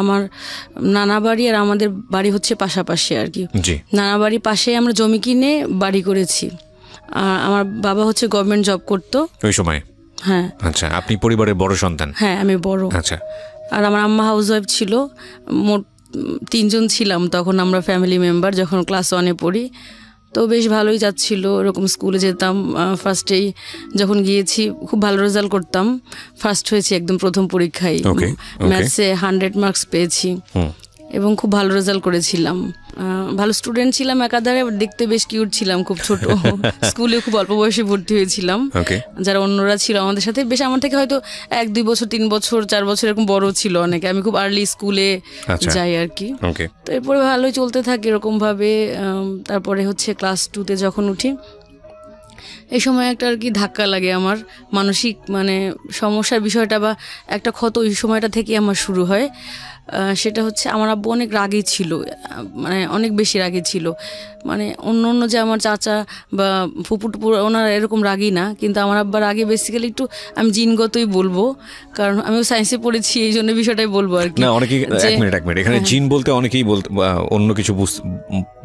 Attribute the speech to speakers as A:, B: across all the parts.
A: আমার নানা বাড়ি আর আমাদের বাড়ি হচ্ছে পাশাপাশি আর কি। নানা বাড়ির পাশে আমরা জমি কিনে বাড়ি করেছি। আর আমার বাবা হচ্ছে গভর্নমেন্ট জব করতো
B: ওই সময়।
A: হ্যাঁ।
B: আচ্ছা, আপনি পরিবারের বড় সন্তান?
A: হ্যাঁ, আমি বড়।
B: আচ্ছা।
A: আর আমার আম্মা হাউস ওয়াইফ ছিল। মোট 3 জন ছিলাম তখন আমরা ফ্যামিলি মেম্বার, যখন ক্লাস 1-এ পড়ি। তো বেশ ভালোই যাচ্ছিল, এরকম স্কুলে যেতাম। ফার্স্টেই যখন গিয়েছি খুব ভালো রেজাল্ট করতাম, ফার্স্ট হয়েছি একদম প্রথম পরীক্ষায়। ম্যাথসে 100 মার্কস পেয়েছি এবং খুব ভালো রেজাল্ট করেছিলাম। ভালো স্টুডেন্ট ছিলাম একাধারে, দেখতে বেশ কিউট ছিলাম, খুব ছোট। স্কুলে খুব অল্প বয়সে ভর্তি হয়েছিলাম। যারা অন্যরা ছিল আমাদের সাথে বেশ আমার থেকে হয়তো 1-2 বছর 3 বছর 4 বছর এরকম বড় ছিল অনেকে। আমি খুব আর্লি স্কুলে যাই আর কি। তো এরপরে ভালোই চলতে থাকে এরকম ভাবে। তারপরে হচ্ছে ক্লাস 2-তে যখন উঠি, এই সময় একটা আর কি ধাক্কা লাগে আমার, মানসিক মানে সমস্যার বিষয়টা বা একটা ক্ষত ওই সময়টা থেকে আমার শুরু হয়। সেটা হচ্ছে আমার আব্বু অনেক রাগী ছিল, মানে অনেক বেশি রাগী ছিল। মানে অন্য যে আমার চাচা বা ফুপু টুপুর ওনারা এরকম রাগী না, কিন্তু আমার আব্বার রাগে বেসিক্যালি একটু আমি জিনগতই বলবো, কারণ আমিও সায়েন্সে পড়েছি, এই জন্য বিষয়টাই বলবো আর কি।
B: না, অনেকেই এক মিনিট এখানে জিন বলতে অনেকেই বলতে অন্য কিছু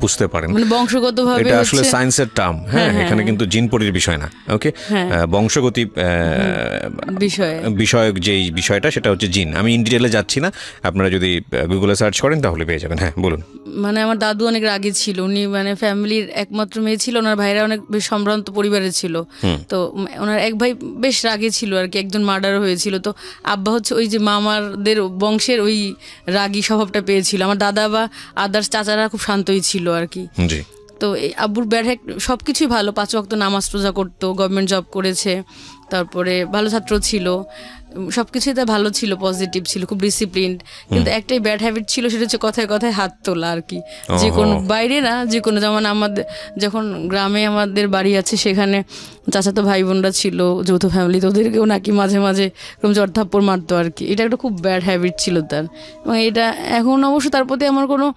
B: বুঝতে পারেন, মানে
A: বংশগতভাবে।
B: এটা আসলে সায়েন্সের টার্ম। হ্যাঁ, এখানে কিন্তু জিন পরির বিষয় না। ওকে, বংশগতি বিষয়ক যেই বিষয়টা সেটা হচ্ছে জিন। আমি ইন ডিটেইলে যাচ্ছি না, আপনারা যদি গুগলে সার্চ করেন তাহলে পেয়ে যাবেন। হ্যাঁ, বলুন।
A: মানে আমার দাদু অনেক রাগী ছিল, উনি মানে ফ্যামিলির একমাত্র মেয়ে ছিল, ওনার ভাইরা অনেক বেশ সম্ভ্রান্ত পরিবারের ছিল। তো ওনার এক ভাই বেশ রাগী ছিল আর কি, একজন মার্ডার হয়েছিল। তো আব্বা হচ্ছে ওই যে মামাদের বংশের ওই রাগী স্বভাবটা পেয়েছিল। আমার দাদা বা আদার্স চাচারা খুব শান্তই ছিল আর কি। তো এই আব্বুর ব্যাড হ্যাক সবকিছুই ভালো, 5 ওয়াক্ত নামাজ রোজা করতো, গভর্নমেন্ট জব করেছে, তারপরে ভালো ছাত্র ছিল, সবকিছুই তার ভালো ছিল, পজিটিভ ছিল, খুব ডিসিপ্লিনড। কিন্তু একটাই ব্যাড হ্যাবিট ছিল, সেটা হচ্ছে কথায় কথায় হাত তোলা আর কি। যে কোনো বাইরে না, যে কোনো, যেমন আমাদের যখন গ্রামে আমাদের বাড়ি আছে, সেখানে চাচাতো ভাই বোনরা ছিল, যৌথ ফ্যামিলি, তো ওদেরকেও নাকি মাঝে মাঝে এরকম ঝড় থাপ্পড় মারতো আর কি। এটা একটা খুব ব্যাড হ্যাবিট ছিল তার। এবং এটা এখন অবশ্য তার প্রতি আমার কোনো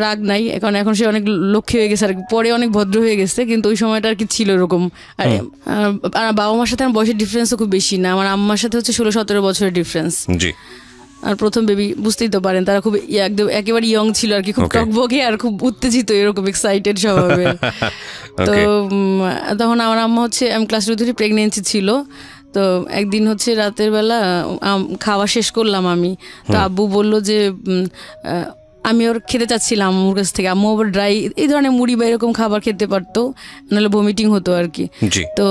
A: রাগ নাই, এখন সে অনেক লক্ষ্মী হয়ে গেছে আর পরে অনেক ভদ্র হয়ে গেছে, কিন্তু ওই সময়টা আর কি ছিল এরকম। আর বাবা মার সাথে আমার বয়সের ডিফারেন্সও খুব বেশি না, আমার আম্মার সাথে হচ্ছে 16-17 বছরের ডিফারেন্স। আর প্রথম বেবি, বুঝতেই তো পারেন, তারা খুব একদম একেবারে ইয়ং ছিল আর কি, খুব টকবকে আর খুব উত্তেজিত, এরকম এক্সাইটেড স্বভাবে। তো তখন আমার আম্মা হচ্ছে, আমি ক্লাস 2 প্রেগনেন্সি ছিল। তো একদিন হচ্ছে রাতের বেলা খাওয়া শেষ করলাম আমি, তো আব্বু বলল যে আমি ওর খেতে চাচ্ছিলাম আম্মুর কাছ থেকে। আম্মু আবার ড্রাই এই ধরনের মুড়ি বা এরকম খাবার খেতে পারতো, নাহলে ভমিটিং হতো আর কি। তো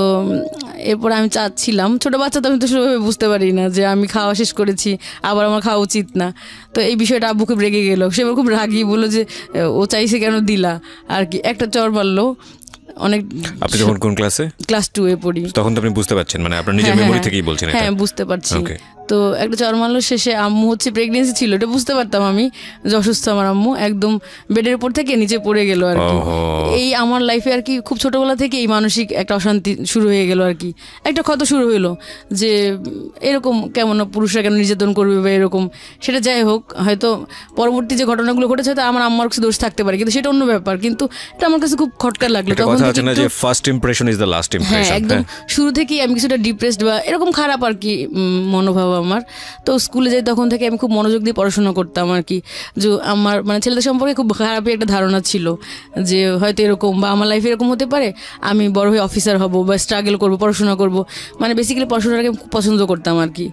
A: এরপর আমি চাচ্ছিলাম, ছোটো বাচ্চা তো আমি তো সেভাবে বুঝতে পারি না যে আমি খাওয়া শেষ করেছি, আবার আমার খাওয়া উচিত না। তো এই বিষয়টা আব্বু খুব রেগে গেলো, সে খুব রাগি, বললো যে ও চাইছে কেন দিলা আর কি, একটা চর মারলো অনেক।
B: আপনি যখন কোন ক্লাসে?
A: ক্লাস 2-এ পড়ি।
B: তখন তো আপনি বুঝতে পারছেন, মানে আপনার নিজের মেমরি থেকেই বলছেন?
A: হ্যাঁ, বুঝতে পারছি। তো একটা চর মারলো, শেষে আম্মু হচ্ছে প্রেগনেন্সি ছিল, এটা বুঝতে পারতাম আমি যে অসুস্থ আমার আম্মু, একদম বেডের উপর থেকে নিচে পড়ে গেল আর কি। এই আমার লাইফে আর কি খুব ছোটবেলা থেকে এই মানসিক একটা অশান্তি শুরু হয়ে গেল আর কি, একটা ক্ষত শুরু হইলো যে এরকম কেমন পুরুষরা কেন নির্যাতন করবে বা এরকম। সেটা যাই হোক, হয়তো পরবর্তী যে ঘটনাগুলো ঘটেছে হয়তো আমার আম্মার কিছু দোষ থাকতে পারে, কিন্তু সেটা অন্য ব্যাপার। কিন্তু এটা আমার কাছে খুব খটকা লাগলো তখন থেকে।
B: First impression is the last impression.
A: হ্যাঁ, একদম শুরু থেকেই আমি কিছুটা ডিপ্রেসড বা এরকম খারাপ আর কি মনোভাব আমার। তো স্কুলে যাই তখন থেকে আমি খুব মনোযোগ দিয়ে পড়াশোনা করতাম আর কি। যে আমার মানে ছেলেদের সম্পর্কে খুব খারাপই একটা ধারণা ছিল যে হয়তো এরকম বা আমার লাইফে এরকম হতে পারে, আমি বড় হয়ে অফিসার হব বা স্ট্রাগল করব, পড়াশোনা করব, মানে বেসিক্যালি পড়াশোনাটাকে খুব পছন্দ করতাম আর কি।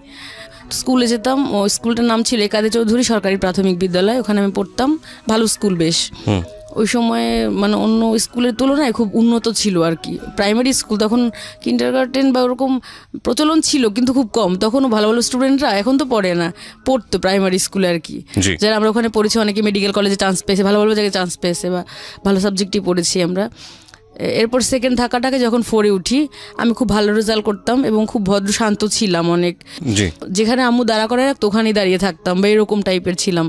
A: স্কুলে যেতাম, ও স্কুলটার নাম ছিল কাদের চৌধুরী সরকারি প্রাথমিক বিদ্যালয়, ওখানে আমি পড়তাম, ভালো স্কুল বেশ। ওই সময়ে মানে অন্য স্কুলের তুলনায় খুব উন্নত ছিল আর কি। প্রাইমারি স্কুল তখন কিন্ডারগার্টেন বা ওরকম প্রচলন ছিল, কিন্তু খুব কম। তখনও ভালো ভালো স্টুডেন্টরা, এখন তো পড়ে না, পড়তো প্রাইমারি স্কুলে আর কি। যারা আমরা ওখানে পড়েছি, অনেকে মেডিকেল কলেজে চান্স পেয়েছে, ভালো ভালো জায়গায় চান্স পেয়েছে বা ভালো সাবজেক্টই পড়েছি আমরা। এরপর সেকেন্ড ধাক্কাটাকে যখন 4-এ উঠি, আমি খুব ভালো রেজাল্ট করতাম এবং খুব ভদ্র শান্ত ছিলাম অনেক। যেখানে আম্মু দাঁড়া করে রাখতো ওখানেই দাঁড়িয়ে থাকতাম বা এরকম টাইপের ছিলাম।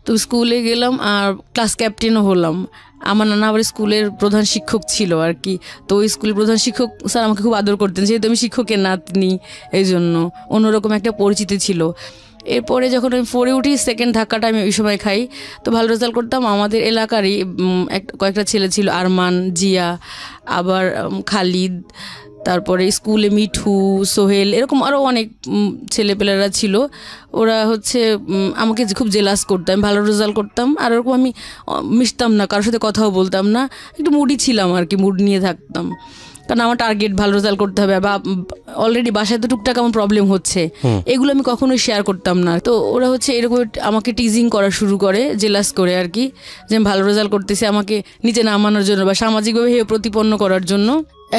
A: তো স্কুলে গেলাম আর ক্লাস ক্যাপ্টেনও হলাম। আমার নানা আবার স্কুলের প্রধান শিক্ষক ছিল আর কি। তো ওই স্কুলের প্রধান শিক্ষক স্যার আমাকে খুব আদর করতেন, যেহেতু আমি শিক্ষকের নাতনি, এই জন্য অন্যরকম একটা পরিচিতি ছিল। এরপরে যখন আমি 4-এ উঠি, সেকেন্ড ধাক্কাটা আমি ওই সময় খাই। তো ভালো রেজাল্ট করতাম। আমাদের এলাকারই কয়েকটা ছেলে ছিল, আরমান, জিয়া, আবার খালিদ, তারপরে স্কুলে মিঠু, সোহেল, এরকম আরও অনেক ছেলেপেলেরা ছিল। ওরা হচ্ছে আমাকে খুব জেলাস করতাম, ভালো রেজাল্ট করতাম, আর ওরকম আমি মিশতাম না, কারোর সাথে কথাও বলতাম না, একটু মুডি ছিলাম আর কি, মুড নিয়ে থাকতাম, কারণ আমার টার্গেট ভালো রেজাল্ট করতে হবে, বা অলরেডি বাসায় তো টুকটাক আমার প্রবলেম হচ্ছে, এগুলো আমি কখনোই শেয়ার করতাম না। তো ওরা হচ্ছে এরকম আমাকে টিজিং করা শুরু করে, জেলাস করে আর কি, যে আমি ভালো রেজাল্ট করতেছি, আমাকে নিচে নামানোর জন্য বা সামাজিকভাবে হেয় প্রতিপন্ন করার জন্য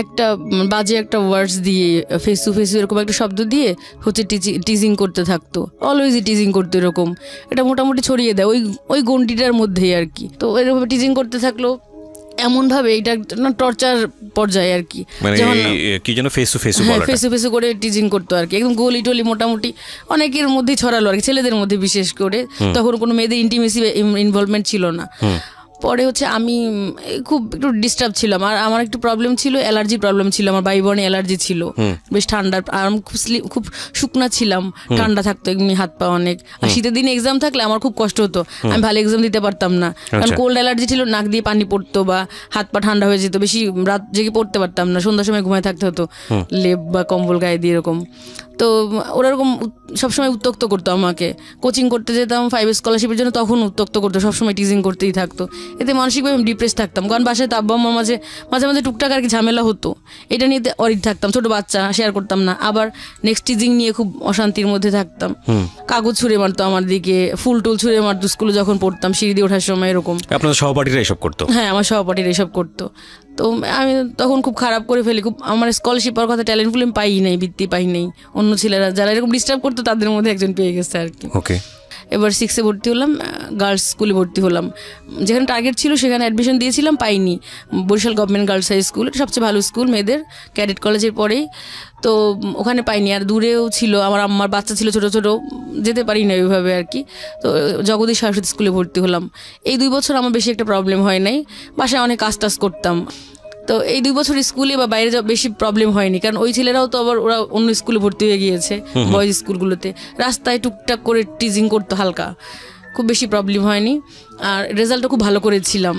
A: একটা বাজে একটা ওয়ার্ডস দিয়ে, ফেস টু ফেস এরকম একটা শব্দ দিয়ে হচ্ছে টিজিং করতে থাকতো, অলওয়েজই টিজিং করতো এরকম। এটা মোটামুটি ছড়িয়ে দেয় ওই গন্ডিটার মধ্যেই আর কি। তো এরকম টিজিং করতে থাকলো এমনভাবে, এটা টর্চার পর্যায়ে আর কি,
B: কি যেন ফেস টু ফেস
A: করে টিজিং করতো আর কি, একদম গলি টলি মোটামুটি অনেকের মধ্যেই ছড়ালো আর কি, ছেলেদের মধ্যে বিশেষ করে। তখন কোনো মেয়েদের ইন্টিমেসি ইনভলভমেন্ট ছিল না। পরে হচ্ছে আমি খুব একটু ডিস্টার্ব ছিলাম, আর আমার একটু প্রবলেম ছিল, অ্যালার্জির প্রবলেম ছিল, আমার বায়ুবর্ণে অ্যালার্জি ছিল, বেশ ঠান্ডার, আর আমি খুব শুকনা ছিলাম, ঠান্ডা থাকতো এমনি হাত পা অনেক। আর শীতের দিনে এক্সাম থাকলে আমার খুব কষ্ট হতো, আমি ভালো এক্সাম দিতে পারতাম না, কারণ কোল্ড অ্যালার্জি ছিল, নাক দিয়ে পানি পড়তো বা হাত পা ঠান্ডা হয়ে যেত, বেশি রাত জেগে পড়তে পারতাম না, সন্ধ্যার সময় ঘুমায় থাকতে হতো লেপ বা কম্বল গায়ে দিয়ে এরকম। তো ওরা এরকম সবসময় উত্তক্ত করতো আমাকে, কোচিং করতে যেতাম 5 স্কলারশিপের জন্য, তখন উত্তক্ত করতো, সবসময় টিজিং করতেই থাকতো। এতে মানসিকভাবে আমি ডিপ্রেস থাকতাম, কারণ বাসায় তো আব্বা আম্মার মাঝে মাঝে টুকটাক আর কি ঝামেলা হতো, এটা নিয়ে অরিড থাকতাম, ছোট বাচ্চা, শেয়ার করতাম না। আবার নেক্সট টিজিং নিয়ে খুব অশান্তির মধ্যে থাকতাম, কাগজ ছুঁড়ে মারতো আমার দিকে, ফুল টুল ছুঁড়ে মারতো স্কুলে যখন পড়তাম, সিঁড়ি দিয়ে ওঠার সময় এরকম।
B: আপনাদের সহপাঠীরা এসব করতো?
A: হ্যাঁ, আমার সহপাঠীরা এসব করতো। তো আমি তখন খুব খারাপ করে ফেলি, খুব আমার স্কলারশিপ পাওয়ার কথা, ট্যালেন্ট ফুল আমি পাই নাই, বৃত্তি পাই নাই। অন্য ছেলেরা যারা এরকম ডিস্টার্ব করতো তাদের মধ্যে একজন পেয়ে গেছে আর কি।
B: ওকে।
A: এবার 6-এ ভর্তি হলাম, গার্লস স্কুলে ভর্তি হলাম, যেখানে টার্গেট ছিল সেখানে অ্যাডমিশন দিয়েছিলাম, পাইনি। Barishal government girls high school, সবচেয়ে ভালো স্কুল মেয়েদের, ক্যাডেট কলেজের পরেই, তো ওখানে পাইনি। আর দূরেও ছিল, আমার আম্মার বাচ্চা ছিল ছোটো ছোটো, যেতে পারি না ওইভাবে আর কি। তো জগদীশ সরস্বতী স্কুলে ভর্তি হলাম। এই 2 বছর আমার বেশি একটা প্রবলেম হয় নাই, বাসায় অনেক কাজ টাজ করতাম। তো এই 2 বছর স্কুলে বা বাইরে বেশি প্রবলেম হয়নি, কারণ ওই ছেলেরাও তো আবার ওরা অন্য স্কুলে ভর্তি হয়ে গিয়েছে, বয়েজ স্কুলগুলোতে, রাস্তায় টুকটাক করে টিজিং করতো হালকা, খুব বেশি প্রবলেম হয়নি। আর রেজাল্টও খুব ভালো করেছিলাম,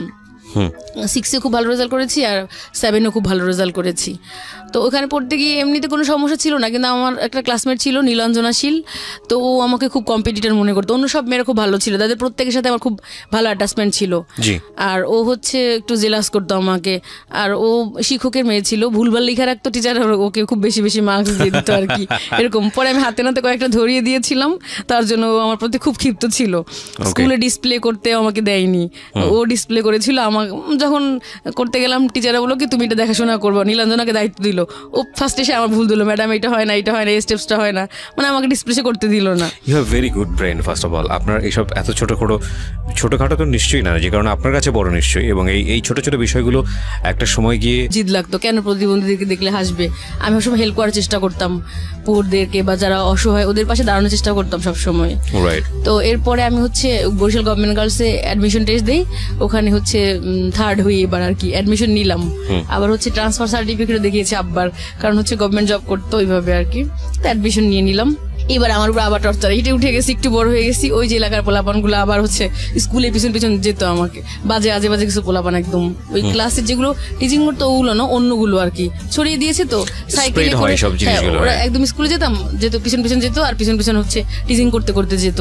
A: 6-এ খুব ভালো রেজাল্ট করেছি, আর 7-এও খুব ভালো রেজাল্ট করেছি। তো ওখানে পড়তে গিয়ে এমনিতে কোনো সমস্যা ছিল না, কিন্তু আমার একটা ক্লাসমেট ছিল নীলাঞ্জনা শীল, তো ও আমাকে খুব কম্পিটিটর মনে করতো। অন্য সব মেয়েরা খুব ভালো ছিল, তাদের প্রত্যেকের সাথে আমার খুব ভালো অ্যাটাচমেন্ট ছিল, আর ও হচ্ছে একটু জেলাস করতো আমাকে। আর ও শিক্ষকের মেয়ে ছিল, ভুলভাল লেখা রাখতো টিচার, ওকে খুব বেশি মার্কস দিয়ে দিত আর কি, এরকম। পরে আমি হাতে নাতে কয়েকটা ধরিয়ে দিয়েছিলাম, তার জন্য ও আমার প্রতি খুব ক্ষিপ্ত ছিল। স্কুলে ডিসপ্লে করতে আমাকে দেয়নি, ও ডিসপ্লে করেছিল। আমার যখন করতে গেলাম, টিচাররা বললো কি তুমি এটা দেখাশোনা করবো, নীলাঞ্জনাকে দায়িত্ব দিল। ও ফার্স্ট এসে আমার ভুল দিল, ম্যাডাম এটা হয় না, এটা হয় না, এই স্টেপসটা হয় না, মানে আমাকে ডিসপ্লে করতে দিল না।
B: You have very good brain first of all. আপনার এইসব এত ছোটোখাটো তো নিশ্চয়ই না, যে কারণে আপনার কাছে বড় নিশ্চয়ই, এবং এই ছোট ছোট বিষয়গুলো একটা সময় গিয়ে জিদ
A: লাগতো, কেন প্রতিবন্ধীদেরকে দেখলে হাসবে। আমি সবসময় হেল্প করার চেষ্টা করতাম, পুরদেরকে বা যারা অসহায় ওদের পাশে দাঁড়ানোর চেষ্টা করতাম সবসময়। তো এরপরে আমি হচ্ছে বরিশাল গভর্নমেন্ট গার্লসে অ্যাডমিশন টেস্ট দিই, ওখানে হচ্ছে 3rd হয়ে এবার আর কি অ্যাডমিশন নিলাম। আবার হচ্ছে ট্রান্সফার সার্টিফিকেটও দেখিয়েছি আব্বার, কারণ হচ্ছে গভর্নমেন্ট জব করতো ওইভাবে আর কি। তো অ্যাডমিশন নিয়ে নিলাম। এবার আমার উপর আবার টর্চার, হিটে উঠে গেছি, একটু বড় হয়ে গেছি, ওই যে এলাকার পোলাপানগুলো আবার হচ্ছে স্কুলে পিছন যেত আমাকে, আজে বাজে কিছু পোলাপান, একদম ওই ক্লাসের যেগুলো টিচিং করতো ওগুলো না, অন্যগুলো আর কি ছড়িয়ে দিয়েছে। তো সাইকেলে করে ওরা একদম স্কুলে যেত, পিছন যেত, আর পিছন হচ্ছে টিচিং করতে যেত।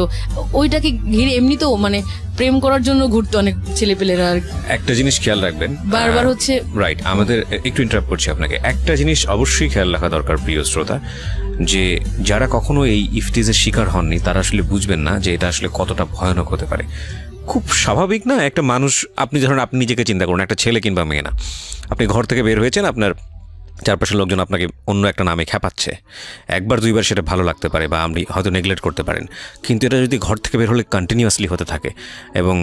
A: ওইটাকে ঘিরে এমনি তো মানে প্রেম করার জন্য ঘুরতো অনেক ছেলেপেলেরা। আর
B: একটা জিনিস খেয়াল রাখবেন,
A: বারবার হচ্ছে
B: রাইট, আমাদের একটু ইন্টারাপ্ট করছি আপনাকে, একটা জিনিস অবশ্যই খেয়াল রাখা দরকার প্রিয় শ্রোতা, যে যারা কখনো এই ইফতিজের শিকার হননি তারা আসলে বুঝবেন না যে এটা আসলে কতটা ভয়ানক হতে পারে। খুব স্বাভাবিক না, একটা মানুষ, আপনি ধরুন আপনি নিজেকে চিন্তা করুন, একটা ছেলে কিংবা মেয়ে না, আপনি ঘর থেকে বের হয়েছেন, আপনার চারপাশের লোকজন আপনাকে অন্য একটা নামে খ্যাপাচ্ছে, 1-2বার সেটা ভালো লাগতে পারে বা আপনি হয়তো নেগলেক্ট করতে পারেন, কিন্তু এটা যদি ঘর থেকে বের হলে কন্টিনিউয়াসলি হতে থাকে এবং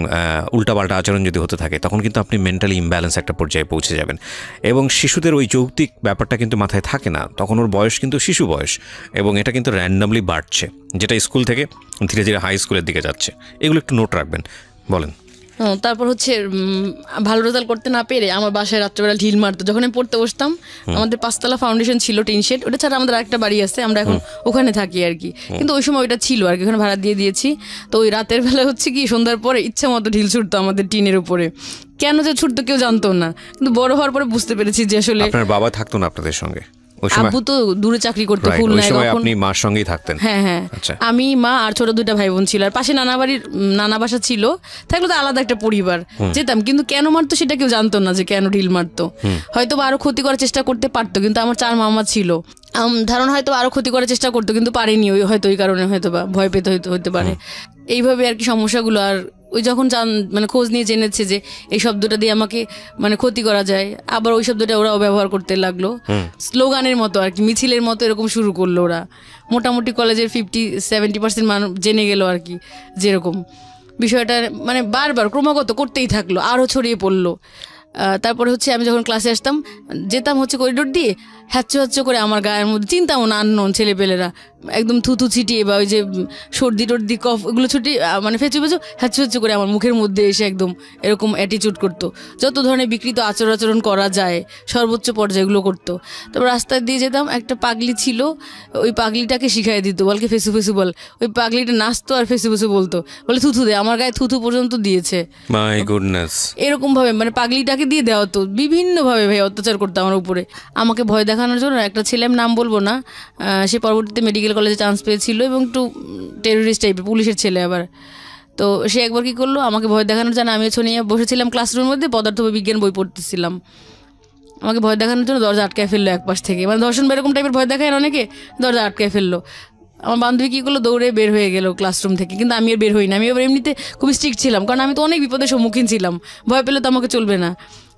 B: উল্টাপাল্টা আচরণ যদি হতে থাকে, তখন কিন্তু আপনি মেন্টালি ইমব্যালেন্স একটা পর্যায়ে পৌঁছে যাবেন। এবং শিশুদের ওই যৌক্তিক ব্যাপারটা কিন্তু মাথায় থাকে না, তখন ওর বয়স কিন্তু শিশু বয়স, এবং এটা কিন্তু র্যান্ডামলি বাড়ছে, যেটা স্কুল থেকে ধীরে ধীরে হাই স্কুলের দিকে যাচ্ছে। এগুলো একটু নোট রাখবেন। বলেন।
A: তারপর হচ্ছে ভালো রেজাল্ট করতে না পেরে আমার বাসায় রাত্রেবেলা ঢিল মারতো। যখন আমি পড়তে বসতাম, আমাদের 5তলা ফাউন্ডেশন ছিল, টিন শেড, ওটা ছাড়া আমাদের আরেকটা বাড়ি আছে, আমরা এখন ওখানে থাকি আর কি, কিন্তু ওই সময় ওইটা ছিল আর কি, ওখানে ভাড়া দিয়ে দিয়েছি। তো ওই রাতের বেলা হচ্ছে কি সন্ধ্যার পরে ইচ্ছা মতো ঢিল ছুটতো আমাদের টিনের উপরে, কেন যে ছুটতো কেউ জানতো না, কিন্তু বড় হওয়ার পরে বুঝতে পেরেছি যে আসলে।
B: আপনার বাবা থাকতো না আপনাদের সঙ্গে?
A: আব্বু তো দূরে চাকরি করতো
B: ওই
A: খুলনায়,
B: সময়
A: তখন
B: আপনি মার সঙ্গেই থাকতেন?
A: হ্যাঁ হ্যাঁ,
B: আচ্ছা।
A: আমি, মা আর ছোট 2টা ভাই বোন ছিল, আর পাশে নানা বাসা ছিল, থাকলে তো আলাদা একটা পরিবার, যেতাম। কিন্তু কেন মারতো সেটা কেউ জানতো না, যে কেন ঢিল মারতো। হয়তো আরো ক্ষতি করার চেষ্টা করতে পারতো, কিন্তু আমার 4 মামা ছিল, ধারণা হয়তো আরো ক্ষতি করার চেষ্টা করতো, কিন্তু পারেনি, হয়তো ওই কারণে হয়তো বা ভয় পেতে হতে পারে, এইভাবে আর কি সমস্যাগুলো। আর ওই যখন মানে খোঁজ নিয়ে জেনেছে যে এই শব্দটা দিয়ে আমাকে মানে ক্ষতি করা যায়, আবার ওই শব্দটা ওরাও ব্যবহার করতে লাগলো, স্লোগানের মতো আর কি, মিছিলের মতো এরকম শুরু করলো ওরা। মোটামুটি কলেজের 50-70% মানুষ জেনে গেল আর কি, যেরকম বিষয়টা মানে বারবার ক্রমাগত করতেই থাকলো, আরও ছড়িয়ে পড়লো। তারপরে হচ্ছে আমি যখন ক্লাসে আসতাম, যেতাম হচ্ছে করিডোর দিয়ে, হ্যাচ্চো করে আমার গায়ের মধ্যে, চিন্তাও না আননোন ছেলেপেলেরা একদম থুথু ছিটিয়ে বা ওই যে সর্দি টর্দি কফ এগুলো ছুটিয়ে মানে ফেঁচু হ্যাচ্চো করে আমার মুখের মধ্যে এসে একদম এরকম অ্যাটিচিউড করতো, যত ধরনের বিকৃত আচরণ করা যায় সর্বোচ্চ পর্যায়গুলো করতো। তারপর রাস্তায় দিয়ে যেতাম, একটা পাগলি ছিল, ওই পাগলিটাকে শিখাই দিত, বলকে ফেসু বল। ওই পাগলিটা নাচতো আর ফেসু বলতো, বলে থুথু দে, আমার গায়ে থুথু পর্যন্ত দিয়েছে।
B: My goodness.
A: এরকম ভাবে মানে পাগলিটাকে দিয়ে দেওয়া হতো, বিভিন্নভাবে ভাই অত্যাচার করতো আমার উপরে। আমাকে ভয় দেখানোর জন্য একটা ছেলে, আমি নাম বলবো না, সে পরবর্তীতে মেডিকেল কলেজে চান্স পেয়েছিল এবং একটু টেরোরিস্ট টাইপের, পুলিশের ছেলে আবার। তো সে একবার কি করলো, আমাকে ভয় দেখানোর জন্য, আমি নিয়ে বসেছিলাম ক্লাসরুমের মধ্যে, পদার্থবিজ্ঞান বই পড়তেছিলাম, আমাকে ভয় দেখানোর জন্য দরজা আটকায় ফেললো এক পাশ থেকে, মানে ধর্ষণ বা এরকম টাইপের ভয় দেখায় অনেকে, দরজা আটকায় ফেললো। আমার বান্ধবী কী করলো, দৌড়ে বের হয়ে গেল ক্লাসরুম থেকে, কিন্তু আমি আর বের হই না। আমি এবার এমনিতে খুব স্ট্রিক্ট ছিলাম, কারণ আমি তো অনেক বিপদের সম্মুখীন ছিলাম, ভয় পেলে তো আমাকে চলবে না,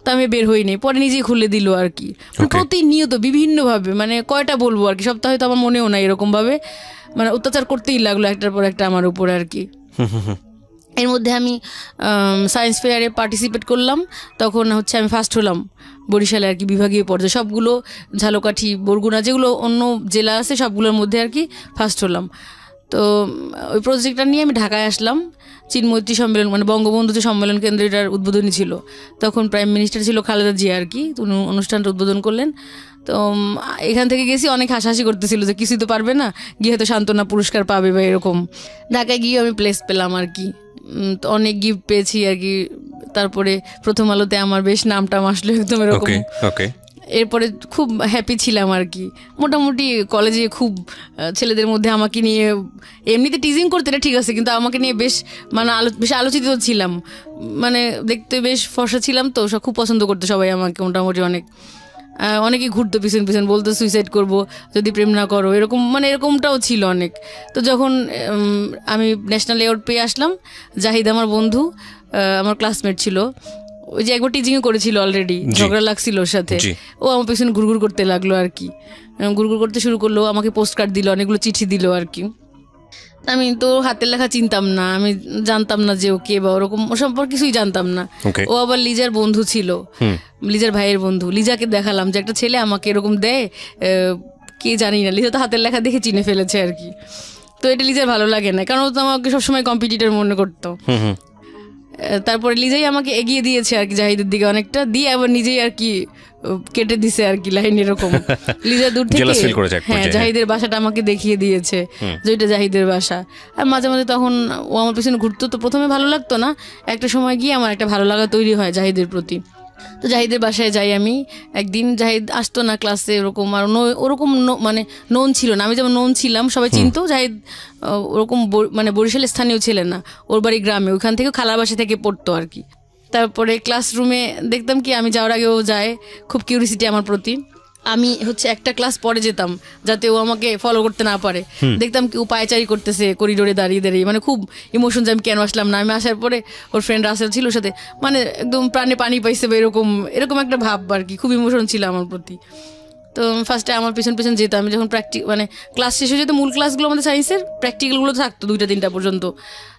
A: তো আমি বের হইনি। পরে নিজেই খুলে দিল আর কি, প্রতিনিয়ত বিভিন্নভাবে, মানে কয়টা বলবো আর কি, সপ্তাহে তো আমার মনেও নাই, এরকমভাবে মানে অত্যাচার করতেই লাগলো একটার পর একটা আমার উপরে আর কি। এর মধ্যে আমি সায়েন্স ফেয়ারে পার্টিসিপেট করলাম, তখন হচ্ছে আমি ফার্স্ট হলাম বরিশালে আর কি, বিভাগীয় পর্যায়ে সবগুলো, ঝালকাঠি, বরগুনা, যেগুলো অন্য জেলা আছে সবগুলোর মধ্যে আর কি ফার্স্ট হলাম। তো ওই প্রজেক্টটা নিয়ে আমি ঢাকায় আসলাম, চিন্মৈত্রী সম্মেলন মানে বঙ্গবন্ধু যে সম্মেলন কেন্দ্র, এটার উদ্বোধনী ছিল, তখন প্রাইম মিনিস্টার ছিল খালেদা জিয়া আর কি, উনি অনুষ্ঠানটা উদ্বোধন করলেন। তো এখান থেকে গেছি, অনেক হাসাহাসি করতেছিল যে কিছুই তো পারবে না, গিয়ে হয়তো সান্ত্বনা পুরস্কার পাবে বা এরকম। ঢাকায় গিয়ে আমি প্লেস পেলাম আর কি, তো অনেক গিফট পেয়েছি আর কি। তারপরে প্রথম আলোতে আমার বেশ নামটাম আসলো একদম এরকম। এরপরে খুব হ্যাপি ছিলাম আর কি। মোটামুটি কলেজে খুব ছেলেদের মধ্যে আমাকে নিয়ে এমনিতে টিজিং করতে, এটা ঠিক আছে, কিন্তু আমাকে নিয়ে বেশ মানে বেশ আলোচিত ছিলাম, মানে দেখতে বেশ ফর্সা ছিলাম, তো সব খুব পছন্দ করতো সবাই আমাকে মোটামুটি। অনেকে ঘুরতো পিছন বলতো সুইসাইড করব যদি প্রেম না করো, এরকম মানে এরকমটাও ছিল অনেক। তো যখন আমি ন্যাশনাল অ্যাওয়ার্ড পেয়ে আসলাম, জাহিদ আমার বন্ধু, আমার ক্লাসমেট ছিল, ওই যে একবার টিচিংও করেছিল অলরেডি, ঝগড়া লাগছিল ওর সাথে, ও আমার পেছনে ঘুরঘুর করতে লাগলো আর কি, ঘুরঘুর করতে শুরু করলো, আমাকে পোস্ট কার্ড দিল, অনেকগুলো চিঠি দিল আর কি। আমি তো হাতের লেখা চিনতাম না, আমি জানতাম না যে ও কে বা ওরকম, ও সম্পর্কে কিছুই জানতাম না। ও আবার লিজার বন্ধু ছিল, লিজার ভাইয়ের বন্ধু। লিজাকে দেখালাম যে একটা ছেলে আমাকে এরকম দেয়, কে জানি না, লিজা তো হাতের লেখা দেখে চিনে ফেলেছে আর কি। তো এটা লিজার ভালো লাগে না, কারণ ও তো আমাকে সবসময় কম্পিটিটর মনে করতো। তারপরে লিজাই আমাকে এগিয়ে দিয়েছে আর কি জাহিদের দিকে অনেকটা, দিয়ে আবার নিজেই আর কি কেটে দিছে আর কি লাইন এরকম। লিজা দূর থেকে হ্যাঁ জাহিদের বাসাটা আমাকে দেখিয়ে দিয়েছে যে ওইটা জাহিদের বাসা। আর মাঝে মাঝে তখন ও আমার পিছনে ঘুরতো, তো প্রথমে ভালো লাগতো না, একটা সময় গিয়ে আমার একটা ভালো লাগা তৈরি হয় জাহিদের প্রতি। তো জাহিদের বাসায় যাই আমি একদিন, জাহিদ আসতো না ক্লাসে ওরকম, আর ওরকম মানে নোন ছিল না, আমি যেমন নোন ছিলাম সবাই চিনতো, জাহিদ ওরকম মানে বরিশালের স্থানীয় ছিলেন না, ওর বাড়ি গ্রামে, ওইখান থেকে খালার বাসা থেকে পড়তো আর কি। তারপরে ক্লাসরুমে দেখতাম কি আমি যাওয়ার আগে ও যায়, খুব কিউরিসিটি আমার প্রতি। আমি হচ্ছে একটা ক্লাস পরে যেতাম যাতে ও আমাকে ফলো করতে না পারে, দেখতাম কি ও পায়চারি করতেছে করিডোরে দাঁড়িয়ে দাঁড়িয়ে, মানে খুব ইমোশন যে আমি কেন আসলাম না। আমি আসার পরে ওর ফ্রেন্ড রাসেল ছিল ওর সাথে, মানে একদম প্রাণে পানি পাইছে বা এরকম একটা ভাব আর কি, খুব ইমোশন ছিল আমার প্রতি। তো ফার্স্টে আমার পিছন যেতাম, আমি যখন মানে ক্লাস শেষ হয়ে যেত, মূল ক্লাসগুলো আমাদের সায়েন্সের প্র্যাকটিক্যালগুলো থাকতো 2টা-3টা পর্যন্ত।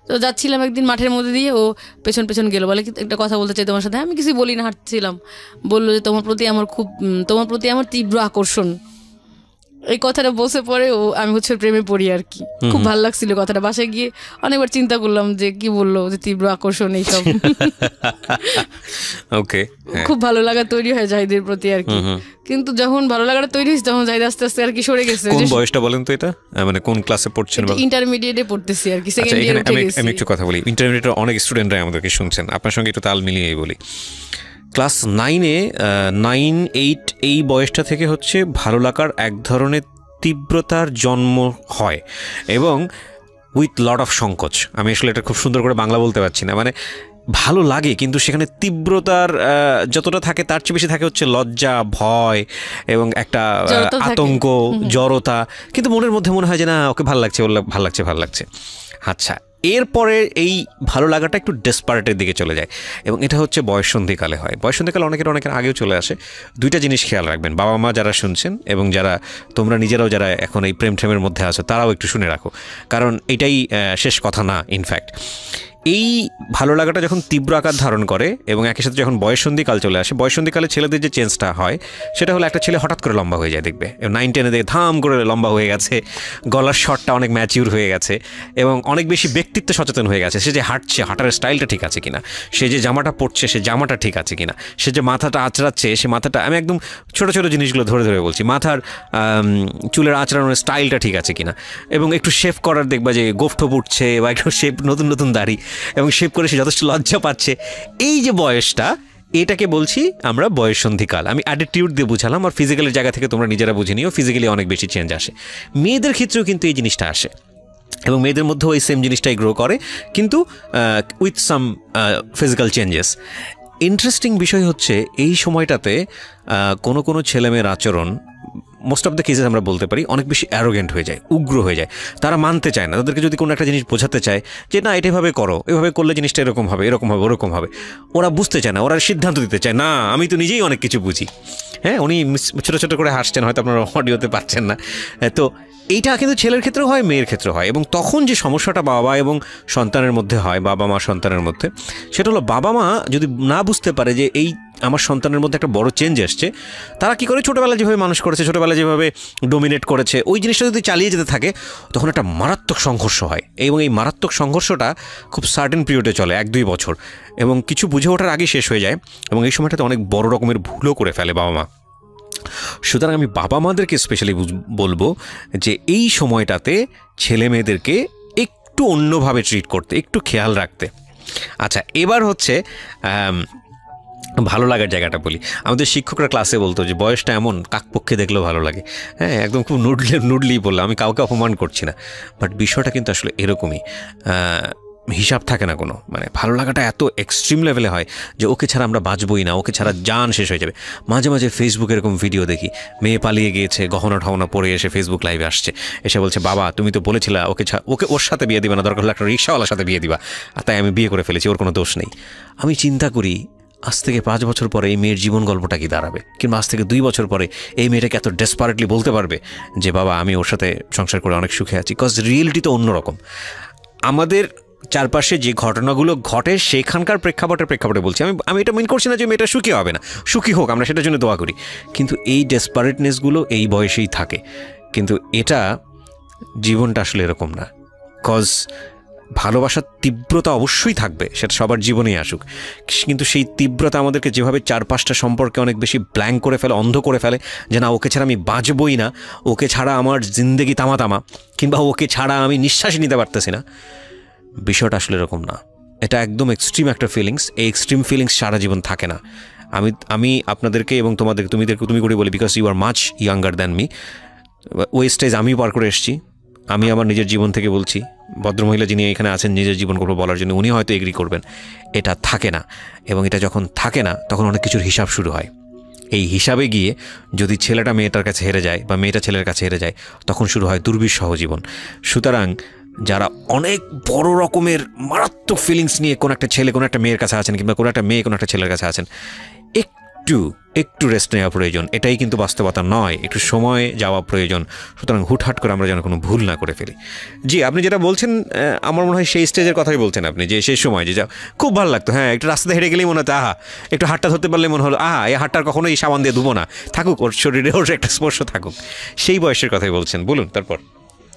A: তো যাচ্ছিলাম একদিন মাঠের মধ্যে দিয়ে, ও পেছন গেলো, বলে কি একটা কথা বলতে চাই তোমার সাথে। আমি কিছুই বলি না, হাঁটছিলাম, বললো যে তোমার প্রতি আমার তীব্র আকর্ষণ। এই কথাটা বসে পরে আমি হচ্ছে প্রেমে পড়ি আর কি। খুব ভালো লাগছিল কথাটা, বাসায় গিয়ে অনেকবার চিন্তা করলাম যে কি বললো, যে তীব্র আকর্ষণ এইসব।
B: ওকে,
A: খুব ভালো লাগা তৈরি হয় জাহিদের প্রতি আর কি। কিন্তু যখন ভালো লাগাটা তৈরি হয়েছে তখন জাহিদ আস্তে আস্তে আর কি সরে গেছে।
B: কোন বয়সটা বলেন তো এটা, মানে কোন ক্লাসে পড়ছেন?
A: ইন্টারমিডিয়েটে পড়তেছি আর কি, সেকেন্ড ইয়ারে উঠে গেছি।
B: আমি একটু কথা বলি, ইন্টারমিডিয়েটের অনেক স্টুডেন্টরা আমাদেরকে শুনছেন, আপনার সঙ্গে একটু তাল মিলিয়েই বলি। ক্লাস 9-এ 9-8 এই বয়সটা থেকে হচ্ছে ভালো লাগার এক ধরনের তীব্রতার জন্ম হয় এবং উইথ লট অফ সংকোচ। আমি আসলে এটা খুব সুন্দর করে বাংলা বলতে পারছি না, মানে ভালো লাগে কিন্তু সেখানে তীব্রতার যতটা থাকে তার চেয়ে বেশি থাকে হচ্ছে লজ্জা, ভয় এবং একটা আতঙ্ক, জড়তা, কিন্তু মনের মধ্যে মনে হয় যে না ওকে ভালো লাগছে, ভালো লাগছে। আচ্ছা, এরপরে এই ভালো লাগাটা একটু ডেসপারেটের দিকে চলে যায় এবং এটা হচ্ছে বয়ঃসন্ধিকালে হয়। বয়ঃসন্ধিকালে অনেকের আগেও চলে আসে। দুইটা জিনিস খেয়াল রাখবেন, বাবা মা যারা শুনছেন এবং যারা তোমরা নিজেরাও যারা এখন এই প্রেমের মধ্যে আছো তারাও একটু শুনে রাখো, কারণ এটাই শেষ কথা না। ইনফ্যাক্ট এই ভালো লাগাটা যখন তীব্র আকার ধারণ করে এবং একই সাথে যখন বয়ঃসন্ধিকাল চলে আসে, বয়ঃসন্ধিকালে ছেলেদের যে চেঞ্জটা হয় সেটা হলো একটা ছেলে হঠাৎ করে লম্বা হয়ে যায়, দেখবে 9-10 দেখে ধাম করে লম্বা হয়ে গেছে, গলার শটটা অনেক ম্যাচিউর হয়ে গেছে এবং অনেক বেশি ব্যক্তিত্ব সচেতন হয়ে গেছে। সে যে হাঁটছে, হাঁটার স্টাইলটা ঠিক আছে কিনা, সে যে জামাটা পরছে সে জামাটা ঠিক আছে কিনা, সে যে মাথাটা আঁচড়াচ্ছে সে মাথাটা, আমি একদম ছোটো ছোটো জিনিসগুলো ধরে ধরে বলছি, মাথার চুলের আঁচড়ানোর স্টাইলটা ঠিক আছে কিনা, এবং একটু শেভ করার দেখবা যে গোফটো উঠছে বা একটু শেভ, নতুন নতুন দাড়ি এবং শেভ করে সে যথেষ্ট লজ্জা পাচ্ছে। এই যে বয়সটা, এটাকে বলছি আমরা বয়ঃসন্ধিকাল। আমি অ্যাটিটিউড দিয়ে বুঝালাম, আর ফিজিক্যালের জায়গা থেকে তোমরা নিজেরা বুঝে নিও, ফিজিক্যালি অনেক বেশি চেঞ্জ আসে। মেয়েদের ক্ষেত্রেও কিন্তু এই জিনিসটা আসে এবং মেয়েদের মধ্যেও এই সেম জিনিসটাই গ্রো করে, কিন্তু with some physical changes. Interesting বিষয় হচ্ছে এই সময়টাতে কোনো ছেলেমেয়ের আচরণ মোস্ট অফ দ্য কেসেস আমরা বলতে পারি অনেক বেশি অ্যারোগেন্ট হয়ে যায়, উগ্র হয়ে যায়। তারা মানতে চায় না, তাদেরকে যদি কোনো একটা জিনিস বোঝাতে চায় যে না এটা এভাবে করো, এভাবে করলে জিনিসটা এরকম হবে, ওরকম হবে, ওরা বুঝতে চায় না, ওরা সিদ্ধান্ত দিতে চায় না, আমি তো নিজেই অনেক কিছু বুঝি। হ্যাঁ, উনি ছোটো ছোটো করে হাসছেন, হয়তো আপনারা অডিওতে পাচ্ছেন না। তো এইটা কিন্তু ছেলের ক্ষেত্রেও হয়, মেয়ের ক্ষেত্রেও হয়। এবং তখন যে সমস্যাটা বাবা এবং সন্তানের মধ্যে হয়, বাবা মা সন্তানের মধ্যে, সেটা হলো বাবা মা যদি না বুঝতে পারে যে এই আমার সন্তানের মধ্যে একটা বড় চেঞ্জ আসছে, তারা কী করে ছোটোবেলায় যেভাবে মানুষ করেছে, ছোটোবেলায় যেভাবে ডোমিনেট করেছে, ওই জিনিসটা যদি চালিয়ে যেতে থাকে তখন একটা মারাত্মক সংঘর্ষ হয়। এবং এই মারাত্মক সংঘর্ষটা খুব সার্টেন পিরিয়ডে চলে, 1-2 বছর, এবং কিছু বুঝে ওঠার আগেই শেষ হয়ে যায় এবং এই সময়টাতে অনেক বড় রকমের ভুলও করে ফেলে বাবা মা। সুতরাং আমি বাবা মাদেরকে স্পেশালি বলবো যে এই সময়টাতে ছেলে মেয়েদেরকে একটু অন্যভাবে ট্রিট করতে, একটু খেয়াল রাখতে। আচ্ছা, এবার হচ্ছে ভালো লাগার জায়গাটা বলি। আমাদের শিক্ষকরা ক্লাসে বলতো যে বয়সটা এমন কাকপক্ষে দেখলেও ভালো লাগে। হ্যাঁ, একদম খুব নুডলি বললাম, আমি কাউকে অপমান করছি না, বাট বিষয়টা কিন্তু আসলে এরকমই। হিসাব থাকে না কোনো, মানে ভালো লাগাটা এত এক্সট্রিম লেভেলে হয় যে ওকে ছাড়া আমরা বাঁচবই না, ওকে ছাড়া জান শেষ হয়ে যাবে। মাঝে মাঝে ফেসবুকে এরকম ভিডিও দেখি, মেয়ে পালিয়ে গিয়েছে, গহনা ঠহনা পরে এসে ফেসবুক লাইভে আসছে, এসে বলছে বাবা তুমি তো বলেছিলা ওকে ওর সাথে বিয়ে দিবা না, দরকার হলে একটা রিক্সাওয়ালার সাথে বিয়ে দিবা, আর তাই আমি বিয়ে করে ফেলেছি, ওর কোনো দোষ নেই। আমি চিন্তা করি আজ থেকে 5 বছর পরে এই মেয়ের জীবন গল্পটা কি দাঁড়াবে, কিংবা আজ থেকে 2 বছর পরে এই মেয়েটাকে এত ডেসপারেটলি বলতে পারবে যে বাবা আমি ওর সাথে সংসার করে অনেক সুখে আছি। কজ রিয়েলিটি তো অন্যরকম। আমাদের চারপাশে যে ঘটনাগুলো ঘটে সেখানকার প্রেক্ষাপটে বলছি। আমি এটা মিন করছি না যে মেয়েটা সুখী হবে না, সুখী হোক, আমরা সেটার জন্য দোয়া করি, কিন্তু এই ডেসপারেটনেসগুলো এই বয়সেই থাকে। কিন্তু এটা জীবনটা আসলে এরকম না। কজ ভালোবাসার তীব্রতা অবশ্যই থাকবে, সেটা সবার জীবনেই আসুক, কিন্তু সেই তীব্রতা আমাদেরকে যেভাবে 4-5টা সম্পর্কে অনেক বেশি ব্ল্যাঙ্ক করে ফেলে, অন্ধ করে ফেলে, যে না ওকে ছাড়া আমি বাঁচবই না, ওকে ছাড়া আমার জিন্দেগি তামা, কিংবা ওকে ছাড়া আমি নিঃশ্বাসই নিতে পারতেছি না। বিষয়টা আসলে এরকম না, এটা একদম এক্সট্রিম একটা ফিলিংস। এই এক্সট্রিম ফিলিংস সারা জীবন থাকে না। আমি আপনাদেরকে এবং তুমি করে বলি, because you are much younger than me. ওই স্টেজ আমি পার করে এসেছি, আমি আমার নিজের জীবন থেকে বলছি। ভদ্রমহিলা যিনি এখানে আছেন নিজের জীবন গল্প বলার জন্য, উনি হয়তো এগ্রি করবেন, এটা থাকে না। এবং এটা যখন থাকে না তখন অনেক কিছুর হিসাব শুরু হয়। এই হিসাবে গিয়ে যদি ছেলেটা মেয়েটার কাছে হেরে যায় বা মেয়েটা ছেলের কাছে হেরে যায়, তখন শুরু হয় দুর্বিষহ জীবন। সুতরাং যারা অনেক বড় রকমের মারাত্মক ফিলিংস নিয়ে কোনো একটা ছেলে কোনো একটা মেয়ের কাছে আছেন, কিংবা কোনো একটা মেয়ে কোনো একটা ছেলের কাছে আছেন, একটু রেস্ট নেওয়া প্রয়োজন। এটাই কিন্তু বাস্তবতা নয়, একটু সময় যাওয়া প্রয়োজন। সুতরাং হুটহাট করে আমরা যেন কোনো ভুল না করে ফেলি। জি, আপনি যেটা বলছেন আমার মনে হয় সেই স্টেজের কথাই বলছেন আপনি, যে সেই সময় যে খুব ভালো লাগতো। হ্যাঁ, একটু রাস্তাতে হেঁটে গেলেই মনে হতো আহা, একটু হাতটা ধরতে পারলে মনে হলো আহা, এই হাতটার কখনোই সাবান দিয়ে ধুবো না, থাকুক ওর শরীরে, ওর একটা স্পর্শ থাকুক। সেই বয়সের কথাই বলছেন, বলুন। তারপর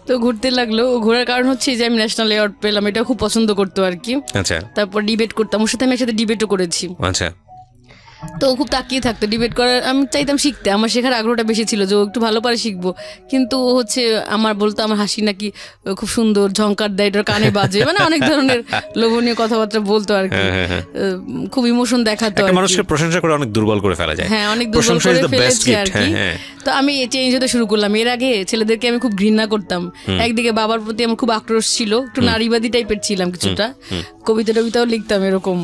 A: তো ঘুরতে লাগলো। ঘোরার কারণ হচ্ছে যে আমি ন্যাশনাল অ্যাওয়ার্ড পেলাম, এটা খুব পছন্দ করতো আর কি।
B: আচ্ছা।
A: তারপর ডিবেট করতাম ওর সাথে, আমি একসাথে ডিবেটও করেছি।
B: আচ্ছা।
A: তো ও খুব তাকিয়ে থাকতো ডিবেট করার, আমি চাইতাম শিখতে, আমার শেখার আগ্রহটা বেশি ছিল যে ও একটু ভালো পারে শিখবো, কিন্তু ও হচ্ছে আমার বলতো আমার হাসি নাকি খুব সুন্দর, ঝংকার দেয়, এটার কানে বাজে, মানে অনেক ধরনের লোভনীয় কথাবার্তা বলতো আর কি, খুব ইমোশন দেখাতো।
B: মানুষকে প্রশংসা করে অনেক দুর্বল করে ফেলা যায়,
A: হ্যাঁ অনেক দুর্বল করে ফেলেছে আর কি। তো আমি চেঞ্জ হতে শুরু করলাম। এর আগে ছেলেদেরকে আমি খুব ঘৃণা করতাম, একদিকে বাবার প্রতি আমার খুব আক্রোশ ছিল, একটু নারীবাদী টাইপের ছিলাম কিছুটা, কবিতা টবিতাও লিখতাম এরকম,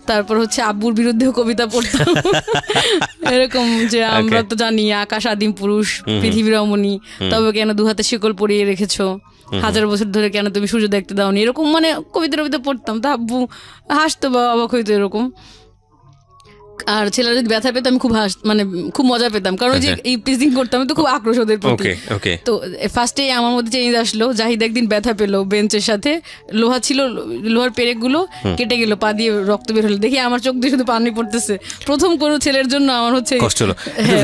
A: তারপর হচ্ছে আব্বুর বিরুদ্ধেও কবিতা পড়তাম এরকম যে আমরা তো জানি আকাশ আদিম পুরুষ, পৃথিবী রমণী, তবে কেন দু হাতে শিকল পরিয়ে রেখেছো, 1000 বছর ধরে কেন তুমি সূর্য দেখতে দাওনি, এরকম মানে কবিতা টবিতা পড়তাম। তো আব্বু হাসতো বা অবাক হইতো এরকম। আর ছেলেরা যদি ব্যথা পেতো আমি খুব মানে খুব মজা পেতাম, কারণ যে এই প্রিজিং করতাম তো খুব আক্রোশ ওদের প্রতি। তো ফার্স্টে আমার মধ্যে চেঞ্জ আসলো, জাহিদ একদিন ব্যথা পেলো বেঞ্চের সাথে, লোহা ছিল, লোহার পেরেক গুলো কেটে গেল, পা দিয়ে রক্ত বের হলো, দেখি আমার চোখ দিয়ে শুধু পানি পড়তেছে। প্রথম কোনো ছেলের জন্য আমার হচ্ছে
B: কষ্ট হলো।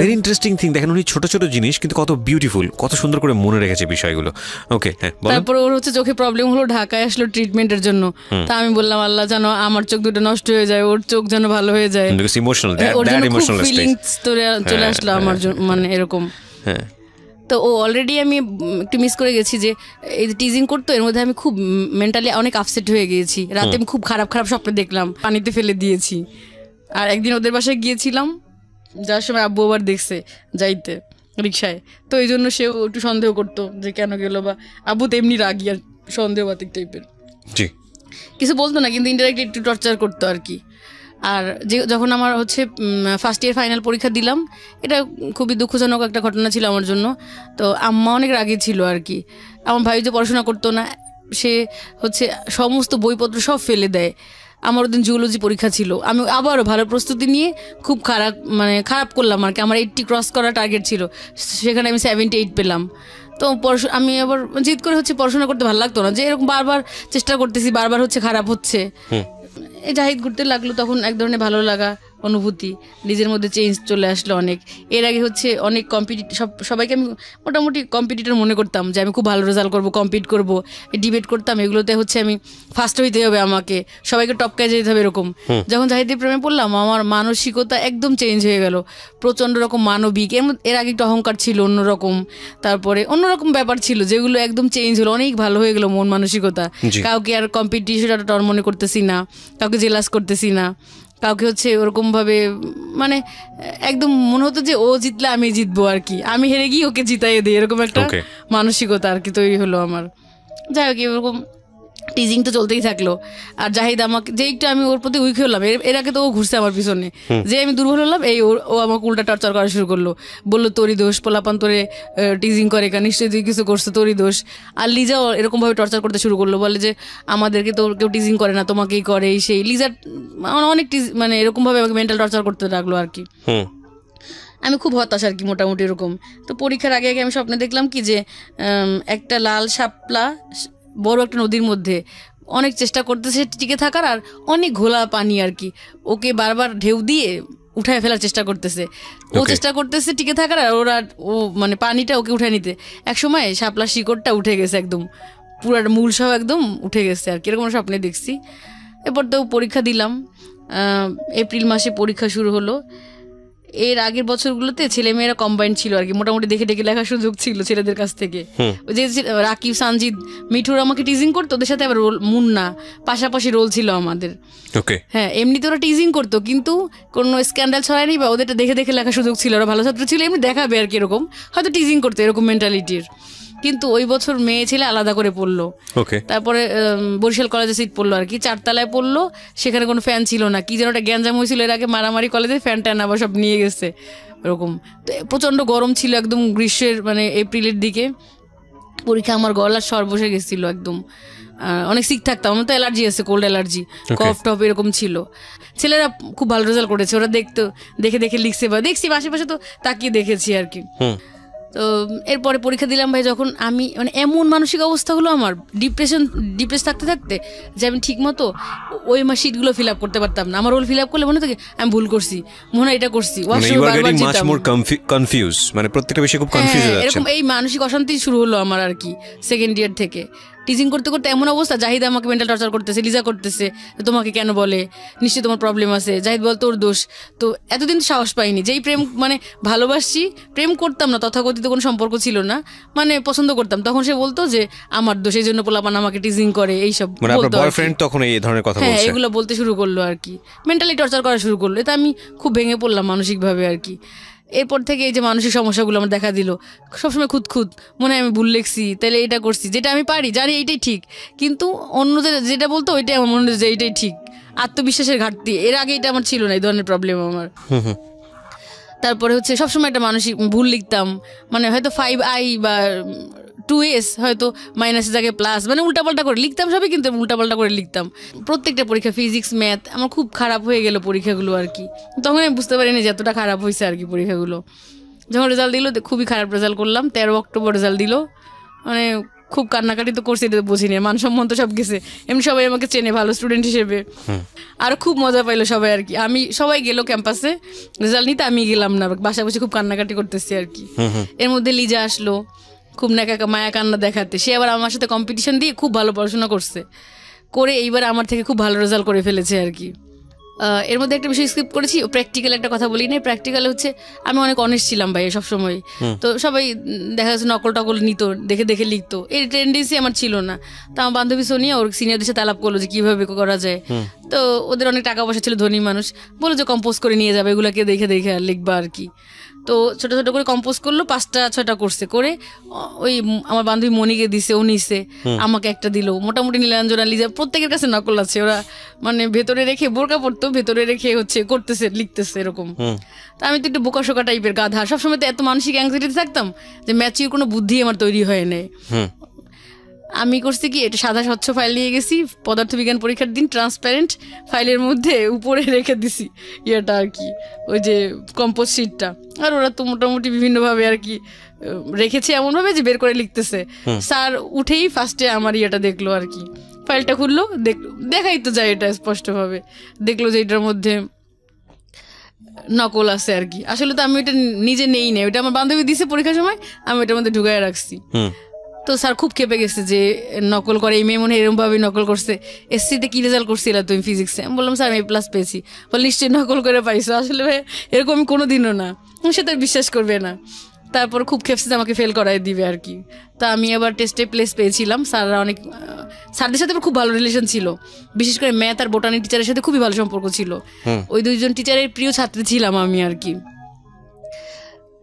B: ভেরি ইন্টারেস্টিং থিং, দেখেন উনি ছোট ছোট জিনিস কিন্তু কত বিউটিফুল, কত সুন্দর করে মনে রেখেছে বিষয়গুলো। ওকে,
A: তারপর ওর হচ্ছে চোখে প্রবলেম হলো, ঢাকায় আসলো ট্রিটমেন্টের জন্য। তা আমি বললাম আল্লাহ জানো আমার চোখ দুটো নষ্ট হয়ে যায়, ওর চোখ যেন ভালো হয়ে যায়, চলে আসলো আমার মানে এরকম। তো ও অলরেডি আমি একটু মিস করে গেছি যে এই যে টিজিং করতো, এর মধ্যে আমি খুব মেন্টালি অনেক আপসেট হয়ে গিয়েছি। রাতে আমি খুব খারাপ খারাপ স্বপ্ন দেখলাম, পানিতে ফেলে দিয়েছি। আর একদিন ওদের বাসায় গিয়েছিলাম, যার সময় আব্বু আবার দেখছে যাইতে রিক্সায়, তো এই জন্য সেও একটু সন্দেহ করতো যে কেন গেলো, বা আব্বু তো এমনি রাগি আর সন্দেহবাতিক টাইপের, কিছু বলতো না কিন্তু ইনডাইরেক্টলি একটু টর্চার করতো আর কি। আর যখন আমার হচ্ছে ফার্স্ট ইয়ার ফাইনাল পরীক্ষা দিলাম, এটা খুবই দুঃখজনক একটা ঘটনা ছিল আমার জন্য। তো আম্মা অনেক রাগী ছিল আর কি। আমার ভাই যে পড়াশোনা করতো না, সে হচ্ছে সমস্ত বইপত্র সব ফেলে দেয়। আমার ওদিন জুওলজি পরীক্ষা ছিল, আমি আবারও ভালো প্রস্তুতি নিয়ে খুব খারাপ করলাম আর কি। আমার 80 ক্রস করা টার্গেট ছিল, সেখানে আমি 78 পেলাম। তো আমি আবার জিদ করে হচ্ছে পড়াশোনা করতে ভালো লাগতো না, যে এরকম বারবার চেষ্টা করতেছি, বারবার হচ্ছে খারাপ হচ্ছে। এই জাহিদ ঘুরতে লাগলো, তখন এক ধরনের ভালো লাগা অনুভূতি, নিজের মধ্যে চেঞ্জ চলে আসলো অনেক। এর আগে হচ্ছে অনেক সবাইকে আমি মোটামুটি কম্পিটিটর মনে করতাম, যে আমি খুব ভালো রেজাল্ট করবো, কম্পিট করবো, ডিবেট করতাম, এগুলোতে হচ্ছে আমি ফার্স্ট হইতে হবে, আমাকে সবাইকে টপকায় যেতে হবে এরকম। যখন জাহিদের প্রেমে পড়লাম, আমার মানসিকতা একদম চেঞ্জ হয়ে গেল, প্রচণ্ড রকম মানবিক। এর আগে একটু অহংকার ছিল অন্যরকম, তারপরে অন্যরকম ব্যাপার ছিল, যেগুলো একদম চেঞ্জ হলো, অনেক ভালো হয়ে গেলো মন মানসিকতা। কাউকে আর কম্পিটিশনটা টর মনে করতেছি না, কাউকে জেলাস করতেছি না, কাউকে হচ্ছে ওরকমভাবে মানে একদম মনে হতো যে ও জিতলে আমি জিতবো আর কি, আমি হেরে গিয়ে ওকে জিতাইয়ে দিই, এরকম একটা মানসিকতা আর কি তৈরি হলো আমার। যাই হোক, এরকম টিজিং তো চলতেই থাকলো। আর জাহিদ আমাকে যে একটু আমি ওর প্রতি উইক হলাম, এর আগে তো ও ঘুরছে আমার পিছনে, যে আমি দুর্বল হলাম, ও আমাকে উল্টা টর্চার করা শুরু করলো, বললো তোরই দোষ, পোলাপান তোরে টিজিং করে কেন, নিশ্চয়ই তুই কিছু করছো, তোরই দোষ। আর লিজাও এরকমভাবে টর্চার করতে শুরু করলো, বলে যে আমাদেরকে তো কেউ টিজিং করে না, তোমাকেই করে, সেই লিজার অনেক মানে এরকমভাবে আমাকে মেন্টাল টর্চার করতে লাগলো আর কি। আমি খুব হতাশ আর কি মোটামুটি এরকম। তো পরীক্ষার আগে আমি স্বপ্নে দেখলাম কি যে একটা লাল শাপলা বড় একটা নদীর মধ্যে অনেক চেষ্টা করতেছে টিকে থাকার, আর অনেক ঘোলা পানি আর কি, ওকে বারবার ঢেউ দিয়ে উঠায় ফেলার চেষ্টা করতেছে, ও চেষ্টা করতেছে টিকে থাকার, আর ও মানে পানিটা ওকে উঠায় নিতে। এক সময় শাপলা শিকড়টা উঠে গেছে একদম, পুরো মূল সহ একদম উঠে গেছে আর কি, এরকম স্বপ্নে দেখছি। এরপর তো পরীক্ষা দিলাম, এপ্রিল মাসে পরীক্ষা শুরু হলো। এর আগের বছরগুলোতে ছেলেমেয়েরা কম্বাইন্ড ছিল আর কি, মোটামুটি দেখে দেখে লেখার সুযোগ ছিল ছেলেদের কাছ থেকে। ওই যে রাকিব, সানজিদ, মিঠুর আমাকে টিজিং করতো, ওদের সাথে আবার মুন্না পাশাপাশি রোল ছিল আমাদের। হ্যাঁ, এমনিতে ওরা টিজিং করতো কিন্তু কোনো স্ক্যান্ডাল ছড়ায়নি, বা ওদেরটা দেখে দেখে লেখার সুযোগ ছিল, ওরা ভালো ছাত্র ছিল, এমনি দেখাবে আর কি, এরকম হয়তো টিজিং করতো, এরকম মেন্টালিটির। কিন্তু ওই বছর মেয়ে ছেলে আলাদা করে পড়লো। তারপরে বরিশাল কলেজে সিট পড়লো আর কি, 4 তলায় পড়লো, সেখানে কোনো ফ্যান ছিল না, কি যেন একটা গ্যাঞ্জাম হয়েছিল এর আগে, মারামারি কলেজে, ফ্যান ট্যান আবার সব নিয়ে গেছে এরকম। প্রচণ্ড গরম ছিল একদম, গ্রীষ্মের মানে এপ্রিলের দিকে পরীক্ষা। আমার গলার স্বর বসে গেছিলো একদম, অনেক সিক থাকতাম, আমার তো অ্যালার্জি আছে, কোল্ড অ্যালার্জি, কফ টফ এরকম ছিল। ছেলেরা খুব ভালো রেজাল্ট করেছে, ওরা দেখে দেখে লিখছে, বা দেখছি আশেপাশে তো তাকিয়ে দেখেছি আর কি। তো এরপরে পরীক্ষা দিলাম ভাই, যখন আমি মানে এমন মানসিক অবস্থা হলো আমার, ডিপ্রেস থাকতে থাকতে, যে আমি ঠিক মতো ওই শিটগুলো ফিল আপ করতে পারতাম না। আমার রোল ফিল আপ করলে মনে হতো আমি ভুল করছি, মনে হয় এটা করছি,
B: এরকম
A: এই মানসিক অশান্তি শুরু হলো আমার আর কি সেকেন্ড ইয়ার থেকে। টিচিং করতে করতে এমন অবস্থা, জাহিদ আমাকে মেন্টাল টর্চার করতেছে, লিজা করতেছে, তোমাকে কেন বলে, নিশ্চয়ই তোমার প্রবলেম আছে। জাহিদ বল তোর দোষ। তো এতদিন তো সাহস পাইনি, যেই প্রেম মানে ভালোবাসছি, প্রেম করতাম না, তথাকথিত কোনো সম্পর্ক ছিল না, মানে পছন্দ করতাম, তখন সে বলতো যে আমার দোষ, এই জন্য পোলাপান আমাকে টিচিং করে, এইসব
B: বয়ফ্রেন্ড তখন এই ধরনের কথা বলছে,
A: এগুলো বলতে শুরু করলো আর কি, মেন্টালি টর্চার করা শুরু করলো। এটা আমি খুব ভেঙে পড়লাম মানসিকভাবে আর কি। এরপর থেকে এই যে মানসিক সমস্যাগুলো আমার দেখা দিল, সবসময় খুঁত মনে হয় আমি ভুল লিখছি, তাহলে এটা করছি, যেটা আমি পারি জানি এইটাই ঠিক, কিন্তু অন্যদের যেটা বলতো ওইটাই আমার মনে হয় যে এইটাই ঠিক। আত্মবিশ্বাসের ঘাটতি, এর আগে এটা আমার ছিল না, এই ধরনের প্রবলেম আমার। তারপরে হচ্ছে সবসময় একটা মানসিক ভুল লিখতাম, মানে হয়তো 5i বা 2s হয়তো মাইনাসের জায়গায় প্লাস, মানে উল্টাপাল্টা করে লিখতাম সবই, কিন্তু উল্টাপাল্টা করে লিখতাম প্রত্যেকটা পরীক্ষা। ফিজিক্স, ম্যাথ আমার খুব খারাপ হয়ে গেল পরীক্ষাগুলো আর কি। তখন আমি বুঝতে পারিনি যে এতটা খারাপ হয়েছে আর কি পরীক্ষাগুলো। যখন রেজাল্ট দিল খুবই খারাপ রেজাল্ট করলাম, 13 অক্টোবর রেজাল্ট দিল, মানে খুব কান্নাকাটি তো করছি, এটা বুঝিনি, মানসম্মান তো সব গেছে। এমনি সবাই আমাকে চেনে ভালো স্টুডেন্ট হিসেবে, আরও খুব মজা পাইলো সবাই আর কি। সবাই গেল ক্যাম্পাসে রেজাল্ট নিতে, আমি গেলাম না, বাসায় বসে খুব কান্নাকাটি করতেছি আর কি। এর মধ্যে লিজা আসলো খুব মায়া কান্না দেখাতে, সে আবার আমার সাথে কম্পিটিশন দিয়ে খুব ভালো পড়াশোনা করে এইবার আমার থেকে খুব ভালো রেজাল্ট করে ফেলেছে আর কি। এর মধ্যে একটা বিষয় স্কিপ করেছি, প্র্যাকটিক্যাল একটা কথা বলি না। প্র্যাকটিক্যাল হচ্ছে আমি অনেক অনেস্ট ছিলাম ভাই সবসময়, তো সবাই দেখা যাচ্ছে নকল টকল নিত, দেখে দেখে লিখতো, এই টেন্ডেন্সি আমার ছিল না। তো আমার বান্ধবী সোনিয়া ওর সিনিয়রদের সাথে আলাপ করলো যে কীভাবে করা যায়। তো ওদের অনেক টাকা পয়সা ছিল, ধনী মানুষ, বলো যে কম্পোজ করে নিয়ে যাবে, এগুলোকে দেখে দেখে আর লিখবা আর কি। তো ছোটো ছোটো করে কম্পোজ করলো, 5টা-6টা করছে, করে ওই আমার বান্ধবী মনিকে দিছে, ও নিছে, আমাকে একটা দিল। মোটামুটি নীলাঞ্জনা, লিজা প্রত্যেকের কাছে নকল আছে, ওরা মানে ভেতরে রেখে বোরকা পড়তো, ভেতরে রেখে হচ্ছে করতেছে, লিখতেছে এরকম। তা আমি তো একটু বোকাশোকা টাইপের গাধা, সবসময় তো এত মানসিক অ্যাংজাইটিতে থাকতাম যে ম্যাচিউর কোনো বুদ্ধি আমার তৈরি হয় নাই। আমি করছি কি, এটা সাদা স্বচ্ছ ফাইল নিয়ে গেছি, পদার্থবিজ্ঞান পরীক্ষার দিন ট্রান্সপারেন্ট ফাইলের মধ্যে উপরে রেখে দিছি ইয়েটা আর কি, ওই যে কম্পোজ শিটটা। আর ওরা তো মোটামুটি বিভিন্নভাবে আর কি রেখেছে, এমনভাবে যে বের করে লিখতেছে। স্যার উঠেই ফার্স্টে আমার ইয়েটা দেখলো আর কি, ফাইলটা খুললো, দেখাই তো যায় এটা স্পষ্টভাবে, দেখলো যে এটার মধ্যে নকল আছে আর কি। আসলে তো আমি ওইটা নিজে নেই না, ওইটা আমার বান্ধবী দিছে পরীক্ষার সময়, আমি ওইটার মধ্যে ঢুকায় রাখছি। তো স্যার খুব খেপে গেছে যে নকল করে, এই মেয়ে মনে হয় এরকমভাবে নকল করছে। এসসিতে কি রেজাল্ট করছিল তুমি ফিজিক্সে? আমি বললাম স্যার আমি A+ পেয়েছি। বলে নিশ্চয়ই নকল করে পাইছো। আসলে ভাই এরকম আমি কোনোদিনও না, সে তো বিশ্বাস করবে না। তারপর খুব খেপছে যে আমাকে ফেল করাই দিবে আর কি। তা আমি আবার টেস্টে প্লেস পেয়েছিলাম। স্যাররা অনেক, স্যারদের সাথে খুব ভালো রিলেশন ছিল, বিশেষ করে ম্যাথ আর বোটানি টিচারের সাথে খুবই ভালো সম্পর্ক ছিল। ওই 2জন টিচারের প্রিয় ছাত্রী ছিলাম আমি আর কি।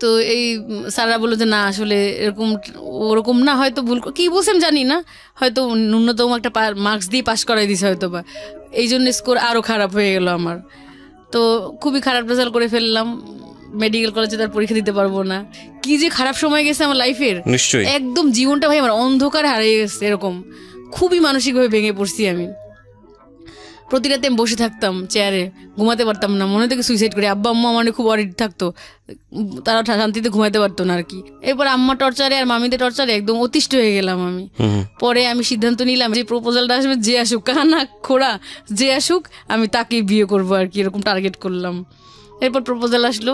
A: তো এই স্যাররা বললো যে না আসলে এরকম ওরকম না, হয়তো ভুল কি বলছেন জানি না, হয়তো ন্যূনতম একটা মার্কস দিয়ে পাস করাই দিছে হয়তো বা, এই জন্য স্কোর আরও খারাপ হয়ে গেল আমার। তো খুবই খারাপ রেজাল্ট করে ফেললাম, মেডিকেল কলেজে তার পরীক্ষা দিতে পারবো না। কি যে খারাপ সময় গেছে আমার লাইফের, একদম জীবনটা ভাই আমার অন্ধকার হারিয়ে গেছে, এরকম খুবই মানসিকভাবে ভেঙে পড়ছি আমি। প্রতি রাতে আমি বসে থাকতাম চেয়ারে, ঘুমাতে পারতাম না, মনে থেকে সুইসাইড করি। আব্বা আম্মা মানে খুব অরিড থাকতো, তারা শান্তিতে ঘুমাতে পারতো না আর কি। এরপর আম্মা টর্চারে আর মামিদের টর্চারে একদম অতিষ্ঠ হয়ে গেলাম আমি। পরে আমি সিদ্ধান্ত নিলাম যে প্রপোজালটা আসবে, যে আসুক, কানা খোড়া যে আসুক, আমি তাকেই বিয়ে করবো আর কি, এরকম টার্গেট করলাম। এরপর প্রপোজাল আসলো,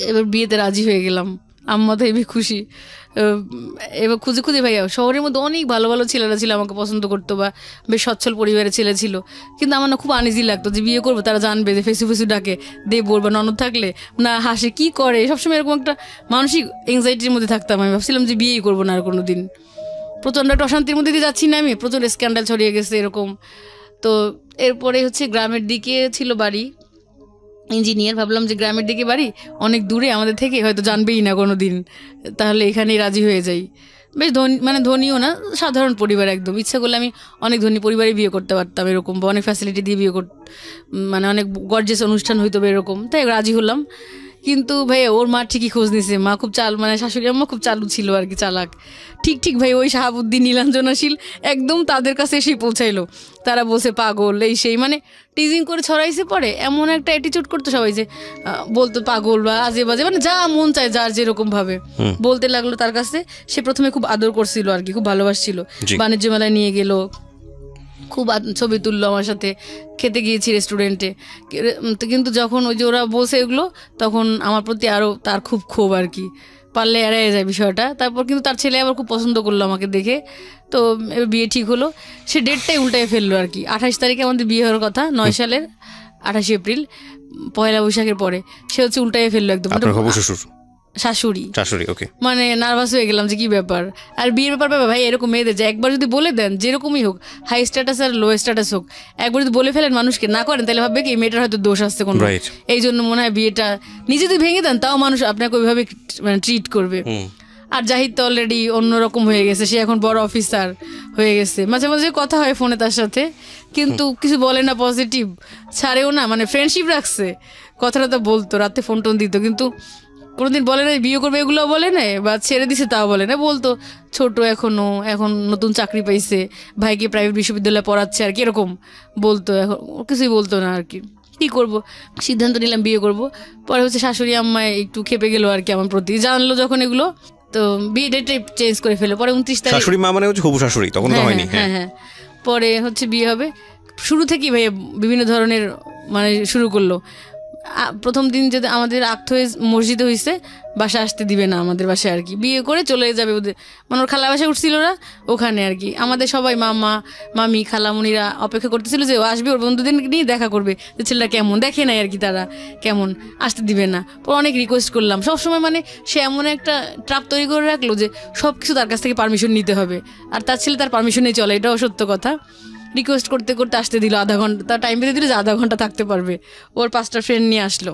A: এবার বিয়েতে রাজি হয়ে গেলাম। আম্মা তো হেবি খুশি। এবার খুঁজে ভাইয়া শহরের মধ্যে অনেক ভালো ভালো ছেলেরা ছিল, আমাকে পছন্দ করতো বা বেশ সচ্ছল পরিবারের ছেলে ছিল, কিন্তু আমার না খুব আনইজি লাগতো যে বিয়ে করবো, তারা জানবে যে ফেসু ডাকে, দেবর বা ননদ থাকলে না হাসে, কি করে, সবসময় এরকম একটা মানসিক এংজাইটির মধ্যে থাকতাম। আমি ভাবছিলাম যে বিয়েই করবো না আর কোনো দিন। প্রচণ্ড একটা অশান্তির মধ্যে দিয়ে যাচ্ছি না আমি, প্রচুর স্ক্যান্ডাল ছড়িয়ে গেছে এরকম। তো এরপরে হচ্ছে গ্রামের দিকে ছিল বাড়ি, ইঞ্জিনিয়ার, ভাবলাম যে গ্রামের দিকে বাড়ি, অনেক দূরে আমাদের থেকে, হয়তো জানবেই না কোনো দিন, তাহলে এখানেই রাজি হয়ে যাই। বেশ ধনী, মানে ধনীও না, সাধারণ পরিবার একদম। ইচ্ছা করলে আমি অনেক ধনী পরিবারে বিয়ে করতে পারতাম এরকম, বা অনেক ফ্যাসিলিটি দিয়ে বিয়ে মানে অনেক গর্জিয়াস অনুষ্ঠান হইতো এরকম। তাই রাজি হলাম। কিন্তু ভাই ওর মা ঠিকই খোঁজ নিছে, মা খুব মানে শাশুড়ি আম্মা খুব চালু ছিল আর কি, চালাক। ঠিক ভাই ওই শাহাবুদ্দিন, নীলাঞ্জনাশীল একদম তাদের কাছে এসেই পৌঁছাইলো। তারা বলছে পাগল, এই সেই, মানে টিজিং করে ছড়াইছে। পরে এমন একটা অ্যাটিচিউড করতো সবাই যে বলতো পাগল বা আজে বাজে, মানে যা মন চায় যার যেরকম ভাবে বলতে লাগলো তার কাছে। সে প্রথমে খুব আদর করছিল আর কি, খুব ভালোবাসছিল, বাণিজ্য মেলায় নিয়ে গেল, খুব ছবি তুললো আমার সাথে, খেতে গিয়েছি রেস্টুরেন্টে। কিন্তু যখন ওই যে ওরা বলছে এগুলো, তখন আমার প্রতি আরও তার খুব ক্ষোভ আর কি, পারলে এড়াই যায় বিষয়টা। তারপর কিন্তু তার ছেলে আবার খুব পছন্দ করলো আমাকে দেখে, তো এবার বিয়ে ঠিক হলো। সে ডেটটাই উল্টায় ফেললো আর কি। 28 তারিখে আমাদের বিয়ে হওয়ার কথা, 9 সালের 28 এপ্রিল, পয়লা বৈশাখের পরে সে হচ্ছে উল্টায় ফেললো একদম। শাশুড়ি,
B: ওকে।
A: মানে নার্ভাস হয়ে গেলাম যে কি ব্যাপার। আর বিয়ের ব্যাপার ভাই এরকম মেয়েদের যে একবার যদি বলে দেন, যেরকমই হোক, হাই স্ট্যাটাস আর লো স্ট্যাটাস হোক, একবার যদি বলে ফেলেন মানুষকে, না করেন, তাহলে ভাববে কি মেয়েটার হয়তো দোষ আসছে কোনো। এই জন্য মনে হয় বিয়েটা নিজে যদি ভেঙে দেন তাও মানুষ আপনাকে ওইভাবে মানে ট্রিট করবে। আর জাহিদ তো অলরেডি অন্যরকম হয়ে গেছে, সে এখন বড় অফিসার হয়ে গেছে। মাঝে মাঝে কথা হয় ফোনে তার সাথে, কিন্তু কিছু বলে না, পজিটিভ ছাড়েও না, মানে ফ্রেন্ডশিপ রাখছে। কথাটা তো বলতো, রাতে ফোন টোন দিত, কিন্তু কোনোদিন বলে না বিয়ে করবে, এগুলো বলে না, বা ছেড়ে দিছে তাও বলে না। বলতো ছোট এখনো, এখন নতুন চাকরি পাইছে, ভাইকে প্রাইভেট বিশ্ববিদ্যালয়ে পড়াচ্ছে আর কি, এরকম বলতো। এখন কিছুই বলতো না আর কি। কী করবো, সিদ্ধান্ত নিলাম বিয়ে করব। পরে হচ্ছে শাশুড়ি আম্মায় একটু খেপে গেলো আর কি আমার প্রতি, জানলো যখন এগুলো, তো বিয়ে ডেটে চেঞ্জ করে ফেলো। পরে 29 তারিখ,
B: শাশুড়ি মা মানে হচ্ছে হবু শাশুড়ি, তখন তো হয়নি।
A: হ্যাঁ, পরে হচ্ছে বিয়ে হবে। শুরু থেকেই ভাই বিভিন্ন ধরনের মানে শুরু করলো। প্রথম দিন যদি আমাদের আক্ত হয়ে মসজিদে হয়েছে, বাসা আসতে দিবে না আমাদের বাসায় আর কি, বিয়ে করে চলে যাবে ওদের, মানে ওর খালা বাসায় উঠছিল না ওখানে আর কি। আমাদের সবাই মামা মামি খালামুনিরা অপেক্ষা করতেছিল যে ও আসবে, ওর বন্ধুদের নিয়ে দেখা করবে, যে ছেলেটা কেমন, দেখে নাই আর কি তারা কেমন, আসতে দিবে না। পর অনেক রিকোয়েস্ট করলাম সবসময়, মানে সে এমন একটা ট্রাপ তৈরি করে রাখলো যে সব কিছু তার কাছ থেকে পারমিশন নিতে হবে, আর তার ছেলে তার পারমিশনেই চলে, এটাও সত্য কথা। রিকোয়েস্ট করতে করতে আসতে দিল, আধা ঘন্টা তার টাইম বেঁধে দিল যে আধা ঘন্টা থাকতে পারবে। ওর 5টা ফ্রেন্ড নিয়ে আসলো।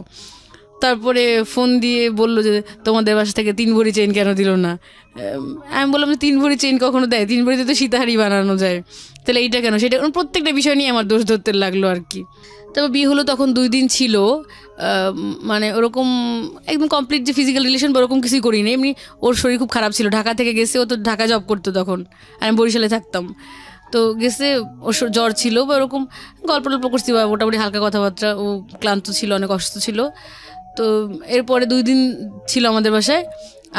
A: তারপরে ফোন দিয়ে বললো যে তোমাদের বাসা থেকে 3 ভরি চেইন কেন দিল না। আমি বললাম যে 3 ভরি চেইন কখনো দেয়? 3 ভরিতে তো সীতাহারি বানানো যায়, তাহলে এইটা কেন? সেটা প্রত্যেকটা বিষয় নিয়ে আমার দোষ ধরতে লাগলো আর কি। তারপর বিয়ে হলো, তখন 2 দিন ছিল, মানে ওরকম একদম কমপ্লিট যে ফিজিক্যাল রিলেশন ওরকম কিছুই করিনি। এমনি ওর শরীর খুব খারাপ ছিল, ঢাকা থেকে গেছে, ও তো ঢাকা জব করতো তখন, আমি বরিশালে থাকতাম। তো গেছে, ওর জ্বর ছিল বা ওরকম গল্প টল্প করছি, বা মোটামুটি হালকা কথাবার্তা, ও ক্লান্ত ছিল, অনেক অসুস্থ ছিল। তো এরপরে 2 দিন ছিল আমাদের বাসায়।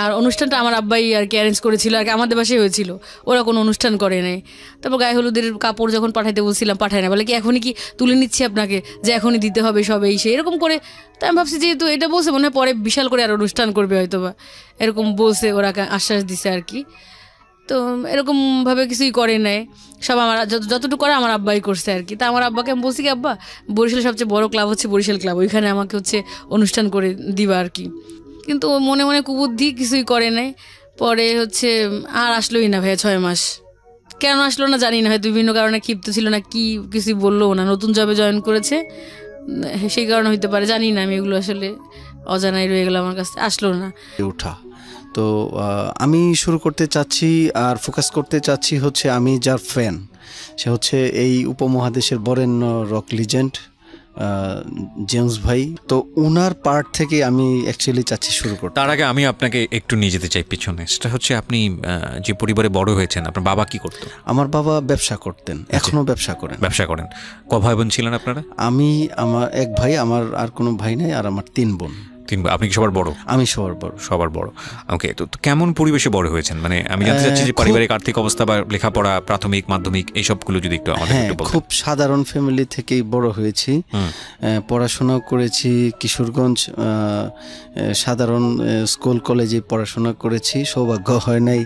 A: আর অনুষ্ঠানটা আমার আব্বাই আর কি অ্যারেঞ্জ করেছিল আর কি, আমাদের বাসায় হয়েছিল, ওরা কোনো অনুষ্ঠান করে নাই। তারপর গায়ে হলুদের কাপড় যখন পাঠাইতে বলছিলাম, পাঠায় না, বলে কি এখনই কি তুলে নিচ্ছি আপনাকে, যে এখনই দিতে হবে সব, এই সে এরকম করে। তাই আমি ভাবছি যেহেতু এটা বলছে, মনে হয় পরে বিশাল করে আর অনুষ্ঠান করবে হয়তো, বা এরকম বলছে, ওরা আশ্বাস দিছে আর কি। তো এরকমভাবে কিছুই করে নাই, সব আমার যতটুকু করে আমার আব্বাই করছে আর কি। তা আমার আব্বাকে আমি বলছি কি, আব্বা বরিশালের সবচেয়ে বড় ক্লাব হচ্ছে বরিশাল ক্লাব, ওইখানে আমাকে হচ্ছে অনুষ্ঠান করে দিবা আর কি। কিন্তু মনে মনে কুবুদ্ধি, কিছুই করে নাই। পরে হচ্ছে আর আসলোই না ভাইয়া 6 মাস। কেন আসলো না জানি না, হয়তো বিভিন্ন কারণে ক্ষিপ্ত ছিল না কি, কিছুই বললো না, নতুন জবে জয়েন করেছে, সেই কারণে হইতে পারে, জানি না আমি, এগুলো আসলে অজানাই রয়ে গেলো আমার কাছে, আসলো না।
C: ওঠা তো আমি শুরু করতে চাচ্ছি আর ফোকাস করতে চাচ্ছি হচ্ছে আমি যার ফ্যান, সে হচ্ছে এই উপমহাদেশের বরেণ্য রক লিজেন্ড জেমস ভাই। তো ওনার পার্ট থেকে আমি অ্যাকচুয়ালি চাচ্ছি শুরু করতে।
B: তার আগে আমি আপনাকে একটু নিয়ে যেতে চাই পিছনে। সেটা হচ্ছে আপনি যে পরিবারে বড় হয়েছেন, আপনার বাবা কি করতো?
C: আমার বাবা ব্যবসা করতেন, এখনো ব্যবসা করেন। ক ভাই বোন ছিলেন আপনারা? আমি, আমার এক ভাই, আমার আর কোনো ভাই নাই, আর আমার 3 বোন।
B: আপনি কি সবার বড়?
C: আমি সবার বড়।
B: ওকে, তো কেমন পরিবেশে বড় হয়েছেন? মানে আমি জানতে চাচ্ছি যে পারিবারিক আর্থিক অবস্থা বা লেখাপড়া, প্রাথমিক মাধ্যমিক এইসবগুলো যদি একটু আমাদের একটু বলতেন।
C: খুব সাধারণ ফ্যামিলি থেকেই বড় হয়েছি, পড়াশোনা করেছি কিশোরগঞ্জ সাধারণ স্কুল কলেজে পড়াশোনা করেছি। সৌভাগ্য হয় নাই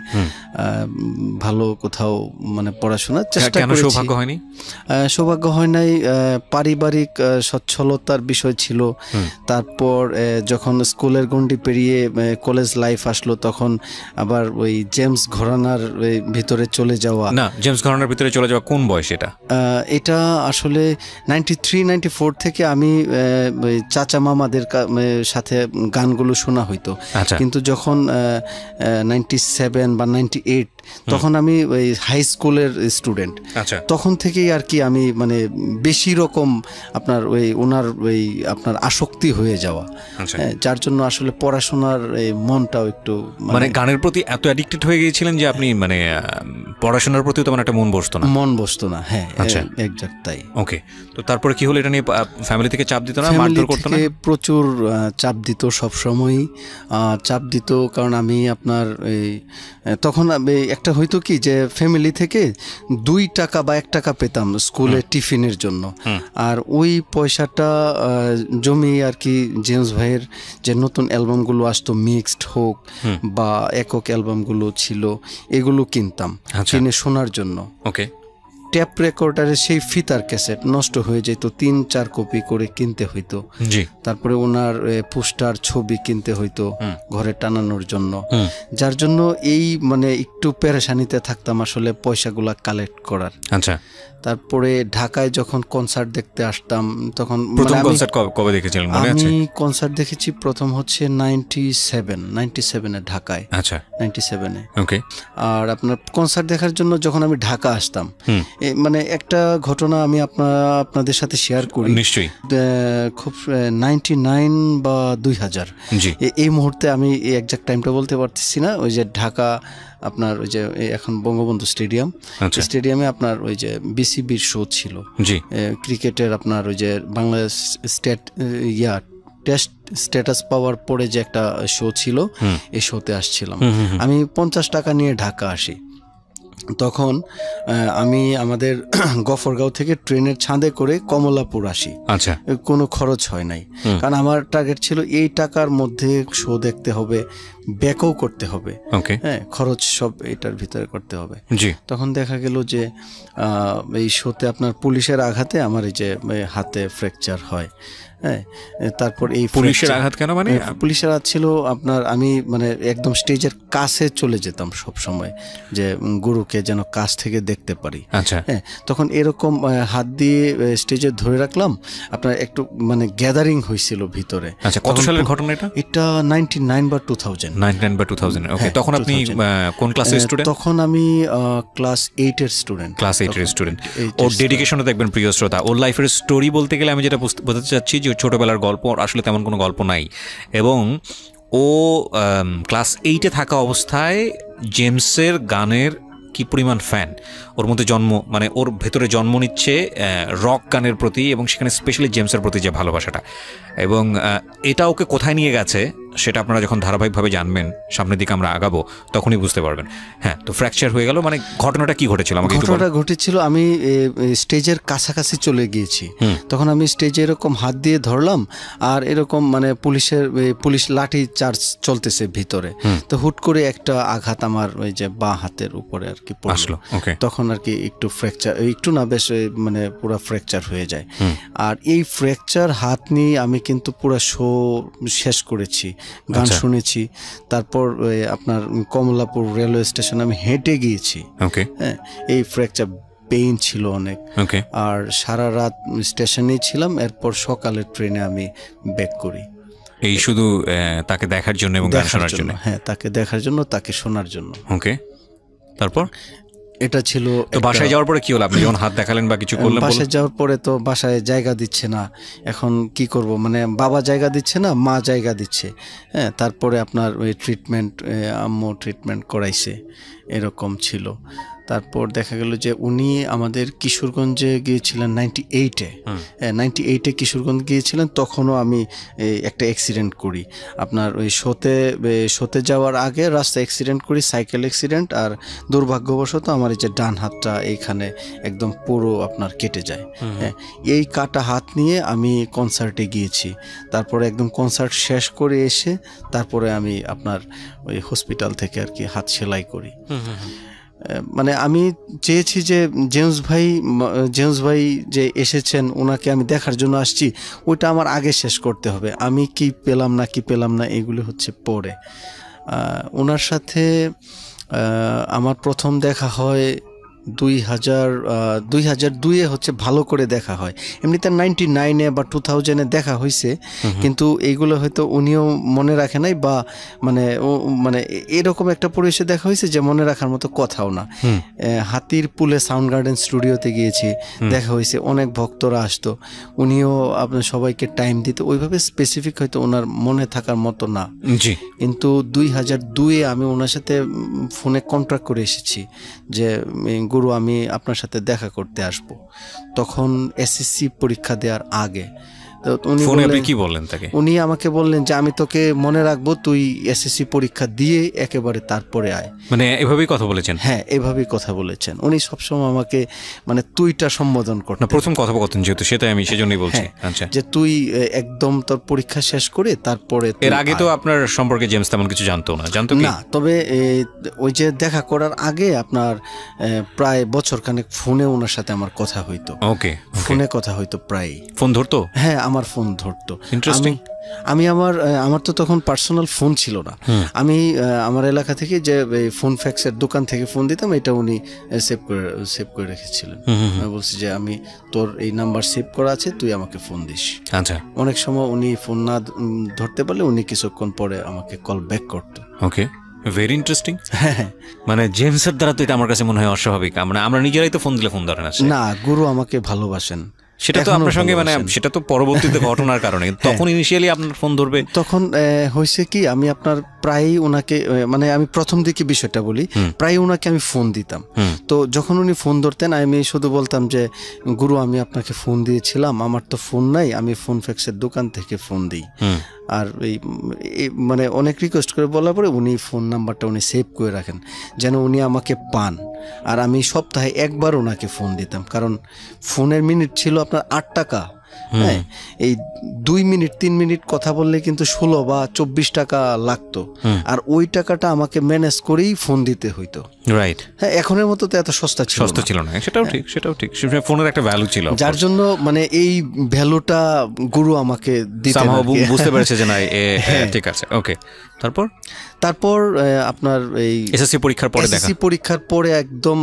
C: ভালো কোথাও মানে পড়াশোনার চেষ্টা করেছি।
B: সৌভাগ্য হয়নি?
C: সৌভাগ্য হয় নাই, পারিবারিক সচ্ছলতার বিষয় ছিল। তারপর যখন স্কুলের গণ্ডি পেরিয়ে কলেজ লাইফ আসলো, তখন আবার ওই জেমস ঘরানার ভিতরে চলে যাওয়া।
B: না, জেমস ঘরানার ভিতরে চলে যাওয়া কোন বয়স এটা?
C: এটা আসলে 93-94 থেকে আমি চাচা মামাদের সাথে গানগুলো শোনা হইতো। কিন্তু যখন 97 বা 98 তখন আমি ওই হাই স্কুলের স্টুডেন্ট, তখন থেকেই আর কি আমি মানে বেশি রকম আপনার ওই ওনার ওই আপনার আসক্তি হয়ে যাওয়া, যার জন্য আসলে পড়াশোনার মনটাও একটু
B: মানে গানের প্রতি এত অ্যাডিক্টেড হয়ে গিয়েছিলেন যে আপনি মানে পড়াশোনার প্রতি তেমন একটা মন বসতো না।
C: হ্যাঁ, এক্স্যাক্ট তাই।
B: ওকে, তো তারপরে কি হলো? এটা নিয়ে ফ্যামিলি থেকে চাপ দিত না, মারধর করতো না?
C: প্রচুর চাপ দিত, সবসময়ই চাপ দিত। কারণ আমি আপনার তখন একটা হয়তো কি যে ফ্যামিলি থেকে 2 টাকা বা 1 টাকা পেতাম স্কুলে টিফিনের জন্য, আর ওই পয়সাটা জমি আর কি জেমস ভাইয়ের যে নতুন অ্যালবামগুলো আসতো, মিক্সড হোক বা একক অ্যালবামগুলো ছিল, এগুলো কিনতাম কিনে শোনার জন্য।
B: ওকে।
C: ট্যাপ রেকর্ডারে সেই ফিতার ক্যাসেট নষ্ট হয়ে যেত, 3-4 কপি করে কিনতে হইতো। তারপরে ওনার পোস্টার ছবি কিনতে হইতো ঘরে টানানোর জন্য, যার জন্য এই মানে একটু পেরেশানিতে থাকতাম আসলে পয়সাগুলা কালেক্ট করার।
B: আচ্ছা।
C: তারপরে ঢাকায় যখন কনসার্ট দেখতে আসতাম তখন
B: প্রথম কনসার্ট কবে দেখেছিলেন মনে আছে?
C: আমি কনসার্ট দেখেছি প্রথম হচ্ছে 97 এ ঢাকায়।
B: আচ্ছা,
C: 97 এ।
B: ওকে।
C: আর আপনার কনসার্ট দেখার জন্য যখন আমি ঢাকা আসতাম, মানে একটা ঘটনা আমি আপনাদের সাথে শেয়ার করি।
B: নিশ্চয়ই।
C: খুব 99 বা 2000 এই মুহূর্তে আমি এক্সাক্ট টাইমটা বলতে পারতেছি না। ওই যে ঢাকা আপনার ওই যে এখন বঙ্গবন্ধু স্টেডিয়ামে আপনার ওই যে বিসিবির শো ছিল ক্রিকেটের, আপনার ওই যে বাংলাদেশ টেস্ট স্ট্যাটাস পাওয়ার পরে যে একটা শো ছিল, এই শোতে আসছিলাম। আমি 50 টাকা নিয়ে ঢাকা আসি। তখন আমি আমাদের গফরগাঁও থেকে ট্রেনের ছাদে করে কমলাপুর আসি।
B: আচ্ছা।
C: কোনো খরচ হয় নাই, কারণ আমার টার্গেট ছিল এই টাকার মধ্যে শো দেখতে হবে, ব্যাকও করতে হবে, হ্যাঁ, খরচ সব এটার ভিতরে করতে হবে। তখন দেখা গেল যে এই শোতে আপনার পুলিশের আঘাতে আমার এই যে হাতে ফ্র্যাকচার হয়। হ্যাঁ, তারপর এই
B: পুলিশের আঘাত কেন? মানে
C: পুলিশের আঘাত ছিল আপনার, আমি মানে একদম স্টেজের কাছে চলে যেতাম সব সময়, যে গুরুকে যেন কাছ থেকে দেখতে পারি।
B: আচ্ছা।
C: হ্যাঁ, তখন এরকম হাত দিয়ে স্টেজে ধরে রাখলাম, আপনার একটু মানে গ্যাদারিং হয়েছিল ভিতরে।
B: আচ্ছা, কত সালের ঘটনা এটা?
C: এটা 99 বা 2000।
B: ওকে। তখন আপনি কোন ক্লাসের স্টুডেন্ট?
C: তখন আমি ক্লাস 8 এর স্টুডেন্ট।
B: ওর ডেডিকেশনও দেখবেন প্রিয় শ্রোতা। ওর লাইফের স্টোরি বলতে গেলে আমি যেটা বোঝাতে চাচ্ছি যে ছোটবেলার গল্প, আসলে তেমন কোনো গল্প নাই, এবং ও ক্লাস 8-এ থাকা অবস্থায় জেমসের গানের কি পরিমাণ ফ্যান, ওর মধ্যে মানে ওর ভেতরে জন্ম নিচ্ছে রক গানের প্রতি, এবং সেখানে স্পেশালি জেমসের প্রতি যে ভালোবাসাটা, এবং এটা ওকে কোথায় নিয়ে গেছে সেটা আপনারা যখন ধারাবাহিকভাবে জানবেন, সামনের দিকে আমরা আগাবো, তখনই বুঝতে পারবেন। হ্যাঁ, তো ফ্র্যাকচার হয়ে গেল, মানে ঘটনাটা কি ঘটেছিল আমাকে একটু বলুন।
C: ঘটনাটা ঘটেছিল, আমি স্টেজের কাছাকাছি চলে গিয়েছি, তখন আমি স্টেজে এরকম হাত দিয়ে ধরলাম, আর এরকম মানে পুলিশ লাঠি চার্জ চলতেছে ভিতরে, তো হুট করে একটা আঘাত আমার ওই যে বাঁ হাতের উপরে আর কি পড়লো। তখন আর কি একটু ফ্র্যাকচার, একটু না বেশ মানে পুরো ফ্র্যাকচার হয়ে যায়। আর এই ফ্র্যাকচার হাত নিয়ে আমি কিন্তু পুরো শো শেষ করেছি, গান শুনেছি। তারপর আপনার কমলাপুর রেলওয়ে স্টেশন আমি হেঁটে গিয়েছি। হ্যাঁ, এই ফ্র্যাকচার পেইন ছিল অনেক। আর সারা রাত স্টেশনেই ছিলাম, এরপর সকালের ট্রেনে আমি ব্যাক করি,
B: এই শুধু তাকে দেখার জন্য এবং গান শোনার জন্য।
C: হ্যাঁ, তাকে দেখার জন্য, তাকে শোনার জন্য।
B: ওকে। তারপর
C: এটা ছিল।
B: তো বাসায় যাওয়ার পরে কি হলো? আপনি যখন হাত দেখালেন বা কিছু করলেন?
C: বাসায় যাওয়ার পরে তো বাসায় জায়গা দিচ্ছে না, এখন কি করব, মানে বাবা জায়গা দিচ্ছে না, মা জায়গা দিচ্ছে। হ্যাঁ, তারপরে আপনার ওই ট্রিটমেন্ট, আম্মু ট্রিটমেন্ট করাইছে, এরকম ছিল। তারপর দেখা গেল যে উনি আমাদের কিশোরগঞ্জে গিয়েছিলেন 98-এ কিশোরগঞ্জ গিয়েছিলেন। তখনও আমি একটা অ্যাক্সিডেন্ট করি, আপনার ওই শোতে যাওয়ার আগে রাস্তা অ্যাক্সিডেন্ট করি, সাইকেল অ্যাক্সিডেন্ট। আর দুর্ভাগ্যবশত আমার এই যে ডান হাতটা এইখানে একদম পুরো আপনার কেটে যায়। হ্যাঁ, এই কাটা হাত নিয়ে আমি কনসার্টে গিয়েছি। তারপরে একদম কনসার্ট শেষ করে এসে তারপরে আমি আপনার ওই হসপিটাল থেকে আর কি হাত সেলাই করি। মানে আমি চেয়েছি যে জেমস ভাই যে এসেছেন, ওনাকে আমি দেখার জন্য আসছি, ওইটা আমার আগে শেষ করতে হবে। আমি কি পেলাম না এগুলো হচ্ছে পরে। ওনার সাথে আমার প্রথম দেখা হয় 2002-এ হচ্ছে ভালো করে দেখা হয়। এমনিতে 99-এ বা 2000-এ দেখা হয়েছে, কিন্তু এইগুলো হয়তো উনিও মনে রাখে নাই, বা মানে এরকম একটা পরিবেশে দেখা হয়েছে যে মনে রাখার মতো কথাও না। হাতির পুলে সাউন্ড গার্ডেন স্টুডিওতে গিয়েছি, দেখা হয়েছে, অনেক ভক্তরা আসতো, উনিও আপনার সবাইকে টাইম দিত, ওইভাবে স্পেসিফিক হয়তো ওনার মনে থাকার মতো না। কিন্তু 2002-এ আমি ওনার সাথে ফোনে কন্ট্রাক্ট করে এসেছি যে গুরু, আমি আপনার সাথে দেখা করতে আসব। তখন এসএসসি পরীক্ষা দেওয়ার আগে। তো উনি
B: ফোনে আপনি
C: বললেন,
B: কি বললেন তাকে?
C: উনি আমাকে বললেন যে আমি তোকে মনে রাখবো, তুই এসএসসি পরীক্ষা দিয়ে একেবারে তারপরে আয়।
B: মানে এভাবেই কথা বলেছেন?
C: হ্যাঁ, এভাবেই কথা বলেছেন উনি। সবসময় আমাকে মানে তুইটা সম্বোধন
B: না,
C: করতেন।
B: প্রথম কথোপকথন যেহেতু, সেটাই আমি সেজন্যই বলছি। আচ্ছা,
C: যে তুই একদম তোর পরীক্ষা শেষ করে তারপরে তুই
B: এর আগে তো
C: আয়।
B: আপনার সম্পর্কে জেমস তেমন কিছু জানতো না, জানতো কি?
C: না, তবে ওই যে দেখা করার আগে আপনার প্রায় বছর খানেক ফোনে ওনার সাথে আমার কথা হইতো।
B: ওকে,
C: ফোনে কথা হইতো প্রায়।
B: ফোন ধরতো?
C: হ্যাঁ, আমার ফোন ধরতো।
B: ইন্টারেস্টিং।
C: আমি আমার তো তখন পার্সোনাল ফোন ছিল না। আমি আমার এলাকা থেকে যে ফোন ফ্যাক্সের দোকান থেকে ফোন দিতাম, এটা উনি সেভ করে রেখেছিলেন। আমি বলছি যে আমি তোর এই নাম্বার সেভ করা আছে, তুই আমাকে ফোন দিস।
B: আচ্ছা,
C: অনেক সময় উনি ফোন না ধরতে পারলে উনি কিছুক্ষণ পরে আমাকে কল ব্যাক করতো।
B: ওকে, ভেরি ইন্টারেস্টিং। মানে জেমসের দ্বারা তো এটা আমার কাছে মনে হয় অস্বাভাবিক। আমরা নিজেরাই তো ফোন দিলে ফোন ধরে না।
C: না, গুরু আমাকে ভালোবাসেন।
B: সেটা তো আপনার সঙ্গে মানে সেটা তো পরবর্তীতে ঘটনার কারণে, তখন ইনিশিয়ালি আপনার ফোন ধরবে?
C: তখন হয়েছে কি, আমি আপনার প্রায়ই ওনাকে মানে আমি প্রথম দিকে বিষয়টা বলি, প্রায় ওনাকে আমি ফোন দিতাম। তো যখন উনি ফোন ধরতেন আমি শুধু বলতাম যে গুরু আমি আপনাকে ফোন দিয়েছিলাম, আমার তো ফোন নাই, আমি ফোন ফ্যাক্সের দোকান থেকে ফোন দিই। আর এই মানে অনেক রিকোয়েস্ট করে বলার পরে উনি ফোন নাম্বারটা উনি সেভ করে রাখেন যেন উনি আমাকে পান। আর আমি সপ্তাহে একবার ওনাকে ফোন দিতাম, কারণ ফোনের মিনিট ছিল আপনার 8 টাকা। হ্যাঁ, এই 2 মিনিট 3 মিনিট কথা বললে কিন্তু 16 বা 24 টাকা লাগতো। আর ওই টাকাটা আমাকে ম্যানেজ করেই ফোন দিতে হইতো।
B: রাইট।
C: হ্যাঁ, এখনের মতো তো এত সস্তা ছিল
B: না। সেটাও ঠিক, সেটাও ঠিক। ফোনের একটা ভ্যালু ছিল,
C: যার জন্য মানে এই ভ্যালুটা গুরু আমাকে দিতেন।
B: বুঝতে পেরেছে যে না, ঠিক আছে। ওকে, তারপর
C: আপনার এই
B: এসএসসি পরীক্ষার পরে
C: এসএসসি পরীক্ষার পরে একদম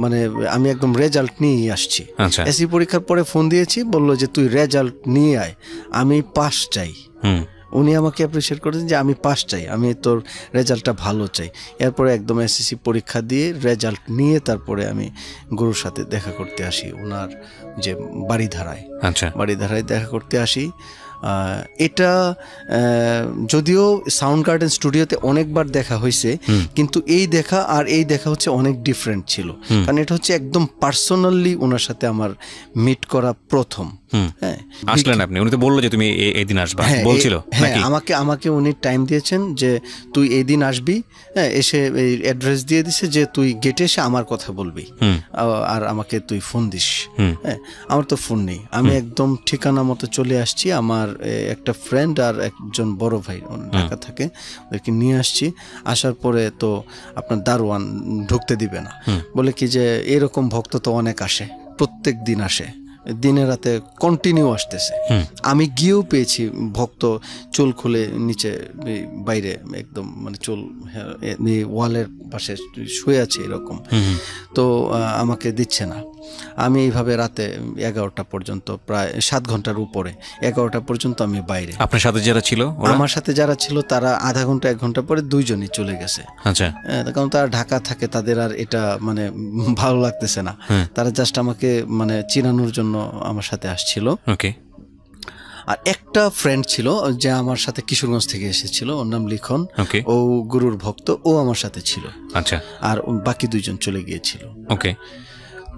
C: মানে আমি একদম রেজাল্ট নিয়ে আসছি।
B: আচ্ছা,
C: এসএসসি পরীক্ষার পরে ফোন দিয়েছি, বললো যে তুই রেজাল্ট নিয়ে আয়, আমি পাস চাই। উনি আমাকে অ্যাপ্রিসিয়েট করেছেন যে আমি পাস চাই, আমি তোর রেজাল্টটা ভালো চাই। এরপরে একদম এসএসসি পরীক্ষা দিয়ে রেজাল্ট নিয়ে তারপরে আমি গুরুর সাথে দেখা করতে আসি ওনার যে বাড়িধারায়।
B: আচ্ছা,
C: বাড়িধারায় দেখা করতে আসি। এটা যদিও সাউন্ড গার্ডেন স্টুডিওতে অনেকবার দেখা হয়েছে, কিন্তু এই দেখা আর এই দেখা হচ্ছে অনেক ডিফারেন্ট ছিল। কারণ এটা হচ্ছে একদম পার্সোনালি ওনার সাথে আমার মিট করা প্রথম।
B: হ্যাঁ, আসলেন আপনি? উনি তো বললো যে তুমি এই দিন আসবা, বলছিল নাকি?
C: আমাকে উনি টাইম দিয়েছেন যে তুই এই দিন আসবি। হ্যাঁ, এসে এই অ্যাড্রেস দিয়ে দিছে যে তুই গেটে এসে আমার কথা বলবি আর আমাকে তুই ফোন দিস। হ্যাঁ, আমার তো ফোন নেই, আমি একদম ঠিকানা মতো চলে আসছি। আমার একটা ফ্রেন্ড আর একজন বড় ভাই ঢাকা থাকে, ওদেরকে নিয়ে আসছি। আসার পরে তো আপনার দারোয়ান ঢুকতে দিবে না, বলে কি যে এরকম ভক্ত তো অনেক আসে, প্রত্যেক দিন আসে, দিনে রাতে কন্টিনিউ আসতেছে। আমি গিয়েও পেয়েছি ভক্ত চুল খুলে নিচে বাইরে একদম মানে চুল ওয়ালের পাশে শুয়ে আছে এরকম। তো আমাকে দিচ্ছে না। আমি এইভাবে রাতে 11টা পর্যন্ত, প্রায় 7 ঘন্টার উপরে, 11টা পর্যন্ত আমি বাইরে।
B: আপনার সাথে যারা ছিল?
C: আমার সাথে যারা ছিল তারা আধা ঘন্টা 1 ঘন্টা পরে 2 জনই চলে গেছে।
B: আচ্ছা,
C: কারণ তারা ঢাকা থাকে, তাদের আর এটা মানে ভালো লাগতেছে না। তারা জাস্ট আমাকে মানে চিনানোর জন্য আমার সাথে আসছিল।
B: ওকে।
C: আর একটা ফ্রেন্ড ছিল যে আমার সাথে কিশোরগঞ্জ থেকে এসেছিল, ওর নাম লিখন। ও গুরুর ভক্ত, ও আমার সাথে ছিল।
B: আচ্ছা।
C: আর বাকি 2 জন চলে গিয়েছিল।
B: ওকে।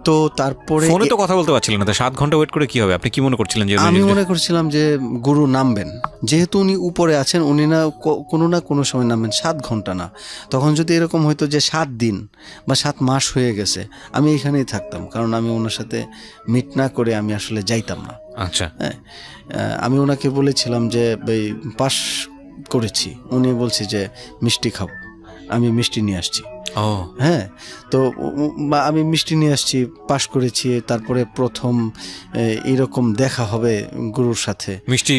C: তো তারপরে
B: ফোনে তো কথা বলতে পারছিলেন না, তো 7 ঘন্টা ওয়েট করে কি হবে? আপনি কি মনে করছিলেন? যে
C: আমি মনে করছিলাম যে গুরু নামবেন, যেহেতু উনি উপরে আছেন, উনি না কোনো সময় নামবেন। 7 ঘন্টা না, তখন যদি এরকম হইতো যে 7 দিন বা 7 মাস হয়ে গেছে, আমি এখানেই থাকতাম, কারণ আমি ওনার সাথে মিট না করে আমি আসলে যাইতাম না।
B: আচ্ছা।
C: হ্যাঁ, আমি ওনাকে বলেছিলাম যে পাস করেছি, উনি বলছে যে মিষ্টি খাবো, আমি মিষ্টি নিয়ে আসছি। হ্যাঁ, তো আমি মিষ্টি নিয়ে আসছি, পাস করেছি। তারপরে প্রথম এইরকম দেখা হবে গুরুর সাথে,
B: মিষ্টি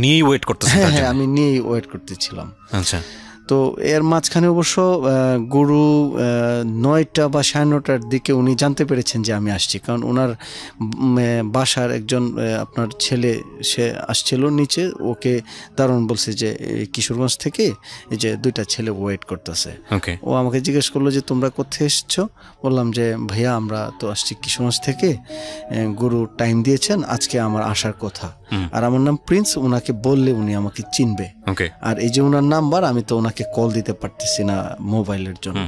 B: নিয়েই ওয়েট করতেছি।
C: হ্যাঁ, আমি নিয়েই ওয়েট করতেছিলাম।
B: আচ্ছা।
C: তো এর মাঝখানে অবশ্য গুরু 9টা বা 9:30টার দিকে উনি জানতে পেরেছেন যে আমি আসছি, কারণ ওনার বাসার একজন আপনার ছেলে সে আসছিল নিচে, ওকে দারুণ বলছে যে কিশোরগঞ্জ থেকে এই যে 2টা ছেলে ওয়েট করতেছে। ও আমাকে জিজ্ঞেস করলো যে তোমরা কোথায় এসছো? বললাম যে ভাইয়া আমরা তো আসছি কিশোরগঞ্জ থেকে, গুরু টাইম দিয়েছেন, আজকে আমার আসার কথা। আর আমার নাম প্রিন্স, ওনাকে বললে উনি আমাকে চিনবে। আর এই যে ওনার নাম্বার, আমি তো ওনাকে কল দিতে পারতেছি না মোবাইলের জন্য।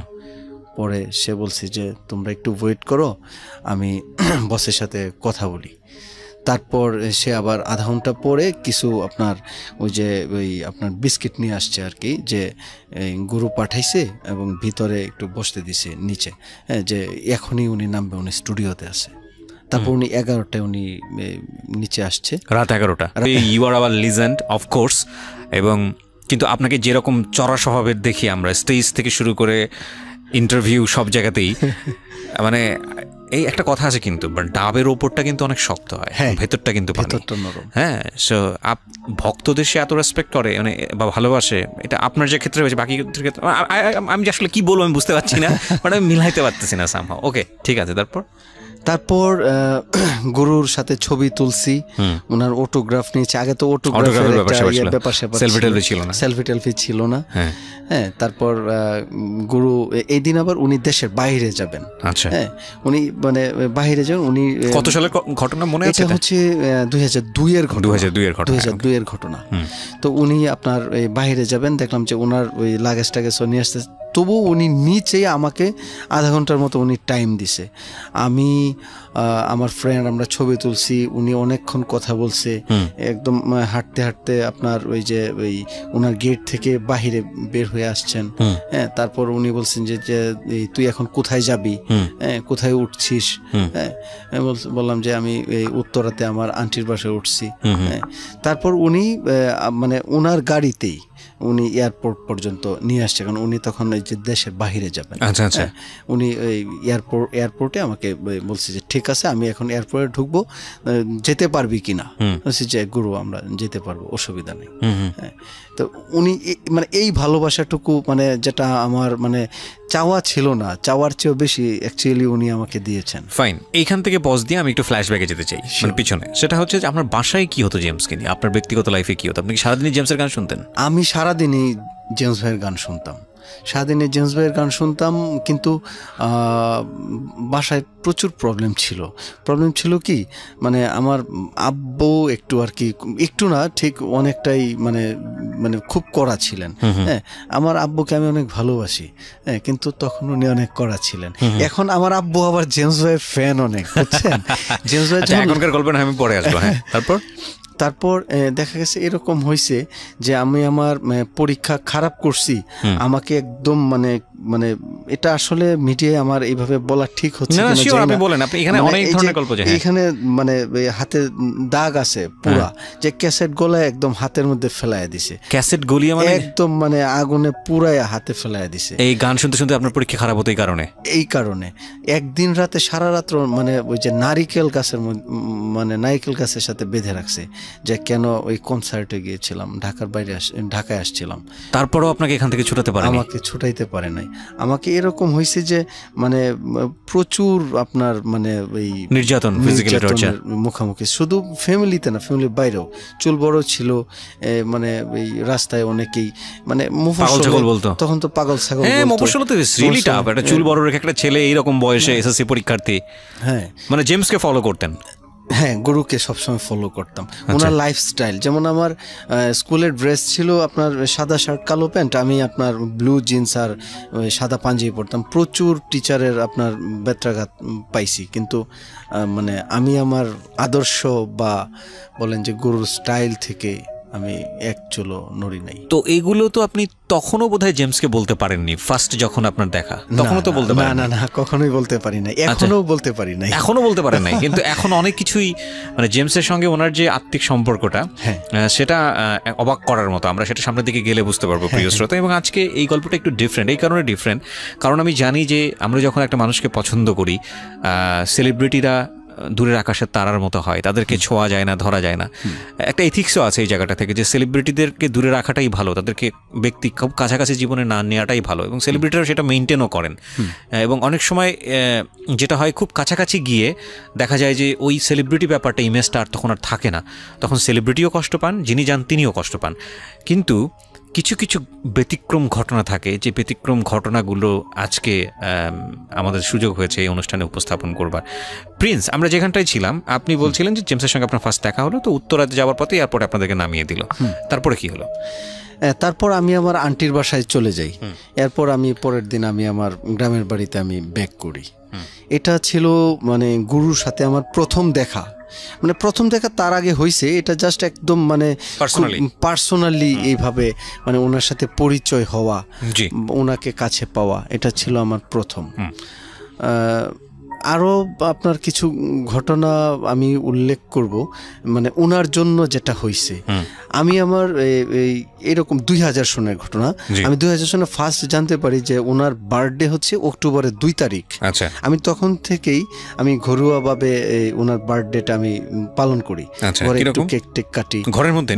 C: পরে সে বলছে যে তোমরা একটু ওয়েট করো, আমি বসের সাথে কথা বলি। তারপর সে আবার আধা ঘন্টা পরে কিছু আপনার ওই আপনার বিস্কিট নিয়ে আসছে আর কি, যে গুরু পাঠাইছে এবং ভিতরে একটু বসতে দিছে নিচে, হ্যাঁ, যে এখনই উনি নামবে, উনি স্টুডিওতে আছে। তারপর উনি 11টায় উনি নিচে আসছে,
B: রাত 11টা। You are our legend of course. এবং কিন্তু আপনাকে যেরকম চড়া স্বভাবের দেখি আমরা, স্টেজ থেকে শুরু করে ইন্টারভিউ সব জায়গাতেই, মানে এই একটা কথা আছে কিন্তু, ডাবের ওপরটা কিন্তু অনেক শক্ত হয়, ভেতরটা কিন্তু নরম। হ্যাঁ, সো ভক্তদের সে এত রেসপেক্ট করে মানে বা ভালোবাসে, এটা আপনার যে ক্ষেত্রে হয়েছে, বাকি ক্ষেত্রে আমি যে আসলে কি বলবো আমি বুঝতে পারছি না, মানে আমি মিলাইতে পারতেছি না সামহাও। ওকে, ঠিক আছে। তারপর
C: গুরুর সাথে ছবি তুলছি, ওনার অটোগ্রাফ নিয়েছি। আগে তো অটোগ্রাফের ব্যাপার সেলফি টেলফি ছিল না। হ্যাঁ, তারপর গুরু এই দিন আবার উনি দেশের বাইরে যাবেন।
B: আচ্ছা,
C: হ্যাঁ, উনি মানে বাইরে যান। উনি
B: কত সালের ঘটনা মনে আছে?
C: এটা হচ্ছে 2002 এর ঘটনা। তো উনি আপনার বাইরে যাবেন, দেখলাম যে ওনার ওই লাগেজ টাগেজ নিয়ে আসতে, তবু উনি নিচেই আমাকে আধা ঘন্টার মতো উনি টাইম দিছে। আমি আমার ফ্রেন্ড আমরা ছবি তুলছি, উনি অনেকক্ষণ কথা বলছে, একদম হাঁটতে হাঁটতে আপনার ওই যে ওই ওনার গেট থেকে বাহিরে বের হয়ে আসছেন। হ্যাঁ, তারপর উনি বলছেন যে তুই এখন কোথায় যাবি, কোথায় উঠছিস? হ্যাঁ, বললাম যে আমি এই উত্তরাতে আমার আন্টির বাসায় উঠছি। হ্যাঁ, তারপর উনি মানে ওনার গাড়িতেই উনি এয়ারপোর্ট পর্যন্ত নিয়ে আসছে, কারণ উনি তখন ওই যে দেশের বাহিরে যাবেন।
B: আচ্ছা,
C: উনি ওই এয়ারপোর্টে আমাকে বলছে যে ঠিক আছে, আমি এখন এয়ারপোর্টে ঢুকবো, যেতে পারবি কিনা? বলছি যে গুরু আমরা যেতে পারবো, অসুবিধা নেই। হ্যাঁ, তো উনি মানে এই ভালোবাসাটুকু, মানে যেটা আমার মানে চাওয়া ছিল না, চাওয়ার চেয়েও বেশি অ্যাকচুয়ালি উনি আমাকে দিয়েছেন।
B: ফাইন, এইখান থেকে পজ দিয়ে আমি একটু ফ্ল্যাশব্যাকে যেতে চাই, মানে পিছনে। সেটা হচ্ছে যে আপনার বাসায় কি হতো জেমসকে নিয়ে, আপনার ব্যক্তিগত লাইফে কি হতো? আপনি কি সারাদিনই জেমসের গান শুনতেন?
C: আমি সারাদিনই জেমস ভাইয়ের গান শুনতাম, সারাদিনে জেমস ভাইয়ের গান শুনতাম। কিন্তু বাসায় প্রচুর প্রবলেম ছিল কি, মানে আমার আব্বু একটু আর কি, একটু না ঠিক অনেকটাই মানে মানে খুব কড়া ছিলেন। হ্যাঁ, আমার আব্বুকে আমি অনেক ভালোবাসি, হ্যাঁ, কিন্তু তখন উনি অনেক কড়া ছিলেন। এখন আমার আব্বু আবার জেমস ভাইয়ের ফ্যান অনেক, বুঝছেন? জেমস ভাই
B: এখনকার গল্প না, আমি পরে আসবো। হ্যাঁ,
C: তারপর দেখা গেছে এরকম হয়েছে যে আমি আমার পরীক্ষা খারাপ করছি, আমাকে একদম মানে মানে এটা আসলে মিডিয়ায় আমার এইভাবে বলা ঠিক হচ্ছে না। এখানে মানে হাতে দাগ আছে পুরা, যে ক্যাসেট গলায় একদম হাতের মধ্যে ফেলাইয়া দিছে,
B: ক্যাসেট গলিয়ে মানে
C: একদম মানে আগুনে পুরাই হাতে ফেলাইয়া দিছে।
B: এই গান শুনতে শুনতে আপনার পরীক্ষা খারাপ হতো এই কারণে
C: একদিন রাতে সারা রাত্র মানে ওই যে নারিকেল গাছের সাথে বেঁধে রাখছে, যে কেন ওই কনসার্টে গিয়েছিলাম, ঢাকায় আসছিলাম।
B: তারপরেও আপনাকে এখান থেকে ছুটাতে পারে?
C: আমাকে ছুটাইতে পারে নাই। আমাকে এরকম হয়েছে যে মানে প্রচুর আপনার মানে ওই নির্যাতনের মুখোমুখি, শুধু ফ্যামিলিতে না, ফ্যামিলির বাইরেও। চুল বড় ছিল, মানে এই রাস্তায় অনেকেই মানে
B: পাগল বলতো,
C: তখন তো পাগল ছাগল।
B: চুল বড় রেখে একটা ছেলে এইরকম বয়সে এসএসসি পরীক্ষার্থী, হ্যাঁ, মানে জেমসকে ফলো করতেন?
C: হ্যাঁ, গুরুকে সবসময় ফলো করতাম। ওনার লাইফস্টাইল, যেমন আমার স্কুলের ড্রেস ছিল আপনার সাদা শার্ট কালো প্যান্ট, আমি আপনার ব্লু জিন্স আর সাদা পাঞ্জাবি পরতাম। প্রচুর টিচারের আপনার ব্যত্রাঘাত পাইছি, কিন্তু মানে আমি আমার আদর্শ বা বলেন যে গুরুর স্টাইল থেকে আমি এক চুলো নড়ি নাই।
B: তো এইগুলো তো আপনি তখনও বোধহয় জেমসকে বলতে পারেননি, ফার্স্ট যখন আপনার দেখা, তখনও তো বলতে পারেন?
C: না, কখনোই বলতে পারি না, এখনো বলতে পারি না,
B: এখনো বলতে পারেন নাই। কিন্তু এখন অনেক কিছুই মানে জেমসের সঙ্গে ওনার যে আত্মিক সম্পর্কটা, সেটা অবাক করার মতো। আমরা সেটা সামনের দিকে গেলে বুঝতে পারবো, প্রিয় শ্রোতা। এবং আজকে এই গল্পটা একটু ডিফারেন্ট, এই কারণে ডিফারেন্ট কারণ আমি জানি যে আমরা যখন একটা মানুষকে পছন্দ করি, সেলিব্রিটিরা দূরের আকাশের তারার মতো হয়, তাদেরকে ছোঁয়া যায় না, ধরা যায় না। একটা এথিক্সও আছে এই জায়গাটা থেকে, যে সেলিব্রিটিদেরকে দূরে রাখাটাই ভালো, তাদেরকে ব্যক্তি খুব কাছাকাছি জীবনে না নেওয়াটাই ভালো, এবং সেলিব্রিটিরা সেটা মেনটেনও করেন। এবং অনেক সময় যেটা হয়, খুব কাছাকাছি গিয়ে দেখা যায় যে ওই সেলিব্রিটি ব্যাপারটা, ইমেজটা আর তখন আর থাকে না, তখন সেলিব্রিটিও কষ্ট পান, যিনি যান তিনিও কষ্ট পান। কিন্তু কিছু কিছু ব্যতিক্রম ঘটনা থাকে, যে ব্যতিক্রম ঘটনাগুলো আজকে আমাদের সুযোগ হয়েছে এই অনুষ্ঠানে উপস্থাপন করবার। প্রিন্স, আমরা যেখানটায় ছিলাম, আপনি বলছিলেন যে জেমসের সঙ্গে আপনার ফার্স্ট দেখা হলো, তো উত্তরাতে যাওয়ার পথে এয়ারপোর্টে আপনাদেরকে নামিয়ে দিল, তারপরে কি হলো?
C: তারপর আমি আমার আন্টির বাসায় চলে যাই। এরপর আমি পরের দিন আমি আমার গ্রামের বাড়িতে আমি ব্যাক করি। এটা ছিল মানে গুরুর সাথে আমার প্রথম দেখা। মানে প্রথম দেখা তার আগে হয়েছে, এটা জাস্ট একদম মানে পার্সোনালি এইভাবে মানে ওনার সাথে পরিচয় হওয়া, ওনাকে কাছে পাওয়া, এটা ছিল আমার প্রথম। আরও আপনার কিছু ঘটনা আমি উল্লেখ করব, মানে ওনার জন্য যেটা হয়েছে। আমি আমার এরকম 2000 সনের ঘটনা, আমি 2000 সনে ফার্স্ট জানতে পারি যে ওনার বার্থডে হচ্ছে অক্টোবরের 2 তারিখ। আমি তখন থেকেই আমি ঘরোয়াভাবে ওনার বার্থডেটা আমি পালন করি, ঘরে একটু কেক টেক কাটি,
B: ঘরের মধ্যে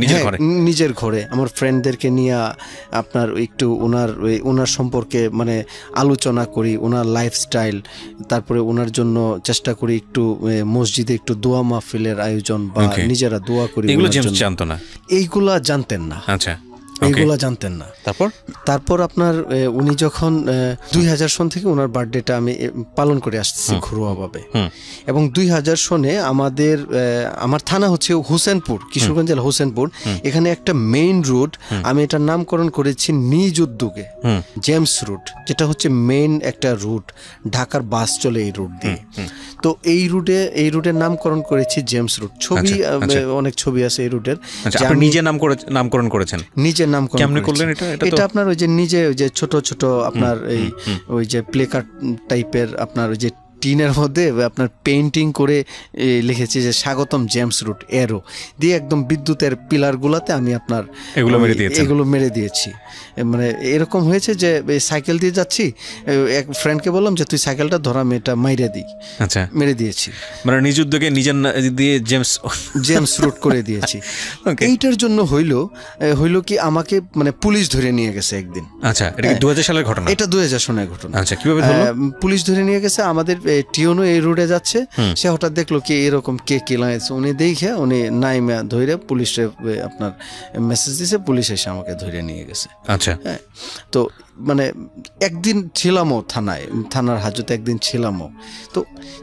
C: নিজের ঘরে আমার ফ্রেন্ডদেরকে নিয়ে আপনার একটু ওনার সম্পর্কে মানে আলোচনা করি, ওনার লাইফস্টাইল, তারপরে ওনার জন্য চেষ্টা করি একটু মসজিদে একটু দোয়া মাহফিলের আয়োজন বা নিজেরা দোয়া করি। এইগুলা জানতেন না, এইগুলা জানতেন না। তারপর আপনার উনি যখন 2000 সন থেকে ওনার বার্থডেটা আমি পালন করে আসতেছি ঘরোয়াভাবে, এবং 2000 সনে আমার থানা হচ্ছে হোসেনপুর, কিশোরগঞ্জ জেলা হোসেনপুর। এখানে একটা মেইন রোড, আমি এটার নামকরণ করেছি নিজ উদ্যোগে জেমস রুট, যেটা হচ্ছে মেইন একটা রুট, ঢাকার বাস চলে এই রুট দিয়ে। তো এই রুটের নামকরণ করেছি জেমস রুট। ছবি অনেক ছবি আছে এই রুটের।
B: নিজে নামকরণ করেছেন?
C: নিজে এটা আপনার ওই যে নিজে ওই যে ছোট ছোট আপনার ওই যে প্লে কার্ড টাইপের আপনার ওই যে টিনের মধ্যে আপনার পেইন্টিং করে লিখেছি যে স্বাগতম জেমস রুট এরো দিয়ে একদম বিদ্যুতের পিলারগুলোতে আমি আপনার এগুলো মেরে দিয়েছি। মানে এরকম হয়েছে যে সাইকেল দিয়ে যাচ্ছি, এক ফ্রেন্ডকে বললাম যে তুই সাইকেলটা ধরা, আমি এটা মাইরে দিই, মেরে দিয়েছি।
B: মানে নিজ উদ্যোগে নিজের দিয়ে
C: জেমস রুট করে দিয়েছি। এইটার জন্য হইল কি আমাকে মানে পুলিশ ধরে নিয়ে গেছে একদিন।
B: আচ্ছা, এটা 2000 সালের ঘটনা?
C: এটা 2000 সনের ঘটনা।
B: আচ্ছা, কিভাবে ধরলো?
C: পুলিশ ধরে নিয়ে গেছে, আমাদের টিওনো এই রোডে যাচ্ছে, সে হঠাৎ দেখলো কি এরকম কে লাগাইছে, উনি দেখে উনি নাইমা ধরে পুলিশে আপনার মেসেজ দিছে, পুলিশ এসে আমাকে ধরে নিয়ে গেছে।
B: আচ্ছা,
C: হ্যাঁ। তো মানে একদিন ছিলামও থানার হাজতে একদিন ছিলামও। তো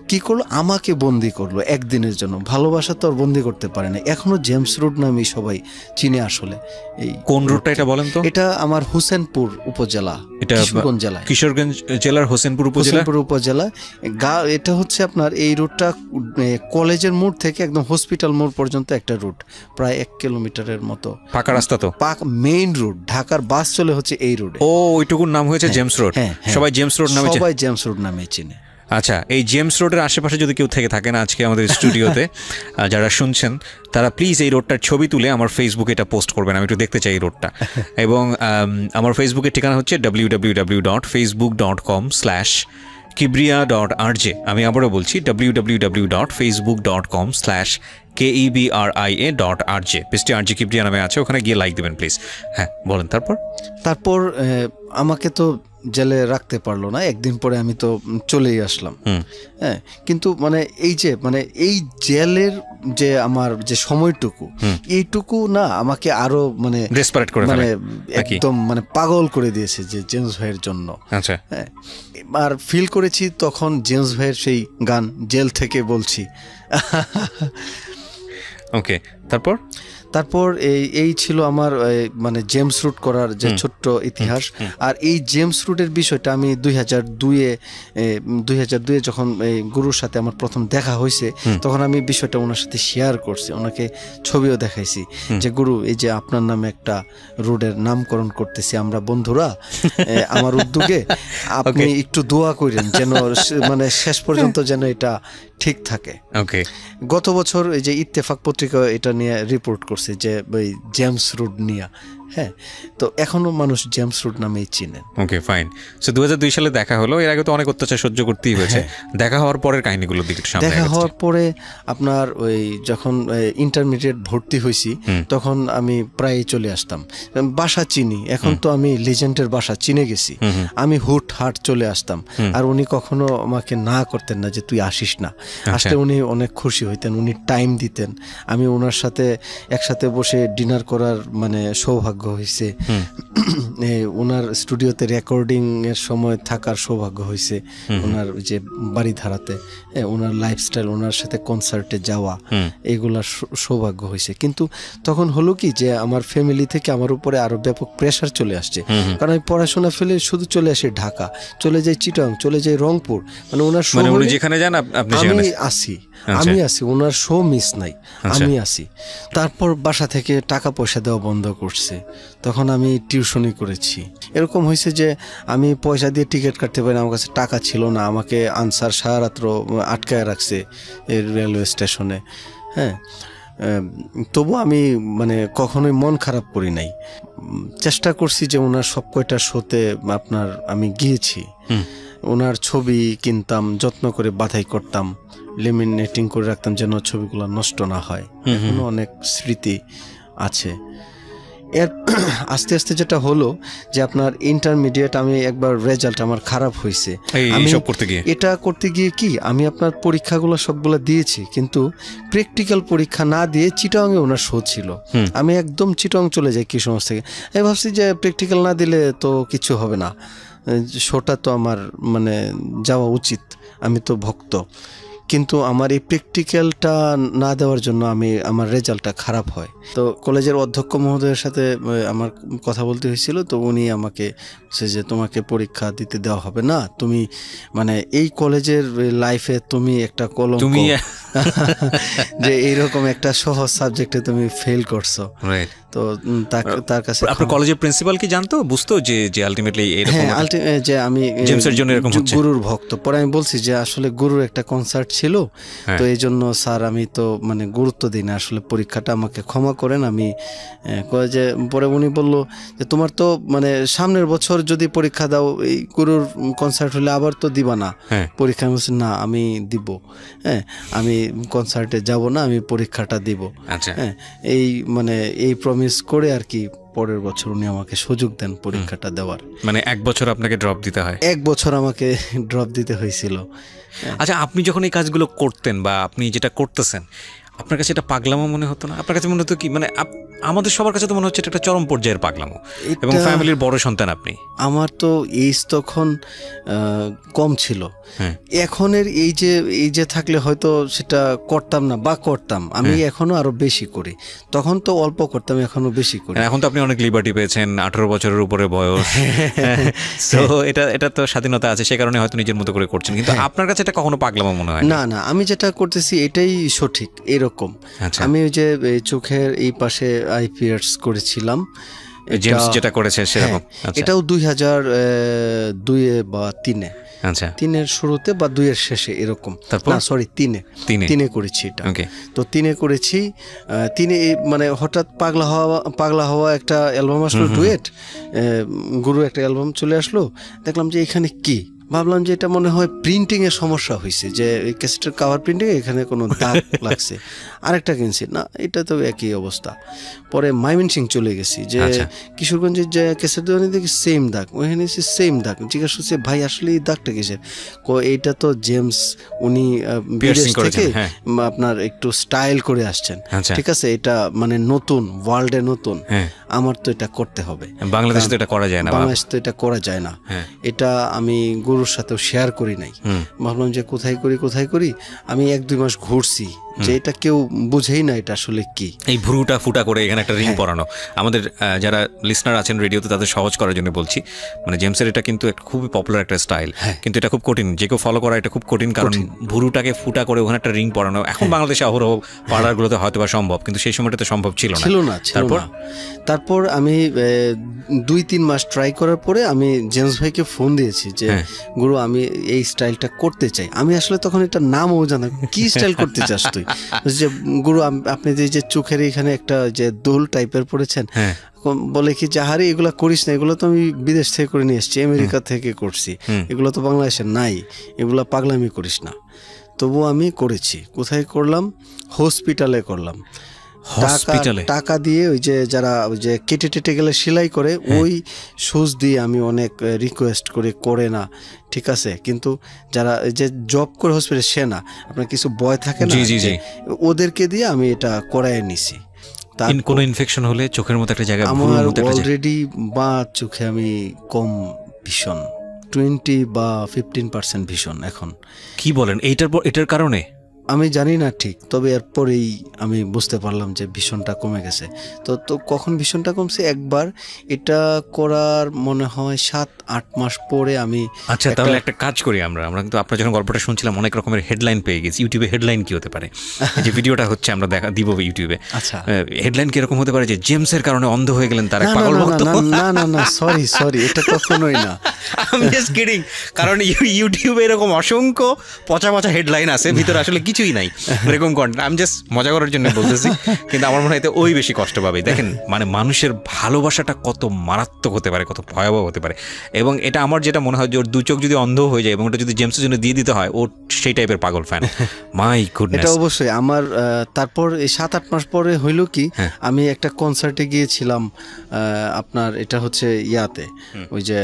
C: কি করলো, আমাকে বন্দি করলো একদিনের জন্য। ভালোবাসা তো আর বন্দি করতে পারে না। এখনো জেমস রোড নামে সবাই চিনে। আসলে এই
B: কোন রোডটা এটা বলেন তো?
C: এটা আমার হোসেনপুর উপজেলা, কিশোরগঞ্জ জেলা।
B: কিশোরগঞ্জ জেলার হোসেনপুর
C: উপজেলা। এটা হচ্ছে আপনার এই রুটটা কলেজের মোড় থেকে একদম হসপিটাল মোড় পর্যন্ত একটা রুট, প্রায় 1 কিলোমিটারের মতো পাকা রাস্তা। তো মেইন রুট, ঢাকার বাস চলে হচ্ছে এই রোডে।
B: ওইটুকুর নাম হয়েছে জেমস রোড। সবাই জেমস রোড নামে চিনে। আচ্ছা, এই জেমস রোডের আশেপাশে যদি কেউ থেকে থাকেন আজকে আমাদের স্টুডিওতে যারা শুনছেন, তারা প্লিজ এই রোডটার ছবি তুলে আমার ফেসবুকে এটা পোস্ট করবেন, আমি একটু দেখতে চাই এই রোডটা। এবং আমার ফেসবুকের ঠিকানা হচ্ছে www.facebook.com/kibriya.rj। আমি আবারও বলছি www.facebook.com/KEBRIA.RJ। পেজটি RJ কিবরিয়া নামে আছে, ওখানে গিয়ে লাইক দেবেন প্লিজ। হ্যাঁ, বলেন। তারপর
C: আমাকে তো জেলে রাখতে পারলো না, একদিন পরে আমি তো চলেই আসলাম। হ্যাঁ, কিন্তু মানে এই জেলের যে আমার যে সময়টুকু, এইটুকু না আমাকে আরো মানে একদম মানে পাগল করে দিয়েছে যে জেমস ভাইয়ের জন্য।
B: আচ্ছা,
C: হ্যাঁ, আর ফিল করেছি তখন জেমস ভাইয়ের সেই গান জেল থেকে বলছি।
B: ওকে, তারপর
C: এই ছিল আমার মানে জেমস রুট করার যে ছোট্ট ইতিহাস। আর এই জেমস রুটের বিষয়টা আমি 2002 যখন গুরুর সাথে আমার প্রথম দেখা হয়েছে, তখন আমি বিষয়টা ওনার সাথে শেয়ার করছি, ওনাকে ছবিও দেখাইছি যে গুরু, এই যে আপনার নামে একটা রোডের নামকরণ করতেছি আমরা বন্ধুরা, আমার উদ্যোগে আপনি একটু দোয়া করেন যেন মানে শেষ পর্যন্ত যেন এটা ঠিক থাকে।
B: ওকে,
C: গত বছর এই যে ইত্তেফাক পত্রিকা এটা নিয়ে রিপোর্ট করছে যে ওই জেমস রোড নিয়ে। হ্যাঁ, তো এখনো মানুষ জেমস রোড নামেই চিনেন।
B: ওকে, ফাইন। সো 2002 সালে দেখা হলো, এর আগে তো অনেক অত্যাচার সহ্য করতেই হয়েছে। দেখা হওয়ার পরের কাহিনীগুলো দিকে সামনে।
C: দেখা হওয়ার পরে আপনার ওই যখন ইন্টারমিডিয়েট ভর্তি হয়েছি, তখন আমি প্রায় চলে আসতাম, বাসা চিনি। এখন তো আমি লিজেন্ডের বাসা চিনে গেছি, আমি হুট হাট চলে আসতাম। আর উনি কখনো আমাকে না করতেন না যে তুই আসিস না। আসলে উনি অনেক খুশি হইতেন, উনি টাইম দিতেন। আমি ওনার সাথে একসাথে বসে ডিনার করার মানে সৌভাগ্য হয়েছে, ওনার স্টুডিওতে রেকর্ডিং এর সময় থাকার সৌভাগ্য হয়েছে, ওনার যে বাড়ি ধারাতে, ওনার লাইফস্টাইল, ওনার সাথে কনসার্টে যাওয়া, এগুলার সৌভাগ্য হয়েছে। কিন্তু তখন হলো কি যে আমার ফ্যামিলি থেকে আমার উপরে আরো ব্যাপক প্রেশার চলে আসছে, কারণ আমি পড়াশোনা ফেলে শুধু চলে আসি ঢাকা, চলে যাই চিটাং, চলে যাই রংপুর, মানে ওনার
B: যেখানে যান
C: আমি আসি। আমি আছি, ওনার শো মিস নাই, আমি আছি। তারপর বাসা থেকে টাকা পয়সা দেওয়া বন্ধ করছে, তখন আমি টিউশনি করেছি। এরকম হয়েছে যে আমি পয়সা দিয়ে টিকিট কাটতে পারি না, আমার কাছে টাকা ছিল না, আমাকে আনসার সারা রাত্র আটকায় রাখছে এই রেলওয়ে স্টেশনে। হ্যাঁ, তবু আমি মানে কখনোই মন খারাপ করি নাই, চেষ্টা করছি যে ওনার সব কয়টা শোতে আপনার আমি গিয়েছি। ওনার ছবি কিনতাম, যত্ন করে বাধাই করতাম, লেমিনেটিং করে রাখতাম যেন ছবিগুলো নষ্ট না হয়। এখনো অনেক স্মৃতি আছে। এর আস্তে আস্তে যেটা হলো যে আপনার ইন্টারমিডিয়েট আমি একবার রেজাল্ট আমার খারাপ হয়েছে, আমি এটা করতে গিয়ে কি আমি আপনার পরীক্ষাগুলো সবগুলো দিয়েছি, কিন্তু প্র্যাকটিক্যাল পরীক্ষা না দিয়ে চিটাংয়ে ওনার শো ছিল। আমি একদম চিটাং চলে যাই কিশোরগঞ্জ থেকে। আমি ভাবছি যে প্র্যাকটিক্যাল না দিলে তো কিছু হবে না, শোটা তো আমার মানে যাওয়া উচিত, আমি তো ভক্ত। কিন্তু আমার এই প্র্যাকটিক্যালটা না দেওয়ার জন্য আমার রেজাল্টটা খারাপ হয়। তো কলেজের অধ্যক্ষ মহোদয়ের সাথে আমার কথা বলতে হয়েছিল, তো উনি আমাকে যে তোমাকে পরীক্ষা দিতে দেওয়া হবে না, তুমি মানে এই কলেজের লাইফে তুমি একটা কলঙ্ক, যে এইরকম একটা সহজ সাবজেক্টে তুমি ফেল করছো। তো তার কাছে
B: আপনার কলেজের প্রিন্সিপাল কি জানতো, বুঝতো যে আলটিমেটলি এরকম,
C: যে আমি
B: জেমসের জন্য এরকম হচ্ছে,
C: গুরুর ভক্ত। পরে আমি বলছি যে আসলে গুরুর একটা কনসার্ট ছিল, তো এই জন্য স্যার আমি তো মানে গুরুত্ব দিই না, আসলে পরীক্ষাটা আমাকে ক্ষমা করেন। আমি যে পরে উনি বললো যে তোমার তো মানে সামনের বছর যদি পরীক্ষা দাও, এই গুরুর কনসার্ট হলে আবার তো দিবা না পরীক্ষা। আমি বলছি না, আমি দিব, হ্যাঁ আমি কনসার্টে যাব না, আমি পরীক্ষাটা দিব। হ্যাঁ, এই মানে এই প্রমিস করে আর কি পরের বছর উনি আমাকে সুযোগ দেন পরীক্ষাটা দেওয়ার।
B: মানে এক বছর আপনাকে ড্রপ দিতে হয়?
C: এক বছর আমাকে ড্রপ দিতে হয়েছিল।
B: আচ্ছা, আপনি যখন এই কাজগুলো করতেন বা আপনি যেটা করতেছেন, আপনার কাছে এটা পাগলামো মনে হতো না? আপনার কাছে মনে হতো কি, মানে আমাদের সবার কাছে তো মনে হচ্ছে এটা একটা চরম পর্যায়ের পাগলামো, এবং ফ্যামিলির বড় সন্তান আপনি।
C: আমার তো এইজ তখন কম ছিল, এখনের এই যে থাকলে হয়তো সেটা করতাম না, বা করতাম আমি এখনো আরো বেশি করি। তখন তো অল্প করতাম, এখনো বেশি করি।
B: এখন তো আপনি অনেক লিবার্টি পেয়েছেন, 18 বছরের উপরে বয়স, তো এটা তো স্বাধীনতা আছে, সে কারণে হয়তো নিজের মতো করে করছেন। কিন্তু আপনার কাছে এটা কখনো পাগলামো মনে হয়
C: না? না, আমি যেটা করতেছি এটাই সঠিক। এরকম আমি ওই যে চোখের এই পাশে আইপিএস করেছিলাম,
B: জেমস যেটা করেছে সেরকম।
C: এটাও 2002 বা 3-এ, 3-এর শুরুতে বা 2-এর শেষে এরকম, না সরি 3-এ করেছি এটা। তো 3-এ করেছি, 3-এ মানে হঠাৎ পাগলা হওয়া একটা অ্যালবাম আসলো, ডুয়েট, গুরু একটা অ্যালবাম চলে আসলো। দেখলাম যে এখানে কি, ভাবলাম যে এটা মনে হয় প্রিন্টিং এর সমস্যা হয়েছে, যে ক্যাসেটের কাভার প্রিন্টিং এখানে কোনো দাগ লাগছে। আরেকটা কিনছি, না এটা তো একই অবস্থা। পরে ময়মনসিং চলে গেছি, যে কিশোরগঞ্জের যে ক্যাসেট দোকানে দেখি সেম দাগ, ওইখানে সেম দাগ। জিজ্ঞাসা করছে ভাই আসলে এই দাগটা কিসের? এইটা তো জেমস উনি বিদেশ থেকে আপনার একটু স্টাইল করে আসছেন, ঠিক আছে, এটা মানে নতুন, ওয়ার্ল্ডে নতুন, আমার তো এটা করতে হবে,
B: বাংলাদেশে তো এটা করা যায় না,
C: বাংলাদেশে তো এটা করা যায় না। এটা আমি গুরুর সাথেও শেয়ার করি নাই, ভাবলাম যে কোথায় করি। আমি 1-2 মাস ঘুরছি, যে এটা কেউ বুঝেই না এটা আসলে কি।
B: এই ভ্রুটা ফুটা করে এখানে একটা রিং পরানো, আমাদের যারা লিসনার আছেন রেডিওতে তাদের সহজ করার জন্য বলছি, মানে জেমসের এটা কিন্তু খুবই পপুলার একটা স্টাইল, কিন্তু এটা খুব কঠিন, যে কেউ ফলো করা এটা খুব কঠিন, কারণ ভ্রুটাকে ফুটা করে ওখানে একটা রিং পরানো এখন বাংলাদেশে অহরহ পাড়ারগুলোতে হয়তো বা সম্ভব, কিন্তু সেই সময়টা তো সম্ভব ছিল না।
C: তারপর আমি 2-3 মাস ট্রাই করার পরে আমি জেমস ভাইকে ফোন দিয়েছি যে গুরু আমি এই স্টাইলটা করতে চাই। আমি আসলে তখন এটা নামও জানা, কি স্টাইল করতে চাস তুই? যে গুরু আপনি যে চোখের এখানে একটা যে দোল টাইপের পড়েছেন, বলে কি যাহারে এগুলা করিস না, এগুলো তো আমি বিদেশ থেকে করে নিয়ে এসেছি, আমেরিকা থেকে করছি, এগুলো তো বাংলাদেশে নাই, এগুলা পাগলামি করিস না। তবু আমি করেছি। কোথায় করলাম? হসপিটালে করলাম। টাকা দিয়ে ওই যে যারা ওই যে কেটে গেলে সেলাই করে, ওই সুজ দিয়ে আমি অনেক রিকোয়েস্ট করে না, ঠিক আছে, কিন্তু যারা যে জব করে হসপিটালে সে না, আপনার কিছু বয় থাকে না, ওদেরকে দিয়ে আমি এটা করায় নিছি।
B: কোনো ইনফেকশন হলে চোখের মতো একটা জায়গা,
C: আমার অলরেডি বা চোখে আমি কম ভীষণ 20 বা 15% ভীষণ। এখন
B: কি বলেন, এটার কারণে?
C: আমি জানি না ঠিক, তবে এরপরেই আমি বুঝতে পারলাম যে ভীষণটা কমে গেছে। তো কখন ভীষণটা কমছে, একবার এটা করার মনে হয় 7-8 মাস পরে আমি।
B: আচ্ছা, তাহলে একটা কাজ করি আমরা কিন্তু আপনার যখন গল্পটা শুনছিলাম অনেক রকমের হেডলাইন পেয়ে গেছি। ইউটিউবে হেডলাইন কি হতে পারে? যে ভিডিওটা হচ্ছে আমরা দিব ইউটিউবে।
C: আচ্ছা,
B: হেডলাইন কিরকম হতে পারে? যে জেমসের কারণে অন্ধ হয়ে গেলেন তার এক পাগল ভক্ত।
C: না, সরি, এটা কখনোই না।
B: আমি জাস্ট কিডিং, কারণ ইউটিউবে এরকম অসংখ্য পচা হেডলাইন আছে, ভিতরে আসলে কিছুই নাই এরকম কন্টেন্ট। আমি জাস্ট মজা করার জন্য বলতেছি, কিন্তু আমার মনে হয় এতে ওই বেশি কষ্ট পাবে। দেখেন মানে মানুষের ভালোবাসাটা কত মারাত্মক হতে পারে, কত ভয়াবহ হতে পারে। এবং এটা আমার যেটা মনে হয় যে ওর 2 চোখ যদি অন্ধ হয়ে যায় এবং ওটা যদি জেমসের জন্য দিয়ে দিতে হয়, ও সেই টাইপের পাগল ফ্যান। মাই গুডনেস,
C: এটা অবশ্যই আমার। তারপর এই 7-8 মাস পরে হইল কি, আমি একটা কনসার্টে গিয়েছিলাম আপনার, এটা হচ্ছে ইয়াতে, ওই যে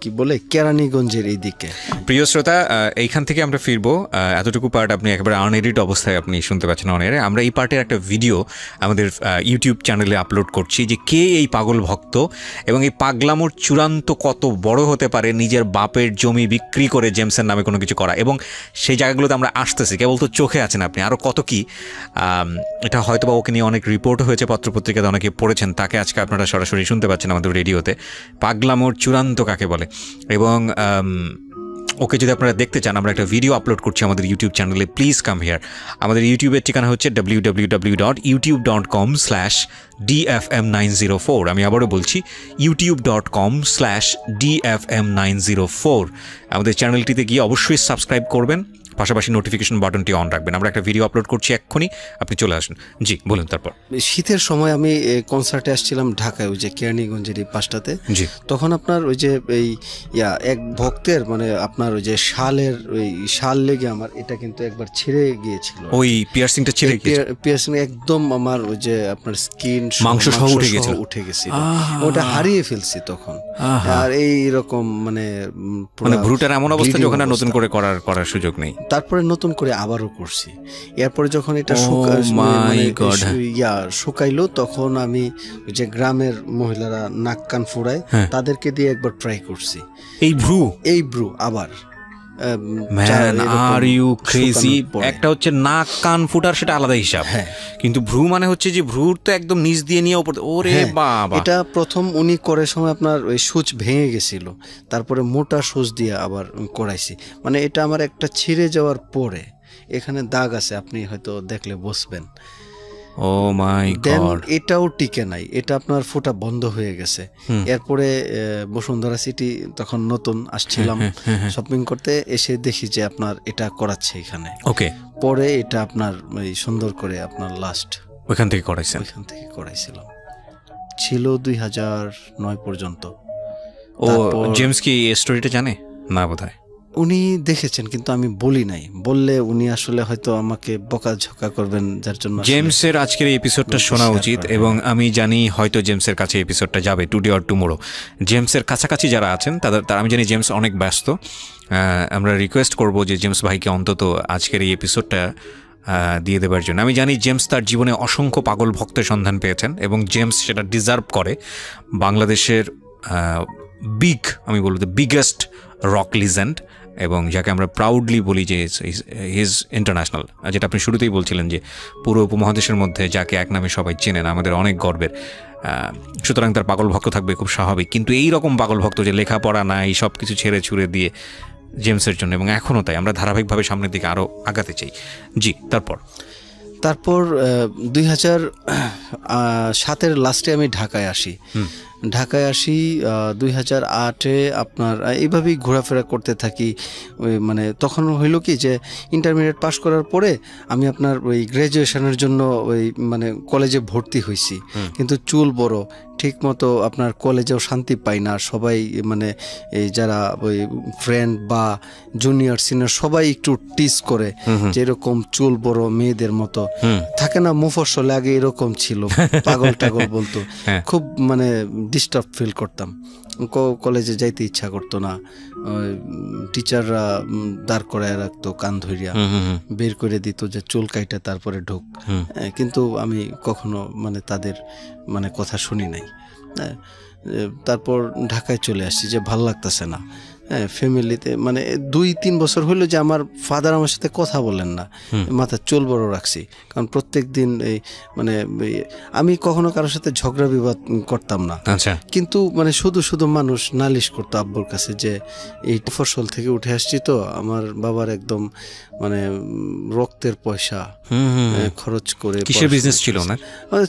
C: কি বলে কেরানীগঞ্জের এই দিকে।
B: প্রিয় শ্রোতা, এইখান থেকে আমরা ফিরবো। এতটুকু পার্ট আপনি একেবারে আনএডিট অবস্থায় আপনি শুনতে পাচ্ছেন অনেরে। আমরা এই পার্টের একটা ভিডিও আমাদের ইউটিউব চ্যানেলে আপলোড করছি যে কে এই পাগল ভক্ত এবং এই পাগলামোর চূড়ান্ত কত বড় হতে পারে নিজের বাপের জমি বিক্রি করে জেমসের নামে কোনো কিছু করা। এবং সেই জায়গাগুলোতে আমরা আসতেছি, কেবল তো চোখে আছেন আপনি, আরও কত কি। এটা হয়তো বা ওকে নিয়ে অনেক রিপোর্টও হয়েছে, পত্রপত্রিকাতে অনেকে পড়েছেন, তাকে আজকে আপনারা সরাসরি শুনতে পাচ্ছেন আমাদের রেডিওতে। পাগলামোর চূড়ান্ত কাকে বলে। এবং ওকে যদি আপনারা দেখতে চান, আমরা একটা ভিডিও আপলোড করছি আমাদের ইউটিউব চ্যানেলে, প্লিজ কাম হিয়ার। আমাদের ইউটিউবের ঠিকানা হচ্ছে www.youtube.com/DFM904। আমি আবারও বলছি, youtube.com/DFM904। আমাদের চ্যানেলটিতে গিয়ে অবশ্যই সাবস্ক্রাইব করবেন, পাশাপাশি নোটিফিকেশন বাটনটি অন রাখবেন। আমরা একটা ভিডিও আপলোড করছি এক্ষুনি, আপনি চলে আসুন। জি বলুন। তারপর
C: শীতের সময় আমি কনসার্টে আসছিলাম ঢাকায়, ওই যে কেরানীগঞ্জের এই পাশটাতে।
B: জি,
C: তখন আপনার ওই যে এই এক ভক্তের মানে আপনার ওই যে শালের ওই শাল লেগে আমার এটা কিন্তু একবার ছিঁড়ে গিয়েছিল।
B: ওই পিয়ার্সিংটা ছিঁড়ে গিয়েছিল,
C: পিয়ার্সিং একদম আমার ওই যে আপনার স্কিন
B: মাংস সহ উঠে
C: গেছিল, ওটা হারিয়ে ফেলছি তখন। আর এই রকম মানে
B: ভ্রুটার এমন অবস্থা যখন নতুন করে করার সুযোগ নেই।
C: তারপরে নতুন করে আবারও করছি। এরপরে যখন এটা শুকাইলো, তখন আমি যে গ্রামের মহিলারা নাক কান ফুড়ায়, তাদেরকে দিয়ে একবার ট্রাই করছি এই ভ্রু আবার।
B: একটা হচ্ছে নাক কান ফুটার, সেটা আলাদা হিসাব, কিন্তু ভ্রু মানে হচ্ছে যে ভ্রুর তো একদম নিচ দিয়ে নিয়ে উপর। ওরে বাবা,
C: এটা প্রথম উনি করে সময় আপনার ওই সূচ ভেঙে গেছিল, তারপরে মোটা সূচ দিয়ে আবার করাইছি। মানে এটা আমার একটা ছিঁড়ে যাওয়ার পরে এখানে দাগ আছে, আপনি হয়তো দেখলে বুঝবেন।
B: ও মাই গড,
C: এটাও টিকে নাই, এটা আপনার ফোঁটা বন্ধ হয়ে গেছে। এরপরে বসুন্ধরা সিটি তখন নতুন আসছিলাম শপিং করতে, এসে দেখি যে আপনার এটা করাচ্ছে এখানে।
B: ওকে,
C: পরে এটা আপনার সুন্দর করে আপনার লাস্ট
B: ওইখান থেকে
C: করাইছিলাম, ছিল 2009 পর্যন্ত।
B: ও জেমস কি এই স্টোরিটা জানে না? বোধহয়
C: উনি দেখেছেন, কিন্তু আমি বলি নাই। বললে উনি আসলে হয়তো আমাকে বকাঝকা করবেন, যার জন্য
B: জেমসের আজকের এই এপিসোডটা শোনা উচিত। এবং আমি জানি হয়তো জেমসের কাছে এপিসোডটা যাবে টুডে অর টুমোরো। জেমসের কাছাকাছি যারা আছেন তাদের আমি জানি জেমস অনেক ব্যস্ত। আমরা রিকোয়েস্ট করব যে জেমস ভাইকে অন্তত আজকের এই এপিসোডটা দিয়ে দেবার জন্য। আমি জানি জেমস তার জীবনে অসংখ্য পাগল ভক্তের সন্ধান পেয়েছেন এবং জেমস সেটা ডিজার্ভ করে। বাংলাদেশের আমি বলবো দ্য বিগেস্ট রক লিজেন্ড, এবং যাকে আমরা প্রাউডলি বলি যে হিজ ইন্টারন্যাশনাল, যেটা আপনি শুরুতেই বলছিলেন যে পুরো উপমহাদেশের মধ্যে যাকে এক নামে সবাই চেনেন, আমাদের অনেক গর্বের। সুতরাং তার পাগল ভক্ত থাকবে, খুব স্বাভাবিক। কিন্তু এই রকম পাগল ভক্ত যে লেখাপড়া নাই, সব কিছু ছেড়ে ছুড়ে দিয়ে জেমসের জন্য, এবং এখনও তাই, আমরা ধারাবাহিকভাবে সামনের দিকে আরও আগাতে চাই। জি, তারপর
C: 2007-এর লাস্টে আমি ঢাকায় আসি। 2008-এ আপনার এইভাবেই ঘোরাফেরা করতে থাকি। মানে তখন হইল কি যে ইন্টারমিডিয়েট পাস করার পরে আমি আপনার ওই গ্র্যাজুয়েশনের জন্য ওই মানে কলেজে ভর্তি হয়েছি, কিন্তু চুল বড়, ঠিক মতো আপনার কলেজেও শান্তি পাই না। সবাই মানে এই যারা ওই ফ্রেন্ড বা জুনিয়র সিনিয়র সবাই একটু টিজ করে, যেরকম চুল বড় মেয়েদের মতো থাকে না, মুফস্বলে আগে এরকম ছিল, পাগল টাগল বলতো। খুব মানে ডিস্টার্ব ফিল করতাম, কলেজে যাইতে ইচ্ছা করতো না। টিচাররা দাঁড় করায় রাখতো, কান ধরিয়া বের করে দিত যে চুল কাইটা তারপরে ঢুক। কিন্তু আমি কখনো মানে তাদের মানে কথা শুনি নাই। তারপর ঢাকায় চলে আসছি যে ভাল লাগতেছে না। হ্যাঁ ফ্যামিলিতে মানে 2-3 বছর হলো যে আমার ফাদার আমার সাথে কথা বলেন না, মাথার চুল বড় রাখছি, কারণ প্রত্যেক দিন এই মানে আমি কখনো কারোর সাথে ঝগড়া বিবাদ করতাম না,
B: আচ্ছা,
C: কিন্তু মানে শুধু শুধু মানুষ নালিশ করতো আব্বুর কাছে যে এই ফসল থেকে উঠে আসছি তো আমার বাবার একদম মানে রক্তের পয়সা খরচ করে।
B: কিসের বিজনেস ছিল না?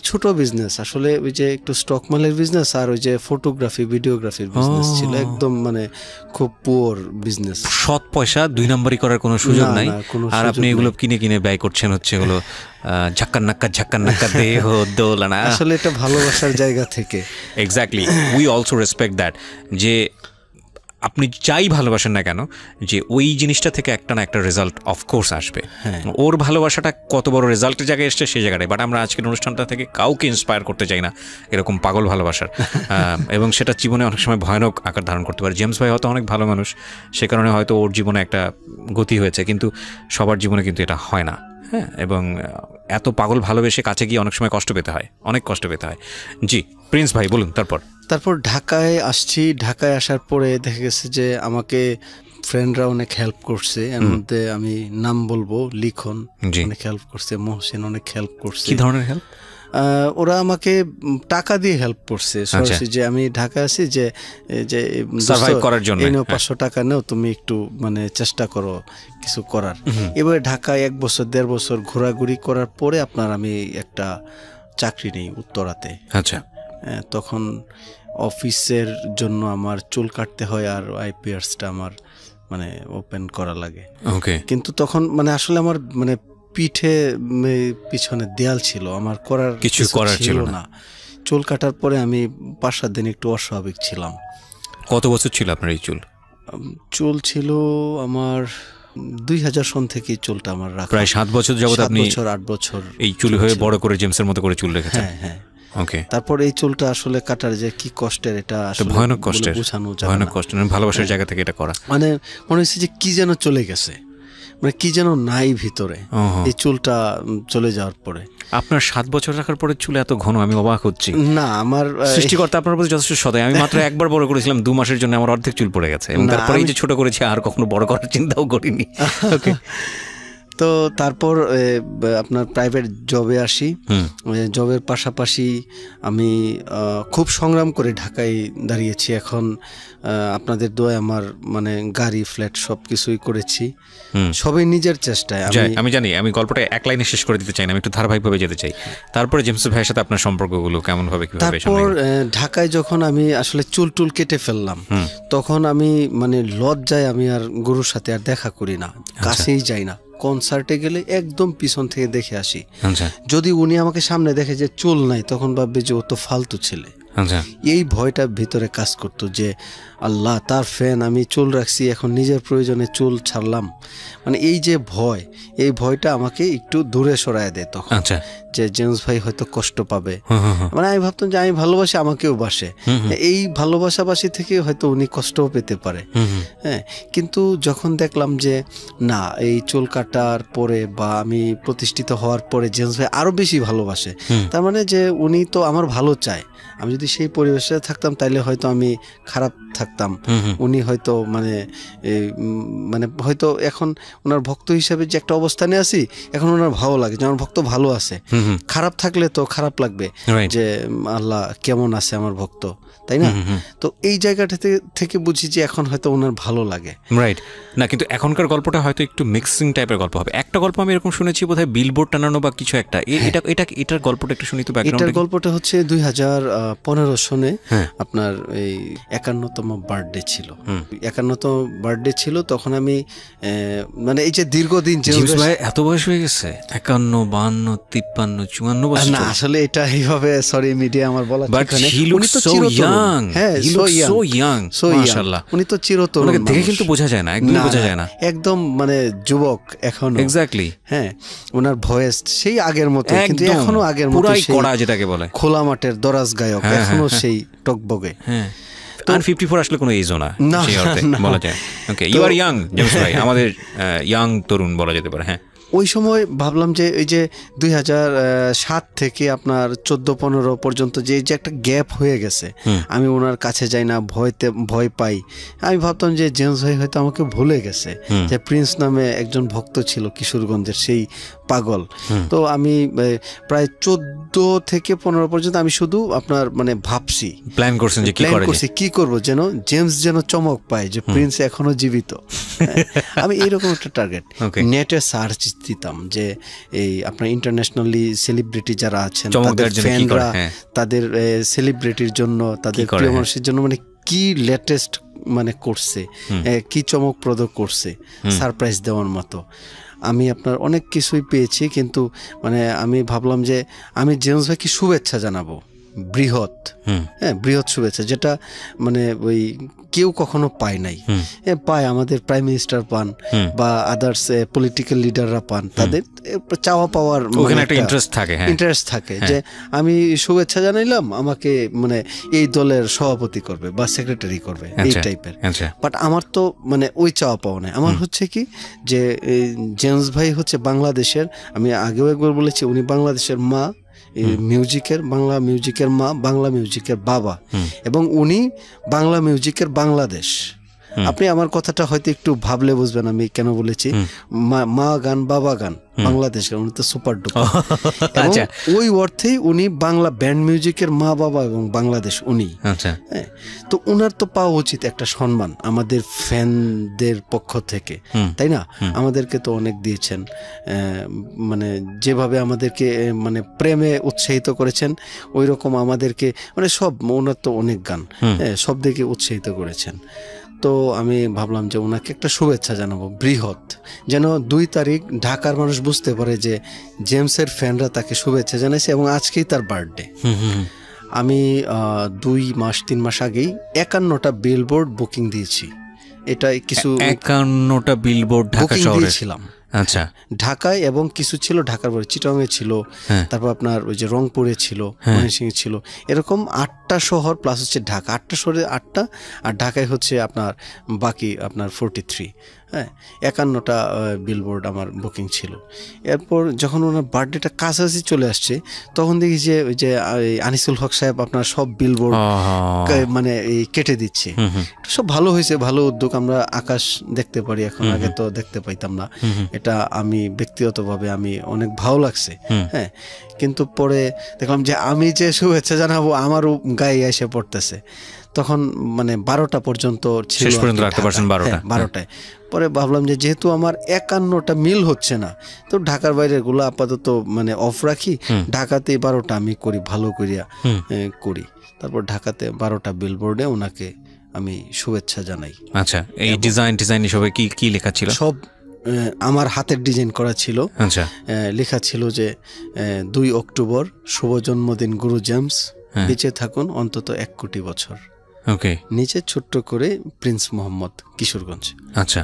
C: ছোট বিজনেস আসলে, ওই যে একটু স্টক মালের বিজনেস আর ওই যে ফটোগ্রাফি ভিডিওগ্রাফির বিজনেস ছিল, একদম মানে খুব পুয়ার বিজনেস।
B: সৎ পয়সা 2 নম্বরই করার কোনো সুযোগ নাই, আর আপনি এগুলো কিনে কিনে ব্যয় করছেন হচ্ছে হলো ঝাক্কার নাক্কা দেহ দোলনা।
C: আসলে এটা ভালোবাসার জায়গা থেকে।
B: Exactly, we also respect that, যে আপনি যাই ভালোবাসেন না কেন যে ওই জিনিসটা থেকে একটা না একটা রেজাল্ট অফকোর্স আসবে। ওর ভালোবাসাটা কত বড় রেজাল্টের জায়গায় এসছে সেই জায়গাটায়, বাট আমরা আজকের অনুষ্ঠানটা থেকে কাউকে ইন্সপায়ার করতে চাই না এরকম পাগল ভালোবাসার, এবং সেটা জীবনে অনেক সময় ভয়ানক আকার ধারণ করতে পারে। জেমস ভাই হয়তো অনেক ভালো মানুষ, সে কারণে হয়তো ওর জীবনে একটা গতি হয়েছে, কিন্তু সবার জীবনে কিন্তু এটা হয় না। হ্যাঁ, এবং এত পাগল ভালোবেসে কাছে গিয়ে অনেক সময় কষ্ট পেতে হয়, অনেক কষ্ট পেতে হয়। জি প্রিন্স ভাই বলুন। তারপর
C: ঢাকায় আসছি। ঢাকায় আসার পরে দেখা গেছে যে আমাকে ফ্রেন্ডরা অনেক হেল্প করছে, এর মধ্যে আমি নাম বলবো, লিখন অনেক হেল্প করছে, মহসিন অনেক হেল্প করছে।
B: কি ধরনের হেল্প?
C: ওরা আমাকে টাকা দিয়ে হেল্প করছে সরাসরি, যে আমি ঢাকা আছি যে
B: সার্ভাইভ করার জন্য
C: 500 টাকা নেও, তুমি একটু মানে চেষ্টা করো কিছু করার। এবারে ঢাকায় 1 বছর 1.5 বছর ঘোরাঘুরি করার পরে আপনার আমি একটা চাকরি নেই উত্তরাতে।
B: আচ্ছা,
C: তখন অফিসের জন্য আমার চুল কাটতে হয় আর আইপিআরসটা আমার মানে ওপেন করা লাগে।
B: ওকে,
C: কিন্তু তখন মানে আসলে আমার মানে পিঠে পিছনে দেয়াল ছিল, আমার কিছু করার ছিল না। চুল কাটার পরে আমি 5-7 দিন একটু অস্বাভাবিক ছিলাম।
B: কত বছর ছিল আপনার এই চুল?
C: চুল ছিল আমার 2000 সন থেকে চুলটা আমার রাখা,
B: প্রায় 7 বছর যাবত আপনি
C: 8 বছর
B: এই চুল হয়ে বড় করে জেমসের মতো করে চুল রেখেছেন।
C: হ্যাঁ।
B: ওকে,
C: তারপর এই চুলটা আসলে কাটার যে কি কষ্টের, এটা আসলে
B: ভয়ানক কষ্টের, ভয়ানক কষ্টের, ভালোবাসার জায়গা থেকে এটা করা
C: মানে মনে হচ্ছে যে কি যেন চলে গেছে, মানে কি যেন নাই ভিতরে এই চুলটা চলে যাওয়ার পরে।
B: আপনার 7 বছর রাখার পরে চুল এত ঘন, আমি অবাক হচ্ছি।
C: না, আমার
B: সৃষ্টিকর্তা আপনার প্রতি যথেষ্ট সদয়। আমি মাত্র একবার বড় করেছিলাম 2 মাসের জন্য, আমার অর্ধেক চুল পড়ে গেছে, এবং তারপরে এই যে ছোট করেছি আর কখনো বড় করার চিন্তাও করিনি। ওকে,
C: তো তারপর আপনার প্রাইভেট জবে আসি। জবের পাশাপাশি আমি খুব সংগ্রাম করে ঢাকায় দাঁড়িয়েছি। এখন আপনাদের দোয়ায় আমার মানে গাড়ি, ফ্ল্যাট সব কিছুই করেছি, সবাই নিজের চেষ্টায়।
B: আমি জানি, আমি গল্পটা এক লাইনে শেষ করে দিতে চাই না, আমি একটু ধারাবাহিকভাবে যেতে চাই। তারপরে জেমস ভাইয়ের সাথে আপনার সম্পর্কগুলো কেমন ভাবে, কিভাবে?
C: তারপর ঢাকায় যখন আমি আসলে চুল কেটে ফেললাম, তখন আমি মানে লজ্জায় আমি আর গুরুর সাথে আর দেখা করি না, কাছেই যাই না। কনসার্টে গেলে একদম পিছন থেকে দেখে আসি। যদি উনি আমাকে সামনে দেখে যে চুল নাই, তখন ভাববে যে ও তো ফালতু ছেলে। এই ভয়টা ভিতরে কাজ করতো যে আল্লাহ, তার ফ্যান, আমি চুল রাখছি, এখন নিজের প্রয়োজনে চুল ছাড়লাম। মানে এই যে ভয়, এই ভয়টা আমাকে একটু দূরে সরায় দেয় তখন, যে জেমস ভাই হয়তো কষ্ট পাবে। মানে আমি ভাবতাম যে আমি ভালোবাসি, আমাকেও বাসে, এই ভালোবাসাবাসি থেকে হয়তো উনি কষ্টও পেতে পারে। হ্যাঁ, কিন্তু যখন দেখলাম যে না, এই চুল কাটার পরে বা আমি প্রতিষ্ঠিত হওয়ার পরে জেমস ভাই আরো বেশি ভালোবাসে, তার মানে যে উনি তো আমার ভালো চায়। আমি যদি সেই পরিবেশে থাকতাম তাইলে হয়তো আমি খারাপ থাকতাম, উনি হয়তো মানে হয়তো এখন ওনার ভক্ত হিসেবে যে একটা অবস্থানে আছি, এখন ওনার ভালো লাগে যে আমার ভক্ত ভালো আছে। খারাপ থাকলে তো খারাপ লাগবে যে আল্লাহ কেমন আছে আমার ভক্ত, তাই না? তো এই জায়গাটা থেকে বুঝি যে এখন হয়তো ওনার ভালো লাগে।
B: রাইট না, কিন্তু এখনকার গল্পটা হয়তো একটু মিক্সিং টাইপের গল্প হবে। একটা গল্প আমি এরকম শুনেছি, বোধহয় বিলবোর্ড টানানো বা কিছু একটা, এটার গল্পটা একটু শুনি তো।
C: এটার গল্পটা হচ্ছে 2015 সনে আপনার এই 51তম বার্থডে ছিল। 51তম বার্থডে ছিল, তখন আমি মানে এই যে দীর্ঘদিন
B: জেমস ভাই এত বয়স হয়ে গেছে, 51, 52, 53, 54 বছর।
C: না আসলে এটা এইভাবে, সরি মিডিয়া আমার বলা ঠিক না,
B: উনি তো চিরতরুণ। হ্যাঁ, সো ইয়াং, মাশাআল্লাহ।
C: উনি তো চিরতরুণ,
B: ওনাকে দেখে কিন্তু বোঝা যায় না, একদমই বোঝা যায় না,
C: একদম মানে যুবক এখনো।
B: এক্স্যাক্টলি,
C: হ্যাঁ, ওনার ভয়েস সেই আগের মতো, কিন্তু এখনো আগের মতো,
B: পুরাই কড়া যেটাকে বলে,
C: খোলা মাঠের দরাজ গায়ক, এখনো সেই টকবগে।
B: হ্যাঁ, আর 54 আসলে কোনো এজও না সেই অর্থে বলা যায়। ওকে, ইউ আর ইয়াং জেমস ভাই, আমাদের ইয়াং তরুণ বলা যেতে পারে। হ্যাঁ,
C: ওই সময় ভাবলাম যে এই যে 2007 থেকে আপনার 14-15 পর্যন্ত যে একটা গ্যাপ হয়ে গেছে, আমি ওনার কাছে যাই না, ভয় পাই। আমি ভাবতাম যে জেমস ভাই হয়তো আমাকে ভুলে গেছে, যে প্রিন্স নামে একজন ভক্ত ছিল কিশোরগঞ্জের, সেই পাগল। তো আমি প্রায় 14 থেকে 15 পর্যন্ত আমি শুধু আপনার মানে ভাবছি,
B: প্ল্যান করছেন যে
C: কি করব যেন জেমস যেন চমক পায় যে প্রিন্স এখনো জীবিত। আমি এইরকম একটা টার্গেট নেটে সার্চ দিতাম যে এই আপনার ইন্টারন্যাশনালি সেলিব্রিটি যারা আছেন তাদের ফ্যানরা তাদের সেলিব্রিটির জন্য, তাদের প্রিয় মানুষের জন্য মানে কি লেটেস্ট মানে করছে, কি চমকপ্রদ করছে সারপ্রাইজ দেওয়ার মতো। আমি আপনার অনেক কিছুই পেয়েছি, কিন্তু মানে আমি ভাবলাম যে আমি জেমস ভাইকে শুভেচ্ছা জানাবো, বৃহৎ শুভেচ্ছা, যেটা মানে ওই কেউ কখনো পায় নাই। পায় আমাদের প্রাইম মিনিস্টার পান বা আদার্স পলিটিক্যাল লিডাররা পান, তাদের চাওয়া পাওয়ার
B: একটা
C: ইন্টারেস্ট থাকে যে আমি শুভেচ্ছা জানাইলাম, আমাকে মানে এই দলের সভাপতি করবে বা সেক্রেটারি করবে, এই টাইপের। বাট আমার তো মানে ওই চাওয়া পাওয়া নাই। আমার হচ্ছে কি যে জেমস ভাই হচ্ছে বাংলাদেশের, আমি আগেও একবার বলেছি, উনি বাংলাদেশের মা, বাংলা মিউজিকের মা, বাংলা মিউজিকের বাবা, এবং উনি বাংলা মিউজিকের বাংলাদেশ। আপনি আমার কথাটা হয়তো একটু ভাবলে বুঝবেন আমি কেন বলেছি। মা গান বাবা গান বাংলাদেশ গান, উনি তো সুপার ডুপার। ওই অর্থেই উনি বাংলা ব্যান্ড মিউজিকের মা বাবা এবং বাংলাদেশ উনি। তো উনার তো পাওয়া উচিত একটা সম্মান আমাদের ফ্যানদের পক্ষ থেকে, তাই না? আমাদেরকে তো অনেক দিয়েছেন, মানে যেভাবে আমাদেরকে মানে প্রেমে উৎসাহিত করেছেন, ওই রকম আমাদেরকে মানে সব, ওনার তো অনেক গান সব দিকে উৎসাহিত করেছেন। তো আমি ভাবলাম যে ওনাকে একটা শুভেচ্ছা জানাবো বৃহৎ, যেন 2 তারিখ ঢাকার মানুষ বুঝতে পারে যে জেমসের ফ্যানরা তাকে শুভেচ্ছা জানাইছে এবং আজকেই তার বার্থডে। আমি 2-3 মাস আগেই 51টা বিলবোর্ড বুকিং দিয়েছি। এটা কিছু
B: 51টা বিলবোর্ড ঢাকা শহরে ছিলাম। আচ্ছা, ঢাকায়
C: এবং কিছু ছিল ঢাকার পরে চিটাগাংয়ে ছিল, তারপর আপনার ওই যে রংপুরে ছিল, ময়মনসিংহে ছিল, এরকম 8টা শহর প্লাস হচ্ছে ঢাকা, 8টা শহরে 8টা, আর ঢাকায় হচ্ছে আপনার বাকি আপনার 43। 51টা বিলবোর্ড আমার বুকিং ছিল। এরপর যখন ওনার বার্থডেটা কাছাকাছি চলে আসছে, তখন দেখি যে ওই যে আনিসুল হক সাহেব আপনার সব বিলবোর্ড মানে কেটে দিচ্ছে। সব ভালো হয়েছে, ভালো উদ্যোগ। আমরা আকাশ দেখতে পারি এখন, আগে তো দেখতে পাইতাম না। এটা আমি ব্যক্তিগতভাবে আমি অনেক ভালো লাগছে। কিন্তু পরে দেখলাম যে আমি যে শুভেচ্ছা জানাবো আমারও গায়ে এসে পড়তেছে। তখন মানে 12টা পর্যন্ত ছিল, 12টায়। পরে ভাবলাম যে যেহেতু আমার 51টা মিল হচ্ছে না, তো ঢাকার বাইরের গুলো আপাতত মানে অফ রাখি, ঢাকাতেই 12টা আমি করি, ভালো করিয়া করি। তারপর ঢাকাতে 12টা বিলবোর্ডে ওনাকে আমি শুভেচ্ছা জানাই।
B: আচ্ছা, এই ডিজাইন হিসেবে কি লেখা ছিল?
C: সব আমার হাতের ডিজাইন করা ছিল।
B: আচ্ছা,
C: লেখা ছিল যে 2 অক্টোবর শুভ জন্মদিন গুরু জেমস, বেঁচে থাকুন অন্তত 1 কোটি বছর।
B: ওকে,
C: নিচে ছোট্ট করে প্রিন্স মোহাম্মদ, কিশোরগঞ্জ।
B: আচ্ছা,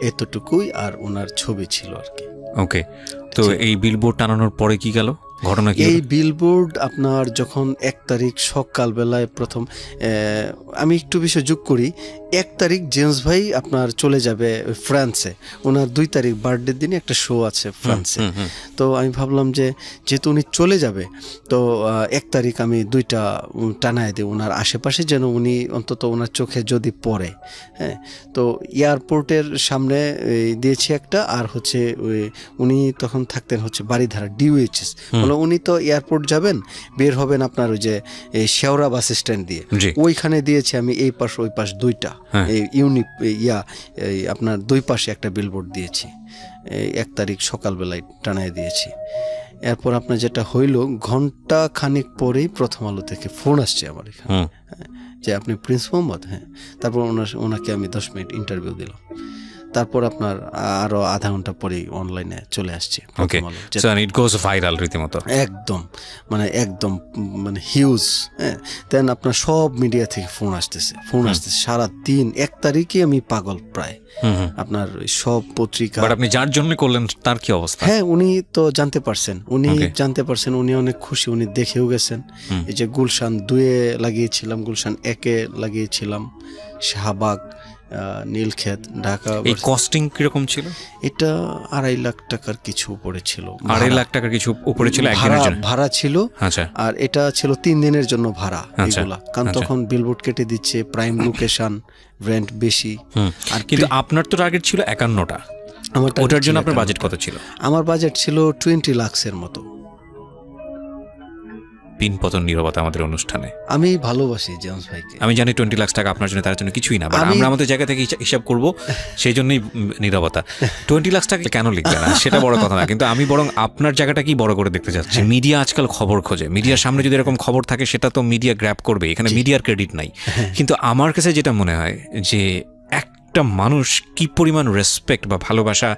C: এতটুকুই, আর ওনার ছবি ছিল আর কি।
B: ওকে, তো এই বিলবোর্ড টানানোর পরে কি গেল ঘটনা? কি
C: এই বিলবোর্ড আপনার যখন 1 তারিখ সকালবেলায় প্রথম, আমি একটু বিষয় যোগ করি, 1 তারিখ জেমস ভাই আপনার চলে যাবে ফ্রান্সে, ওনার 2 তারিখ বার্থডের দিনে একটা শো আছে ফ্রান্সে। তো আমি ভাবলাম যে যেহেতু উনি চলে যাবে, তো 1 তারিখ আমি 2টা টানায় দিই ওনার আশেপাশে, যেন উনি অন্তত ওনার চোখে যদি পড়ে। তো এয়ারপোর্টের সামনে দিয়েছি একটা, আর হচ্ছে উনি তখন থাকতেন হচ্ছে বাড়িধারা DOHS। উনি তো এয়ারপোর্ট যাবেন, বের হবেন আপনার ওই যে শেওড়া বাস স্ট্যান্ড দিয়ে, ওইখানে দিয়েছি আমি এই পাশ ওই পাশ 2টা আপনার 2 পাশে একটা বিলবোর্ড দিয়েছি। 1 তারিখ সকালবেলায় টানায় দিয়েছি। এরপর আপনার যেটা হইল, ঘন্টা খানিক পরেই প্রথম আলো থেকে ফোন আসছে আমার এখানে যে আপনি প্রিন্স মোহাম্মদ। তারপর ওনাকে আমি 10 মিনিট ইন্টারভিউ দিলাম। তারপর আপনার আরো আধা ঘন্টা পরে অনলাইনে চলে আসছে।
B: ওকে, সো ইট গোস ভাইরাল রীতিমতো,
C: একদম মানে হিউজ। দেন আপনার সব মিডিয়া থেকে ফোন আসতেছে সারা দিন। 1 তারিখে আমি পাগল প্রায়, আপনার সব পত্রিকা।
B: বাট আপনি যার জন্য করলেন তার কি অবস্থা?
C: উনি তো জানতে পারছেন, উনি অনেক খুশি, উনি দেখেও গেছেন। এই যে গুলশান 2-এ লাগিয়েছিলাম, গুলশান 1-এ লাগিয়েছিলাম, শাহবাগ নীলক্ষেত, ঢাকা।
B: এই কস্টিং কিরকম ছিল?
C: এটা 2.5 লাখ টাকার কিছু উপরে ছিল।
B: 2.5 লাখ টাকার কিছু উপরে ছিল একদিনের জন্য
C: ভাড়া ছিল।
B: আচ্ছা।
C: আর এটা ছিল 3 দিনের জন্য ভাড়া এগুলা, কারণ তখন বিলবোর্ড কেটে দিচ্ছে, প্রাইম লোকেশন, রেন্ট বেশি।
B: আর কিন্তু আপনার তো টার্গেট ছিল 51টা, ওটার জন্য আপনার বাজেট কত ছিল?
C: আমার বাজেট ছিল 20 লাখের মতো।
B: পিন পতন নীরবতা আমাদের অনুষ্ঠানে।
C: আমি ভালোবাসি জেমস ভাইকে।
B: আমি জানি 20 লাখ টাকা আপনার জন্য তার জন্য কিছুই না, বাট আমরা আমাদের জায়গা থেকে হিসাব করব, সেই জন্যই নীরবতা। 20 লাখ টাকা কেন লিখবে না সেটা বড় কথা না, কিন্তু আমি বরং আপনার জায়গাটাকেই বড় করে দেখতে চাচ্ছি। মিডিয়া আজকাল খবর খোঁজে, মিডিয়ার সামনে যদি এরকম খবর থাকে সেটা তো মিডিয়া গ্র্যাব করবে, এখানে মিডিয়ার ক্রেডিট নাই। কিন্তু আমার কাছে যেটা মনে হয় যে একটা মানুষ কি পরিমাণ রেসপেক্ট বা ভালোবাসা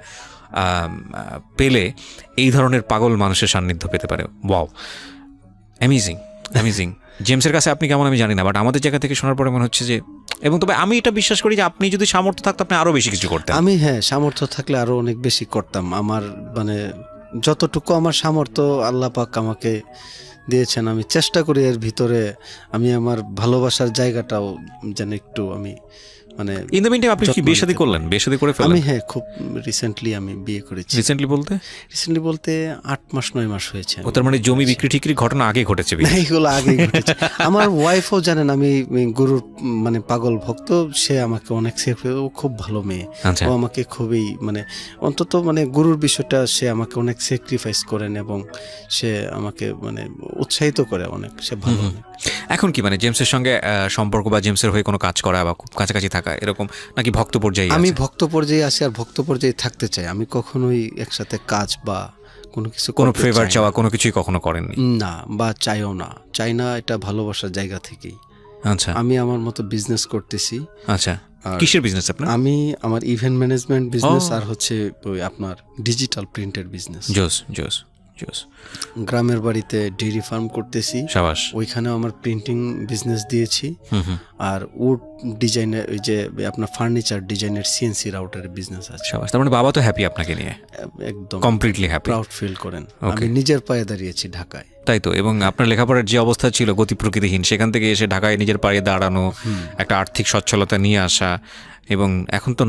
B: পেলে এই ধরনের পাগল মানুষের সান্নিধ্য পেতে পারে। Wow, amazing amazing. জেমসের কাছে আপনি কেমন আমি জানি না, বাট আমাদের জায়গা থেকে শোনার পরে মনে হচ্ছে যে, এবং তবে আমি এটা বিশ্বাস করি যে আপনি যদি সামর্থ্য থাকতো আপনি আরও বেশি কিছু করতেন।
C: আমি সামর্থ্য থাকলে আরও অনেক বেশি করতাম। আমার মানে যতটুকু আমার সামর্থ্য আল্লাহ পাক আমাকে দিয়েছেন, আমি চেষ্টা করি এর ভিতরে আমি আমার ভালোবাসার জায়গাটাও যেন একটু আমি মানে।
B: ইন দ্য মিনটাইম আপনি কি বিয়ে শাদী করলেন? বিয়ে শাদী করে ফেললেন?
C: আমি খুব রিসেন্টলি আমি বিয়ে করেছি।
B: রিসেন্টলি বলতে
C: 8 মাস 9 মাস হয়েছে।
B: ও তার মানে জমি বিক্রি ঠিকরি ঘটনা আগে ঘটেছে?
C: এইগুলো আগে ঘটেছে। আমার ওয়াইফও জানেন আমি গুরুর মানে পাগল ভক্ত। সে আমাকে অনেক ও খুব ভালো মেয়ে। ও আমাকে খুবই মানে অন্তত মানে গুরুর বিষয়টা সে আমাকে অনেক স্যাক্রিফাইস করেন এবং সে আমাকে মানে উৎসাহিত করে অনেক। সে ভালো।
B: এখন কি মানে জেমসের সঙ্গে সম্পর্ক বা জেমসের হয়ে কোনো কাজ করা বা খুব কাছাকাছি থাকা এরকম, নাকি ভক্ত পর্যায়ে? আমি
C: ভক্ত পর্যায়ে আছি আর ভক্ত পর্যায়ে থাকতে চাই। আমি কখনোই একসাথে কাজ বা কোনো কিছু,
B: কোনো ফেভার চাওয়া কোনো কিছুই কখনো করেননি?
C: না, বা চাই না। এটা ভালোবাসার জায়গা থেকেই।
B: আচ্ছা।
C: আমি আমার মতো বিজনেস করতেছি।
B: আচ্ছা, কিসের বিজনেস আপনার?
C: আমি আমার ইভেন্ট ম্যানেজমেন্ট বিজনেস আর হচ্ছে আপনার ডিজিটাল প্রিন্টের বিজনেস।
B: জোস।
C: গ্রামের বাড়িতে ডেইরি ফার্ম করতেছি।
B: সাবাস।
C: ওইখানেও আমার প্রিন্টিং বিজনেস দিয়েছি। আর উড ডিজাইনের ওই যে আপনার ফার্নিচার ডিজাইনের সিএনসি রাউটারের বিজনেস আছে।
B: সাবাস। তার মানে বাবা তো হ্যাপি আপনাকে নিয়ে?
C: একদম
B: কমপ্লিটলি হ্যাপি,
C: প্রাউড ফিল করেন। আমি নিজের পায়ে দাঁড়িয়েছি ঢাকায়।
B: তাই তো। এবং আপনার লেখাপড়ার যে অবস্থা ছিল গতি প্রকৃতিহীন, সেখান থেকে এসে ঢাকায় নিজের পায়ে দাঁড়ানো, একটা আর্থিক সচ্ছলতা নিয়ে আসা, এবং এখন তো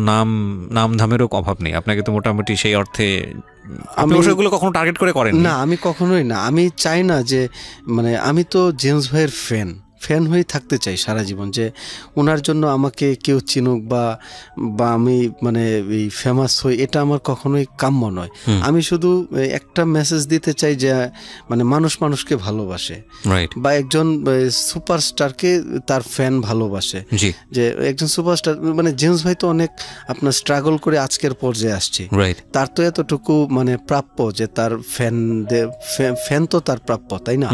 B: নাম ধামেরও অভাব নেই। আপনাকে তো মোটামুটি সেই অর্থে আপনি ওগুলো কখনো টার্গেট করে করেন
C: না? আমি কখনোই না। আমি চাই না যে মানে আমি তো জেমস ভাইয়ের ফ্যান হয়ে থাকতে চাই সারা জীবন, যে ওনার জন্য আমাকে কেউ চিনুক বা আমি মানে এই ফেমাস হই, এটা আমার কখনোই কাম্য নয়। আমি শুধু একটা মেসেজ দিতে চাই যে মানে মানুষকে ভালোবাসে, বা একজন সুপারস্টারকে তার ফ্যান ভালোবাসে, যে একজন সুপারস্টার মানে জেমস ভাই তো অনেক আপনার স্ট্রাগল করে আজকের পর্যায়ে আসছে। তার তো এতটুকু মানে প্রাপ্য যে তার ফ্যান তো তার প্রাপ্য, তাই না?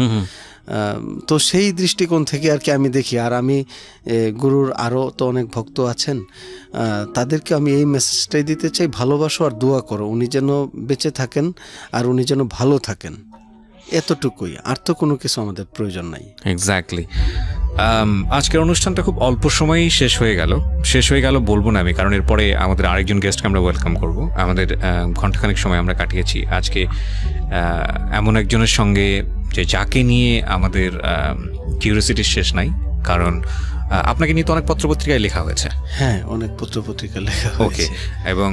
C: তো সেই দৃষ্টিকোণ থেকে আর কি আমি দেখি। আর আমি গুরুর আরও তো অনেক ভক্ত আছেন, তাদেরকে আমি এই মেসেজটাই দিতে চাই, ভালোবাসো আর দোয়া করো উনি যেন বেঁচে থাকেন আর উনি যেন ভালো থাকেন, এতটুকুই। আর তো কোনো কিছু আমাদের প্রয়োজন নাই।
B: এক্স্যাক্টলি। আজকের অনুষ্ঠানটা খুব অল্প সময়েই শেষ হয়ে গেল বলবো না আমি, কারণ এরপরে আমাদের আরেকজন গেস্টকে আমরা ওয়েলকাম করব। আমাদের ঘন্টাখানেক সময় আমরা কাটিয়েছি আজকে এমন একজনের সঙ্গে যে যাকে নিয়ে আমাদের কিউরিওসিটির শেষ নাই, কারণ আপনাকে নিয়ে তো অনেক পত্রপত্রিকায় লেখা হয়েছে।
C: অনেক পত্রপত্রিকা লেখা হয়েছে।
B: এবং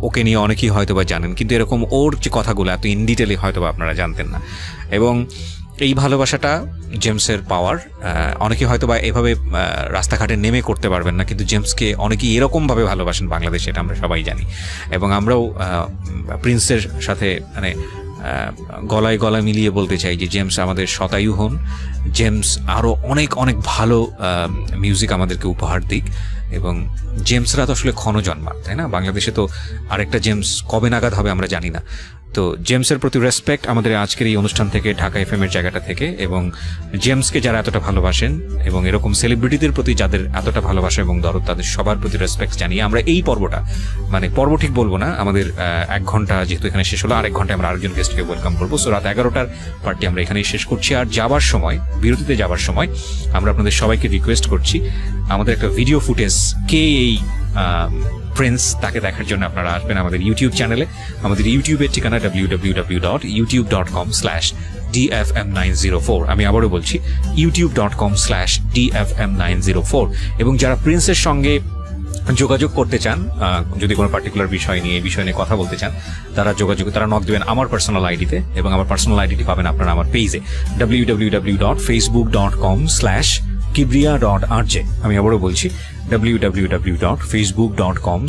B: ওকে নিয়ে অনেকেই হয়তো বা জানেন, কিন্তু এরকম ওর যে কথাগুলো এত ইন ডিটেলে হয়তো বা আপনারা জানতেন না। এবং এই ভালোবাসাটা জেমসের পাওয়ার অনেকে হয়তো বা এভাবে রাস্তাঘাটে নেমে করতে পারবেন না, কিন্তু জেমসকে অনেকেই এরকমভাবে ভালোবাসেন বাংলাদেশে, এটা আমরা সবাই জানি। এবং আমরাও প্রিন্সের সাথে মানে গলায় মিলিয়ে বলতে চাই যে জেমস আমাদের শতায়ু হন, জেমস আরও অনেক ভালো মিউজিক আমাদেরকে উপহার দিক। এবং জেমসরা তো আসলে ক্ষণজন্মার, তাই না? বাংলাদেশে তো আরেকটা জেমস কবে নাগাদ হবে আমরা জানি না। তো জেমসের প্রতি রেসপেক্ট আমাদের আজকের এই অনুষ্ঠান থেকে, ঢাকা এফএমের জায়গাটা থেকে, এবং জেমসকে যারা এতটা ভালোবাসেন এবং এরকম সেলিব্রিটিদের প্রতি যাদের এতটা ভালোবাসা এবং দরদ, তাদের সবার প্রতি রেসপেক্ট জানিয়ে আমরা এই পর্বটা, মানে পর্ব ঠিক বলবো না, আমাদের 1 ঘন্টা যেহেতু এখানে শেষ হলো, আরেক ঘন্টায় আমরা আরেকজন গেস্টকে ওয়েলকাম করবো। সো রাত 11টার পার্টি আমরা এখানেই শেষ করছি। আর বিরতিতে যাবার সময় আমরা আপনাদের সবাইকে রিকোয়েস্ট করছি, আমাদের একটা ভিডিও ফুটেজ কে এই প্রিন্স, তাকে দেখার জন্য আপনারা আসবেন আমাদের ইউটিউব চ্যানেলে। আমাদের ইউটিউবের ঠিকানা www.youtube.com/ DFM904। আমি আবারও বলছি youtube.com/DFM904। এবং যারা প্রিন্সের সঙ্গে যোগাযোগ করতে চান, যদি কোনো পার্টিকুলার বিষয় নিয়ে কথা বলতে চান, তারা নক দেবেন আমার পার্সোনাল আইডিতে, এবং আমার পার্সোনাল আইডিটি পাবেন আপনারা আমার পেজে www.facebook.com/kibriya.rj। আমি আবারও বলছি www.facebook.com/